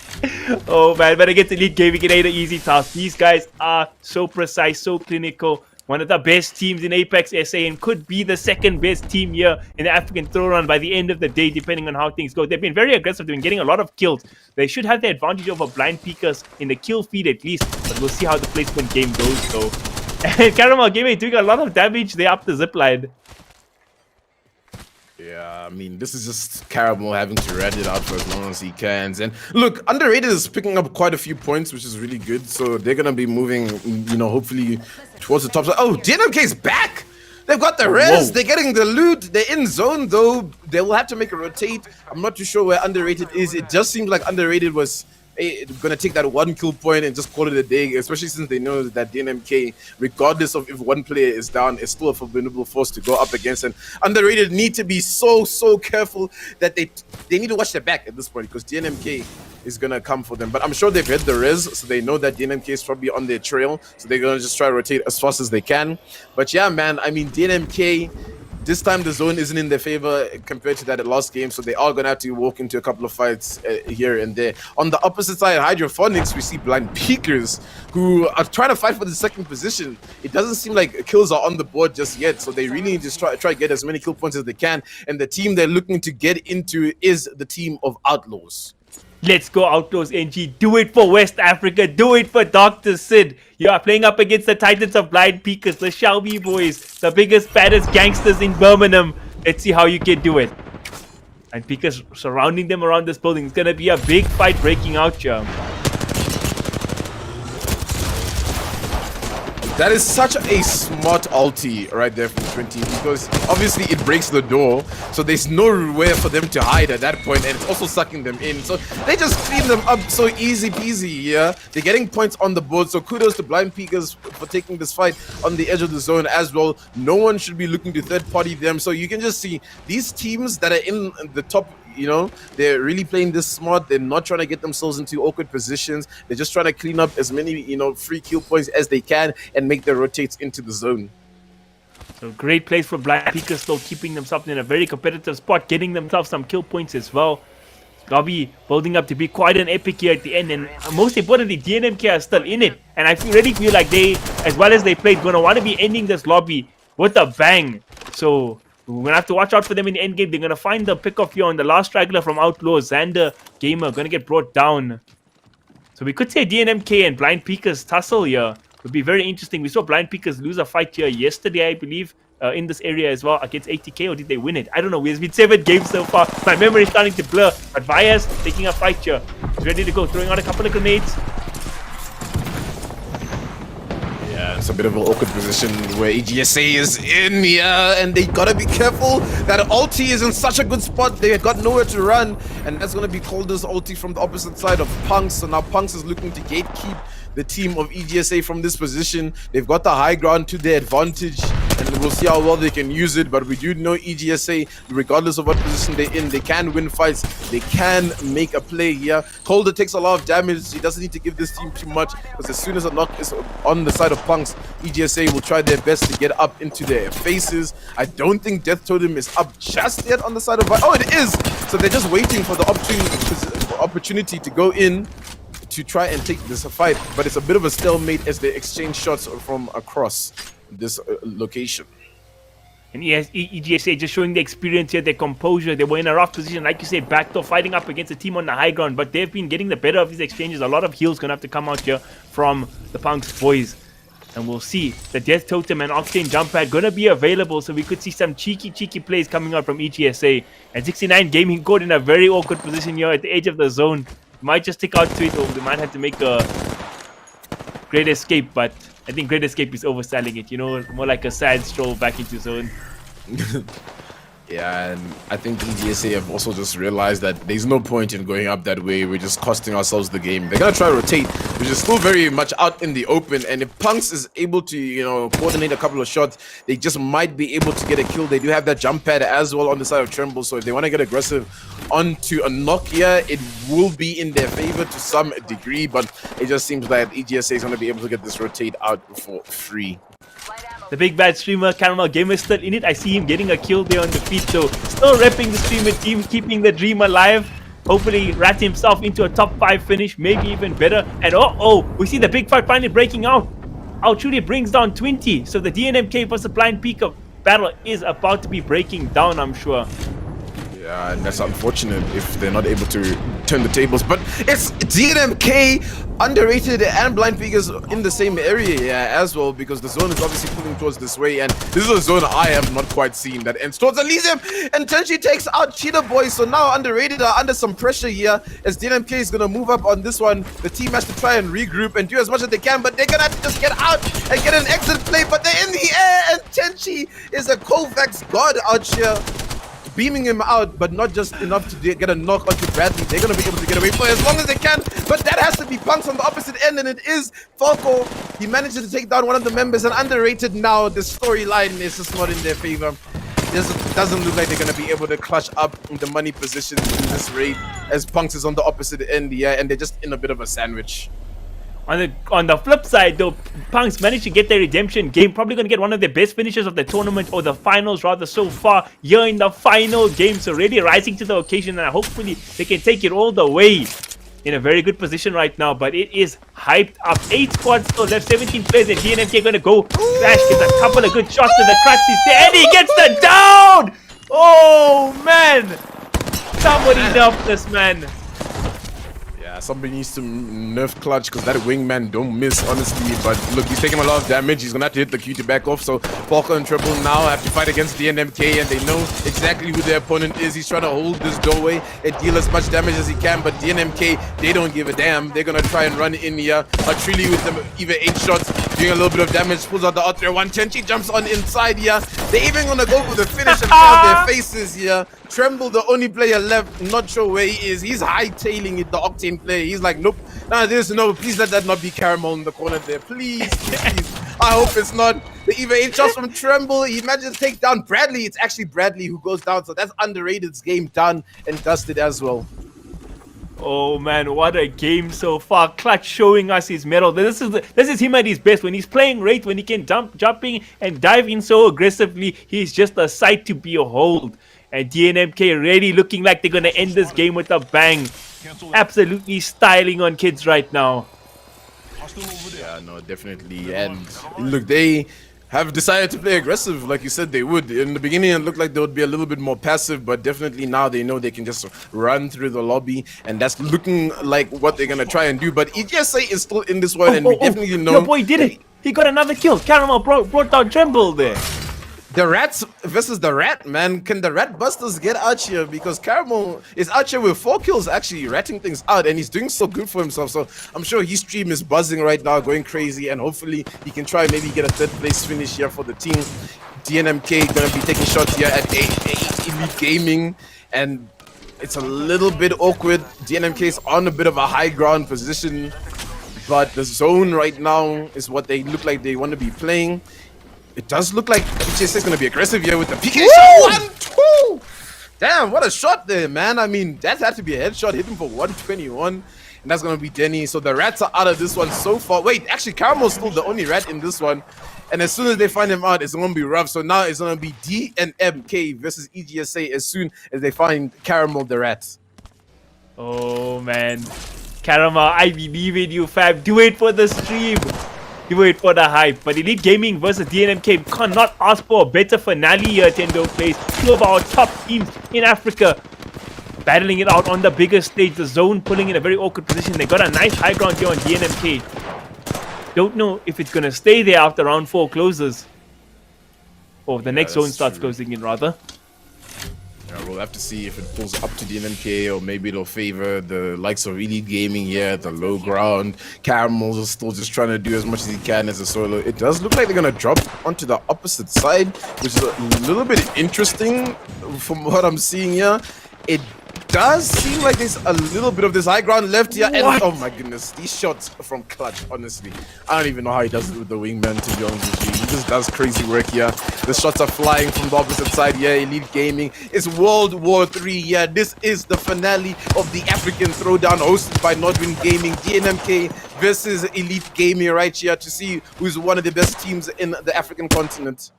Oh, man. But against Elite Gaming, it ain't an easy task. These guys are so precise, so clinical. One of the best teams in Apex SA, and could be the second best team here in the African Throwdown by the end of the day, depending on how things go. They've been very aggressive. They've been getting a lot of kills. They should have the advantage over Blind Peekers in the kill feed at least, but we'll see how the placement game goes, though. And Caramel Gaming doing a lot of damage there up the zipline. Yeah, I mean, this is just Caramel having to rat it out for as long as he can. And look, Underrated is picking up quite a few points, which is really good. So they're going to be moving, you know, hopefully towards the top side. Oh, DNMK is back! They've got the res, Whoa. they're getting the loot, they're in zone though. They will have to make a rotate. I'm not too sure where Underrated is. It just seems like Underrated was gonna take that 1 kill point and just call it a day, especially since they know that DNMK, regardless of if one player is down, is still a formidable force to go up against. And Underrated need to be so careful that they need to watch their back at this point, because DNMK is gonna come for them. But I'm sure they've hit the res, so they know that DNMK is probably on their trail, so they're gonna just try to rotate as fast as they can. But yeah, man, I mean, DNMK, this time the zone isn't in their favor compared to that last game, so they are gonna have to walk into a couple of fights here and there. On the opposite side, Hydrophonics, we see Blind Peekers who are trying to fight for the second position. It doesn't seem like kills are on the board just yet, so they really need to try to get as many kill points as they can. And the team they're looking to get into is the team of Outlaws. Let's go Outlaws NG. Do it for West Africa. Do it for Dr. Sid. You are playing up against the Titans of Blind Peekers, the Shelby boys, the biggest, baddest gangsters in Birmingham. Let's see how you can do it. And Peekers surrounding them around this building. It's going to be a big fight breaking out here. That is such a smart ulti right there from 20, because obviously it breaks the door, so there's nowhere for them to hide at that point, and it's also sucking them in. So they just clean them up so easy peasy. Yeah, they're getting points on the board, so kudos to Blind Peekers for taking this fight on the edge of the zone as well. No one should be looking to third party them, so you can just see these teams that are in the top, you know, they're really playing this smart. They're not trying to get themselves into awkward positions. They're just trying to clean up as many, you know, free kill points as they can and make their rotates into the zone. So great plays for Blind Peekers, still keeping themselves in a very competitive spot, getting themselves some kill points as well. Gabi building up to be quite an epic here at the end, and most importantly, DNMK are still in it. And I really feel like they, as well as they played, gonna want to be ending this lobby with a bang. So we're going to have to watch out for them in the end game. They're going to find the pick-off here on the last straggler from Outlaws. Xander Gamer going to get brought down. So we could say DNMK and Blind Peekers tussle here. Would be very interesting. We saw Blind Peekers lose a fight here yesterday, I believe, in this area as well against 80k, or did they win it? I don't know. It's been 7 games so far. My memory is starting to blur. But Vias taking a fight here. He's ready to go, throwing out a couple of grenades. Yeah, it's a bit of an awkward position where EGSA is in here, and they gotta be careful. That ulti is in such a good spot. They got nowhere to run, and that's gonna be called as ulti from the opposite side of PunX. So now PunX is looking to gatekeep the team of EGSA from this position. They've got the high ground to their advantage, and we'll see how well they can use it. But we do know EGSA, regardless of what position they're in, they can win fights. They can make a play here. Calder takes a lot of damage. He doesn't need to give this team too much, because as soon as a knock is on the side of PunX, EGSA will try their best to get up into their faces. I don't think Death Totem is up just yet on the side of... Oh, it is! So they're just waiting for the opportunity to go in to try and take this fight, but it's a bit of a stalemate as they exchange shots from across this location. And EGSA just showing the experience here, their composure. They were in a rough position, like you said, backdoor fighting up against a team on the high ground, but they've been getting the better of these exchanges. A lot of heals gonna have to come out here from the PunX boys. And we'll see the Death Totem and Octane jump pad gonna be available, so we could see some cheeky plays coming out from EGSA. And 69 Gaming caught in a very awkward position here at the edge of the zone. Might just stick out to it, or they might have to make a Great Escape, but I think Great Escape is overselling it, you know, more like a sad stroll back into zone. Yeah, and I think EGSA have also just realized that there's no point in going up that way. We're just costing ourselves the game. They're gonna try to rotate, which is still very much out in the open. And if PunX is able to, you know, coordinate a couple of shots, they just might be able to get a kill. They do have that jump pad as well on the side of Tremble, so if they want to get aggressive onto a knock here, it will be in their favor to some degree. But it just seems like EGSA is gonna be able to get this rotate out for free. The big bad streamer, Caramel Gamer, is still in it. I see him getting a kill there on the feet, so still repping the streamer team, keeping the dream alive. Hopefully rat himself into a top 5 finish, maybe even better. And we see the big fight finally breaking out. Altrudy brings down 20, so the DNMK versus Blind Peeker battle is about to be breaking down, I'm sure. Yeah, and that's unfortunate if they're not able to turn the tables. But it's DNMK, underrated and blind figures in the same area as well, because the zone is obviously pulling towards this way, and this is a zone I have not quite seen that ends towards Elysium, and Tenchi takes out Cheetah Boy. So now underrated are under some pressure here as DNMK is going to move up on this one. The team has to try and regroup and do as much as they can, but they're going to have to just get out and get an exit play, but they're in the air, and Tenchi is a Kovacs god out here, beaming him out, but not just enough to get a knock onto Bradley. They're going to be able to get away for as long as they can, but that has to be PunX on the opposite end, and it is Falco. He manages to take down one of the members, and underrated now, the storyline is just not in their favor. It doesn't look like they're going to be able to clutch up the money positions in this raid, as PunX is on the opposite end, yeah, and they're just in a bit of a sandwich. On the flip side, though, PunX managed to get their redemption game. Probably going to get one of the best finishes of the tournament, or the finals rather, so far here in the final game. So really rising to the occasion, and hopefully they can take it all the way. In a very good position right now, but it is hyped up. 8 squads still left, 17 players, and DNMK going to go. Flash gets a couple of good shots to the crutch. He's there, and he gets the down! Oh, man! Somebody nerf this, man. Somebody needs to nerf clutch, because that wingman don't miss, honestly. But look, he's taking a lot of damage. He's gonna have to hit the Q to back off. So Falco and Triple now have to fight against DNMK, and they know exactly who their opponent is. He's trying to hold this doorway and deal as much damage as he can, but DNMK, they don't give a damn. They're gonna try and run in here. Trilly with them even 8 shots, doing a little bit of damage, pulls out the out there one. Tenchi jumps on inside here. They're even gonna go for the finish in front of their faces here. Tremble, the only player left, not sure where he is. He's hightailing it, the Octane player. He's like, nope, please let that not be Caramel in the corner there. Please, please. I hope it's not. The even 8 shots from Tremble. He manages to take down Bradley. It's actually Bradley who goes down. So that's underrated's game done and dusted as well. Oh man, what a game so far. Clutch showing us his mettle. This is him at his best. When he's playing Wraith, when he can jumping and dive in so aggressively, he's just a sight to behold. And DNMK really looking like they're going to end this game with a bang. Absolutely styling on kids right now. Yeah, no, definitely. And look, they have decided to play aggressive like you said they would. In the beginning, it looked like they would be a little bit more passive, but definitely now they know they can just run through the lobby, and that's looking like what they're going to try and do. But EGSA is still in this one, and we definitely know... Your boy did it! He got another kill. Caramel brought down Tremble there. The Rats versus the Rat, man. Can the Rat Busters get out here? Because Caramel is out here with 4 kills, actually ratting things out, and he's doing so good for himself. So I'm sure his stream is buzzing right now, going crazy, and hopefully he can try maybe get a 3rd place finish here for the team. DNMK gonna be taking shots here at Elite Gaming, and it's a little bit awkward. DNMK is on a bit of a high ground position, but the zone right now is what they look like they want to be playing. It does look like EGSA is going to be aggressive here with the PK shot. 1-2! Damn, what a shot there, man. I mean, that had to be a headshot, hit him for 121. And that's going to be Denny. So the Rats are out of this one so far. Wait, actually, Caramel's still the only Rat in this one. And as soon as they find him out, it's going to be rough. So now it's going to be DNMK versus EGSA as soon as they find Caramel the Rat. Oh, man. Caramel, I believe in you, fam. Do it for the stream. Do it for the hype. But Elite Gaming versus DNMK cannot ask for a better finale here. Tendo plays 2 of our top teams in Africa, battling it out on the biggest stage. The zone pulling in a very awkward position. They got a nice high ground here on DNMK. Don't know if it's going to stay there after round 4 closes. Or the next zone starts closing in, rather. Yeah, we'll have to see if it pulls up to DNMK, or maybe it'll favor the likes of Elite Gaming here at the low ground. Caramels are still just trying to do as much as he can as a solo. It does look like they're going to drop onto the opposite side, which is a little bit interesting from what I'm seeing here. It does seem like there's a little bit of this high ground left here. And oh my goodness, these shots from Clutch, honestly. I don't even know how he does it with the wingman, to be honest with you. He just does crazy work here. The shots are flying from the opposite side here. Elite Gaming. It's World War 3. Yeah, this is the finale of the African Throwdown hosted by NODWIN Gaming. DNMK versus Elite Gaming right here to see who's one of the best teams in the African continent.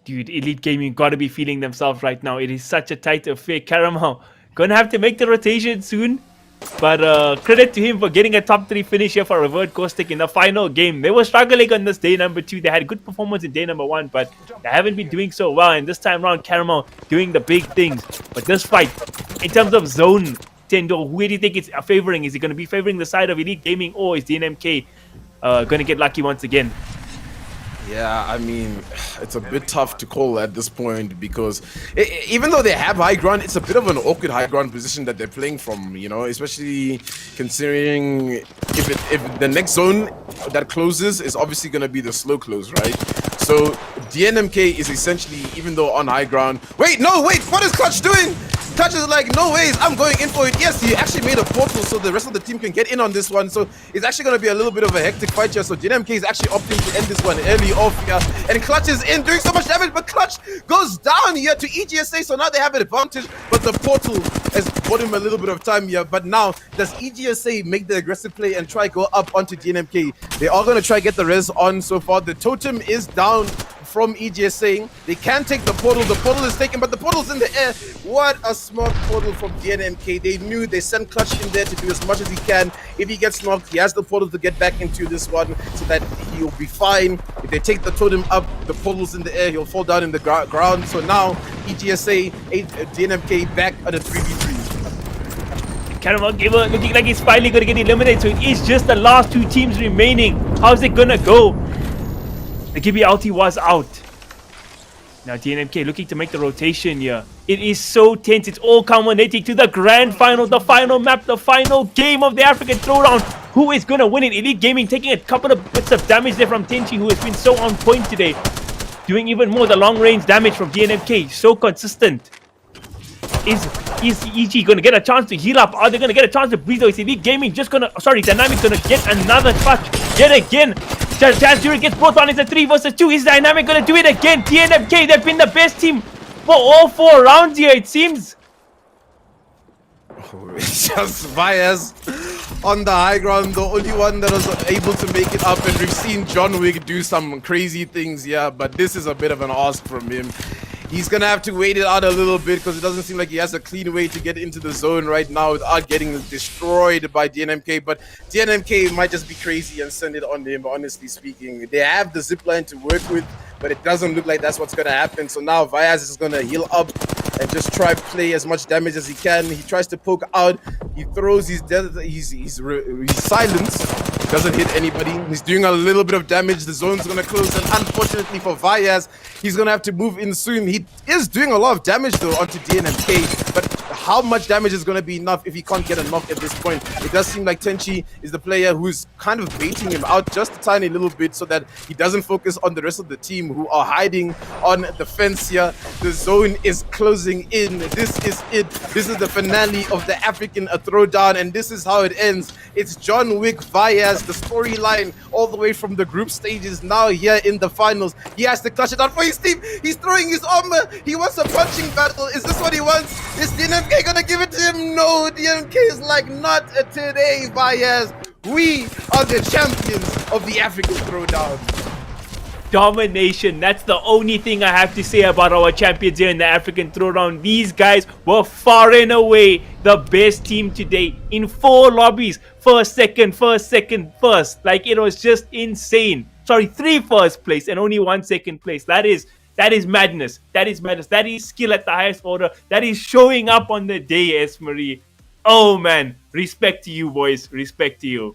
Dude, Elite Gaming gotta be feeling themselves right now. It is such a tight affair. Caramel gonna have to make the rotation soon. But credit to him for getting a top 3 finish here for Revert Caustic in the final game. They were struggling on this day number 2. They had good performance in day number 1, but they haven't been doing so well. And this time around, Caramel doing the big things. But this fight, in terms of zone, Tendo, who do you think it's favoring? Is it going to be favoring the side of Elite Gaming, or is DNMK going to get lucky once again? Yeah, I mean, it's a bit tough to call at this point because even though they have high ground, it's a bit of an awkward high ground position that they're playing from, you know, especially considering if the next zone that closes is obviously going to be the slow close, right? So DNMK is essentially, even though on high ground, wait, what is Clutch doing? Clutch is like, no ways, I'm going in for it. Yes, he actually made a portal so the rest of the team can get in on this one. So it's actually going to be a little bit of a hectic fight here. So DNMK is actually opting to end this one early off here. And Clutch is in, doing so much damage, but Clutch goes down here to EGSA. So now they have an advantage, but the portal has bought him a little bit of time here. But now, does EGSA make the aggressive play and try go up onto DNMK? They are going to try get the res on so far. The totem is down from EGSA. They can take the portal. The portal is taken, but the portal's in the air. What a smart portal from DNMK. They knew they sent Clutch in there to do as much as he can. If he gets knocked, he has the portal to get back into this one so that he'll be fine. If they take the totem up, the portal's in the air, he'll fall down in the ground. So now EGSA, DNMK back at a 3v3. Caramel Gamer looking like he's finally going to get eliminated. So it is just the last 2 teams remaining. How's it going to go? The Gibby ulti was out. Now DNMK looking to make the rotation here. It is so tense. It's all culminating to the grand final, the final map, the final game of the African Throwdown. Who is going to win it? Elite Gaming taking a couple of bits of damage there from Tenchi, who has been so on point today. Doing even more the long range damage from DNMK. So consistent. Is EG going to get a chance to heal up? Are they going to get a chance to breathe? Or is Elite Gaming just going to... Sorry, Dynamic going to get another clutch yet again. Chance Dury gets brought on. It's a 3 versus 2. Is Dynamic going to do it again? DNMK, they've been the best team for all 4 rounds here, it seems. It's just Vias on the high ground, the only one that was able to make it up. And we've seen John Wick do some crazy things, yeah, but this is a bit of an ask from him. He's going to have to wait it out a little bit because it doesn't seem like he has a clean way to get into the zone right now without getting destroyed by DNMK. But DNMK might just be crazy and send it on him, honestly speaking. They have the zipline to work with, but it doesn't look like that's what's going to happen. So now Vias is going to heal up and just try to play as much damage as he can. He tries to poke out. He throws his silence. Doesn't hit anybody. He's doing a little bit of damage. The zone's going to close. And unfortunately for Vias, he's going to have to move in soon. He is doing a lot of damage, though, onto DNMK. But how much damage is going to be enough if he can't get a knock at this point? It does seem like Tenchi is the player who's kind of baiting him out just a tiny little bit so that he doesn't focus on the rest of the team who are hiding on the fence here. The zone is closing in. This is it. This is the finale of the African Throwdown, and this is how it ends. It's John Wick Vias, the storyline all the way from the group stages, now here in the finals. He has to clutch it out for his team. He's throwing his armor. He wants a punching battle. Is this what he wants? Is DNMK gonna give it to him? No, DNMK is like, not today, Vias. We are the champions of the African Throwdown. Domination. That's the only thing I have to say about our champions here in the African Throwdown. These guys were far and away the best team today in 4 lobbies. First, second, first. Like, it was just insane. Sorry, 3 first place and only 1 second place. That is madness. That is madness. That is skill at the highest order. That is showing up on the day, S. Marie. Oh, man. Respect to you, boys. Respect to you.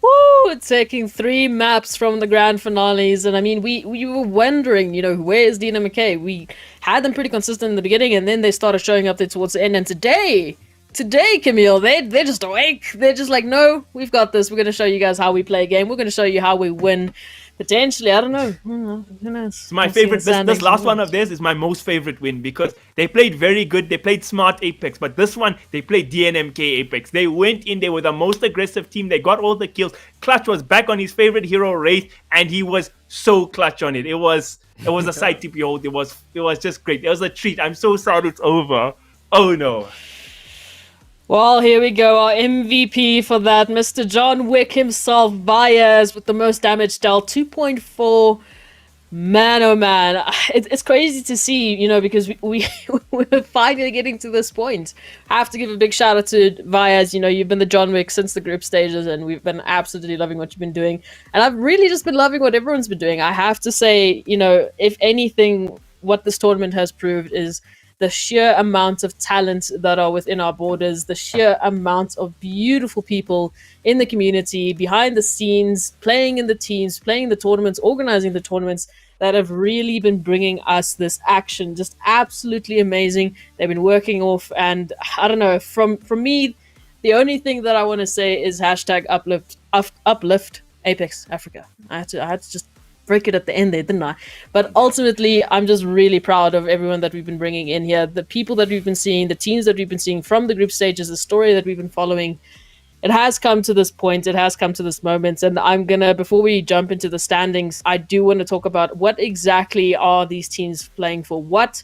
Woo! Taking 3 maps from the grand finales, and I mean, we were wondering, you know, where is DNMK? We had them pretty consistent in the beginning, and then they started showing up there towards the end. And today, Camille, they're just awake. They're just like, no, we've got this. We're going to show you guys how we play a game. We're going to show you how we win. Potentially, I don't know. Who knows? It's my favorite. This last one of theirs is my most favorite win because they played very good. They played smart Apex, but this one they played DNMK Apex. They went in. They were the most aggressive team. They got all the kills. Clutch was back on his favorite hero Wraith, and he was so clutch on it. It was a sight to behold. It was just great. It was a treat. I'm so sad it's over. Oh no. Well, here we go. Our MVP for that, Mr. John Wick himself, Vias, with the most damage dealt, 2.4 Man, oh man, it's crazy to see, because we're finally getting to this point. I have to give a big shout out to Viaz. You've been the John Wick since the group stages, and we've been absolutely loving what you've been doing. And I've really just been loving what everyone's been doing. I have to say, if anything, what this tournament has proved is the sheer amount of talent that are within our borders, the sheer amount of beautiful people in the community, behind the scenes, playing in the teams, playing the tournaments, organizing the tournaments, that have really been bringing us this action. Just absolutely amazing. They've been working off, and I don't know, from me, the only thing that I want to say is hashtag uplift Apex Africa. I had to just break it at the end there, didn't I? But ultimately, I'm just really proud of everyone that we've been bringing in here, the people that we've been seeing, the teams that we've been seeing from the group stages, the story that we've been following. It has come to this point, it has come to this moment, and I'm gonna, before we jump into the standings, I do want to talk about what exactly are these teams playing for? What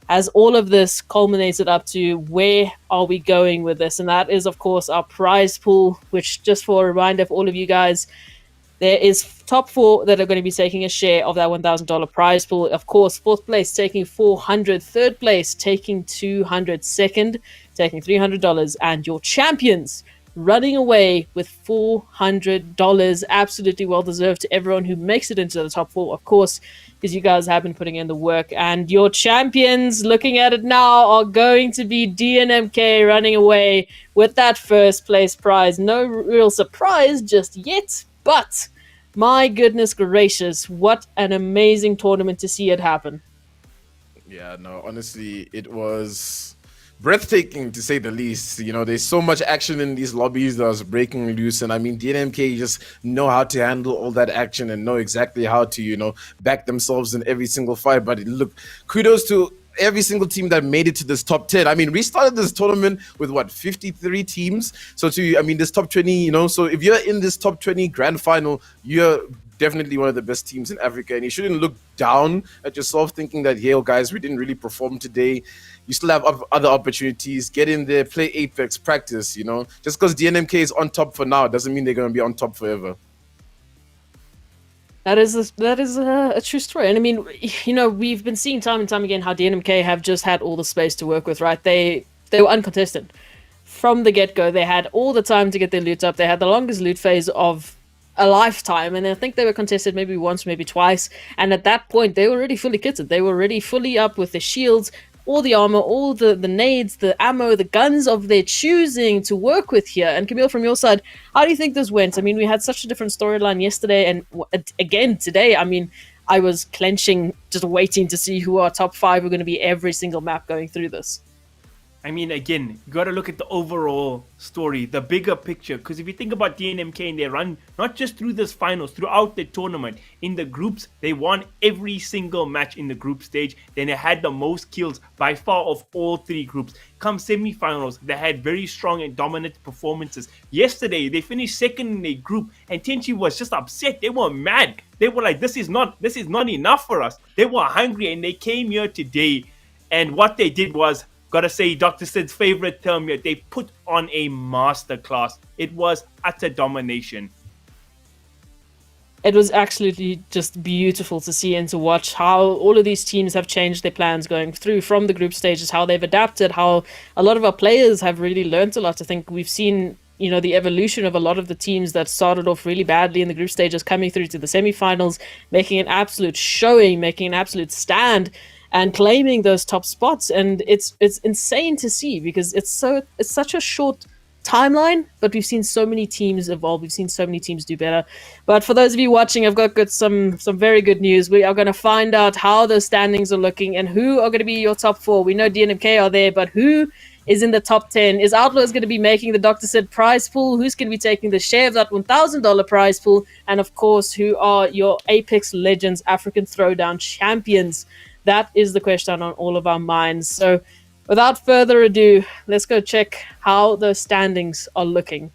has all of this culminated up to? Where are we going with this? And that is, of course, our prize pool, which, just for a reminder for all of you guys, there is top 4 that are going to be taking a share of that $1,000 prize pool. Of course, 4th place taking $400, 3rd place taking $200, 2nd taking $300, and your champions running away with $400. Absolutely well deserved to everyone who makes it into the top 4, of course, because you guys have been putting in the work. And your champions, looking at it now, are going to be DNMK running away with that 1st place prize. No real surprise just yet, but my goodness gracious, what an amazing tournament to see it happen. Yeah, no, honestly, it was breathtaking to say the least. There's so much action in these lobbies that was breaking loose, and I mean, DNMK just know how to handle all that action and know exactly how to, back themselves in every single fight. But look, kudos to every single team that made it to this top 10. I mean, we started this tournament with 53 teams. So this top 20, so if you're in this top 20 grand final, you're definitely one of the best teams in Africa, and you shouldn't look down at yourself thinking that, hey, guys, we didn't really perform today. You still have other opportunities. Get in there, play Apex, practice. Just because DNMK is on top for now doesn't mean they're going to be on top forever. That is a true story. And I mean, we've been seeing time and time again how DNMK have just had all the space to work with, right? They were uncontested from the get-go. They had all the time to get their loot up. They had the longest loot phase of a lifetime, and I think they were contested maybe once, maybe twice. And at that point, they were already fully kitted. They were already fully up with their shields, all the armor, all the nades, the ammo, the guns of their choosing to work with here. And Camille, from your side, how do you think this went? I mean, we had such a different storyline yesterday, and again today. I mean, I was clenching, just waiting to see who our top 5 were going to be every single map going through this. I mean, again, you got to look at the overall story, the bigger picture. Because if you think about DNMK and their run, not just through this finals, throughout the tournament, in the groups, they won every single match in the group stage. Then they had the most kills by far of all 3 groups. Come semi-finals, they had very strong and dominant performances. Yesterday, they finished 2nd in their group, and Tenchi was just upset. They were mad. They were like, this is not enough for us. They were hungry, and they came here today. And what they did was, gotta say, Dr. Sid's favorite term here, they put on a masterclass. It was utter domination. It was absolutely just beautiful to see and to watch how all of these teams have changed their plans going through from the group stages, how they've adapted, how a lot of our players have really learned a lot. I think we've seen, the evolution of a lot of the teams that started off really badly in the group stages coming through to the semifinals, making an absolute showing, making an absolute stand, and claiming those top spots. And it's insane to see, because it's such a short timeline, but we've seen so many teams evolve, we've seen so many teams do better. But for those of you watching, I've got some very good news. We are going to find out how those standings are looking and who are going to be your top 4. We know DNMK are there, but who is in the top 10? Is Outlaws going to be making the Dr. Sid prize pool? Who's going to be taking the share of that $1,000 prize pool? And of course, who are your Apex Legends African Throwdown champions? That is the question on all of our minds. So without further ado, let's go check how those standings are looking.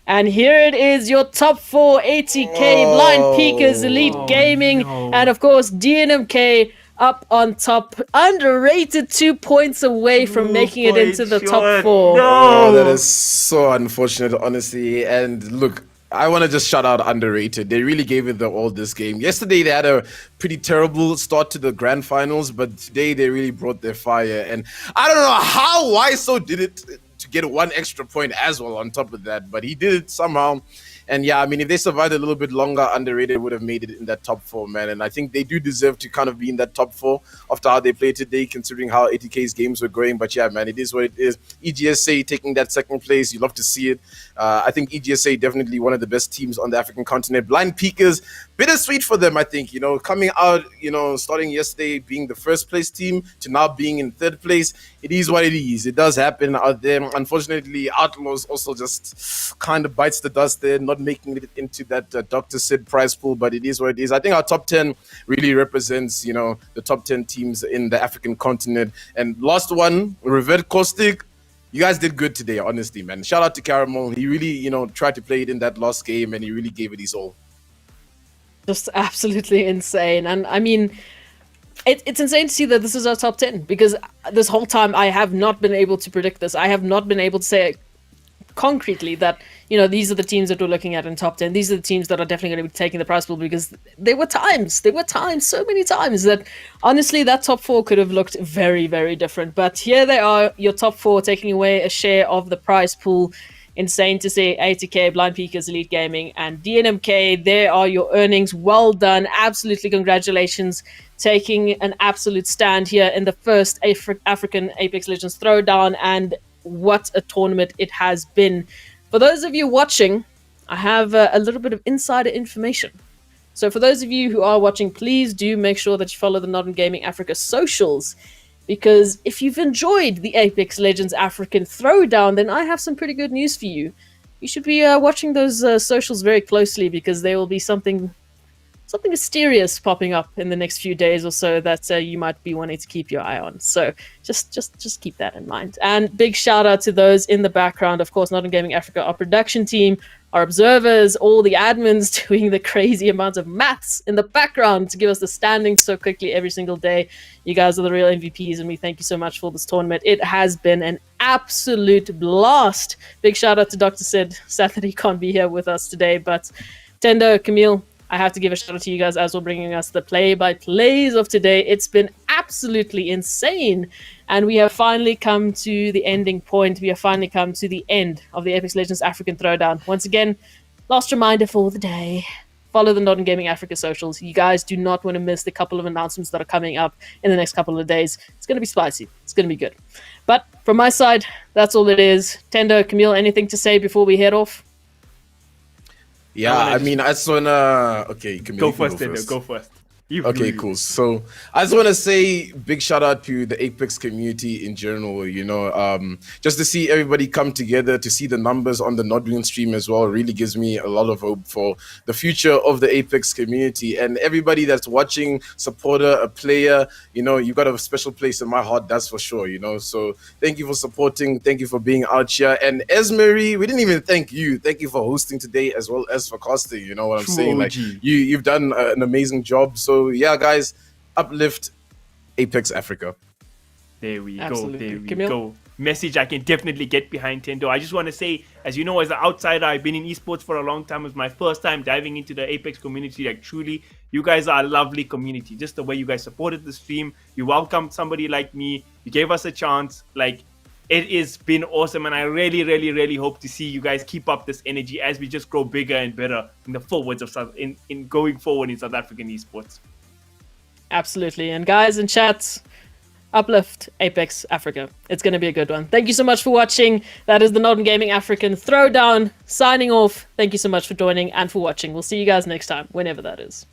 And here it is, your top 4, ATK, Blind Peakers, Elite Gaming, and of course4 up on top. Underrated, 2 points away from making it into the top 4. No, that is so unfortunate, honestly. And look, I want to just shout out underrated. They really gave it their all this game. Yesterday they had a pretty terrible start to the grand finals, but today they really brought their fire. And I don't know how YSO did it to get one extra point as well on top of that, but he did it somehow. And yeah, I mean, if they survived a little bit longer, underrated would have made it in that top 4, man. And I think they do deserve to kind of be in that top 4 after how they played today, considering how ATK's games were going. But yeah, man, it is what it is. EGSA taking that second place. You love to see it. I think EGSA definitely one of the best teams on the African continent. Blind Peakers, bittersweet for them, I think. You know, coming out, you know, starting yesterday being the first place team to now being in third place. It is what it is. It does happen out there. Unfortunately, Outlaws also just kind of bites the dust there, not making it into that Dr. Sid prize pool, but it is what it is. I think our top 10 really represents, you know, the top 10 teams in the African continent. And last one, Revert Caustic. You guys did good today, honestly, man. Shout out to Caramel. He really, you know, tried to play it in that last game, and he really gave it his all. Just absolutely insane. And I mean, it's insane to see that this is our top 10, because this whole time I have not been able to predict this. I have not been able to say concretely that, you know, these are the teams that we're looking at in top 10. These are the teams that are definitely going to be taking the prize pool, because there were times, so many times that honestly that top 4 could have looked very, very different. But here they are, your top 4 taking away a share of the prize pool. Insane to see. ATK, Blind Peakers, Elite Gaming, and DNMK. There are your earnings. Well done. Absolutely congratulations. Taking an absolute stand here in the first African Apex Legends Throwdown, and what a tournament it has been. For those of you watching, I have a little bit of insider information. So for those of you who are watching, please do make sure that you follow the NODWIN Gaming Africa socials, because if you've enjoyed the Apex Legends African Throwdown, then I have some pretty good news for you. You should be watching those socials very closely, because there will be something mysterious popping up in the next few days or so that you might be wanting to keep your eye on. So just keep that in mind. And big shout out to those in the background, of course, NODWIN Gaming Africa, our production team, our observers, all the admins doing the crazy amounts of maths in the background to give us the standings so quickly every single day. You guys are the real MVPs, and we thank you so much for this tournament. It has been an absolute blast. Big shout out to Dr. Sid. Sad that he can't be here with us today, but Tendo, Camille, I have to give a shout out to you guys as well, bringing us the play-by-plays of today. It's been absolutely insane. And we have finally come to the ending point. We have finally come to the end of the Apex Legends African Throwdown. Once again, last reminder for the day. Follow the NODWIN Gaming Africa socials. You guys do not want to miss the couple of announcements that are coming up in the next couple of days. It's going to be spicy. It's going to be good. But from my side, that's all it is. Tendo, Camille, anything to say before we head off? Yeah, I mean, I just wanna. Okay, go first, Tendo. Go first. Okay, cool. So I just want to say big shout out to the Apex community in general, you know, just to see everybody come together, to see the numbers on the NODWIN stream as well, really gives me a lot of hope for the future of the Apex community. And everybody that's watching, supporter, a player, you know, you got a special place in my heart, that's for sure, you know. So thank you for supporting, thank you for being out here. And Esmery, we didn't even thank you. Thank you for hosting today as well as for casting, you know what I'm saying? Like, you've done an amazing job. So yeah, guys, uplift Apex Africa. There we Absolutely. go. There we Camille? go. Message I can definitely get behind, Tendo. I just want to say, as you know, as an outsider, I've been in esports for a long time. It was my first time diving into the Apex community. Like, truly, you guys are a lovely community. Just the way you guys supported the stream, you welcomed somebody like me, you gave us a chance. Like, it has been awesome, and I really, really, really hope to see you guys keep up this energy as we just grow bigger and better in the forwards of in going forward in South African esports. Absolutely. And guys in chat, uplift Apex Africa. It's going to be a good one. Thank you so much for watching. That is the NODWIN Gaming African Throwdown. Signing off. Thank you so much for joining and for watching. We'll see you guys next time, whenever that is.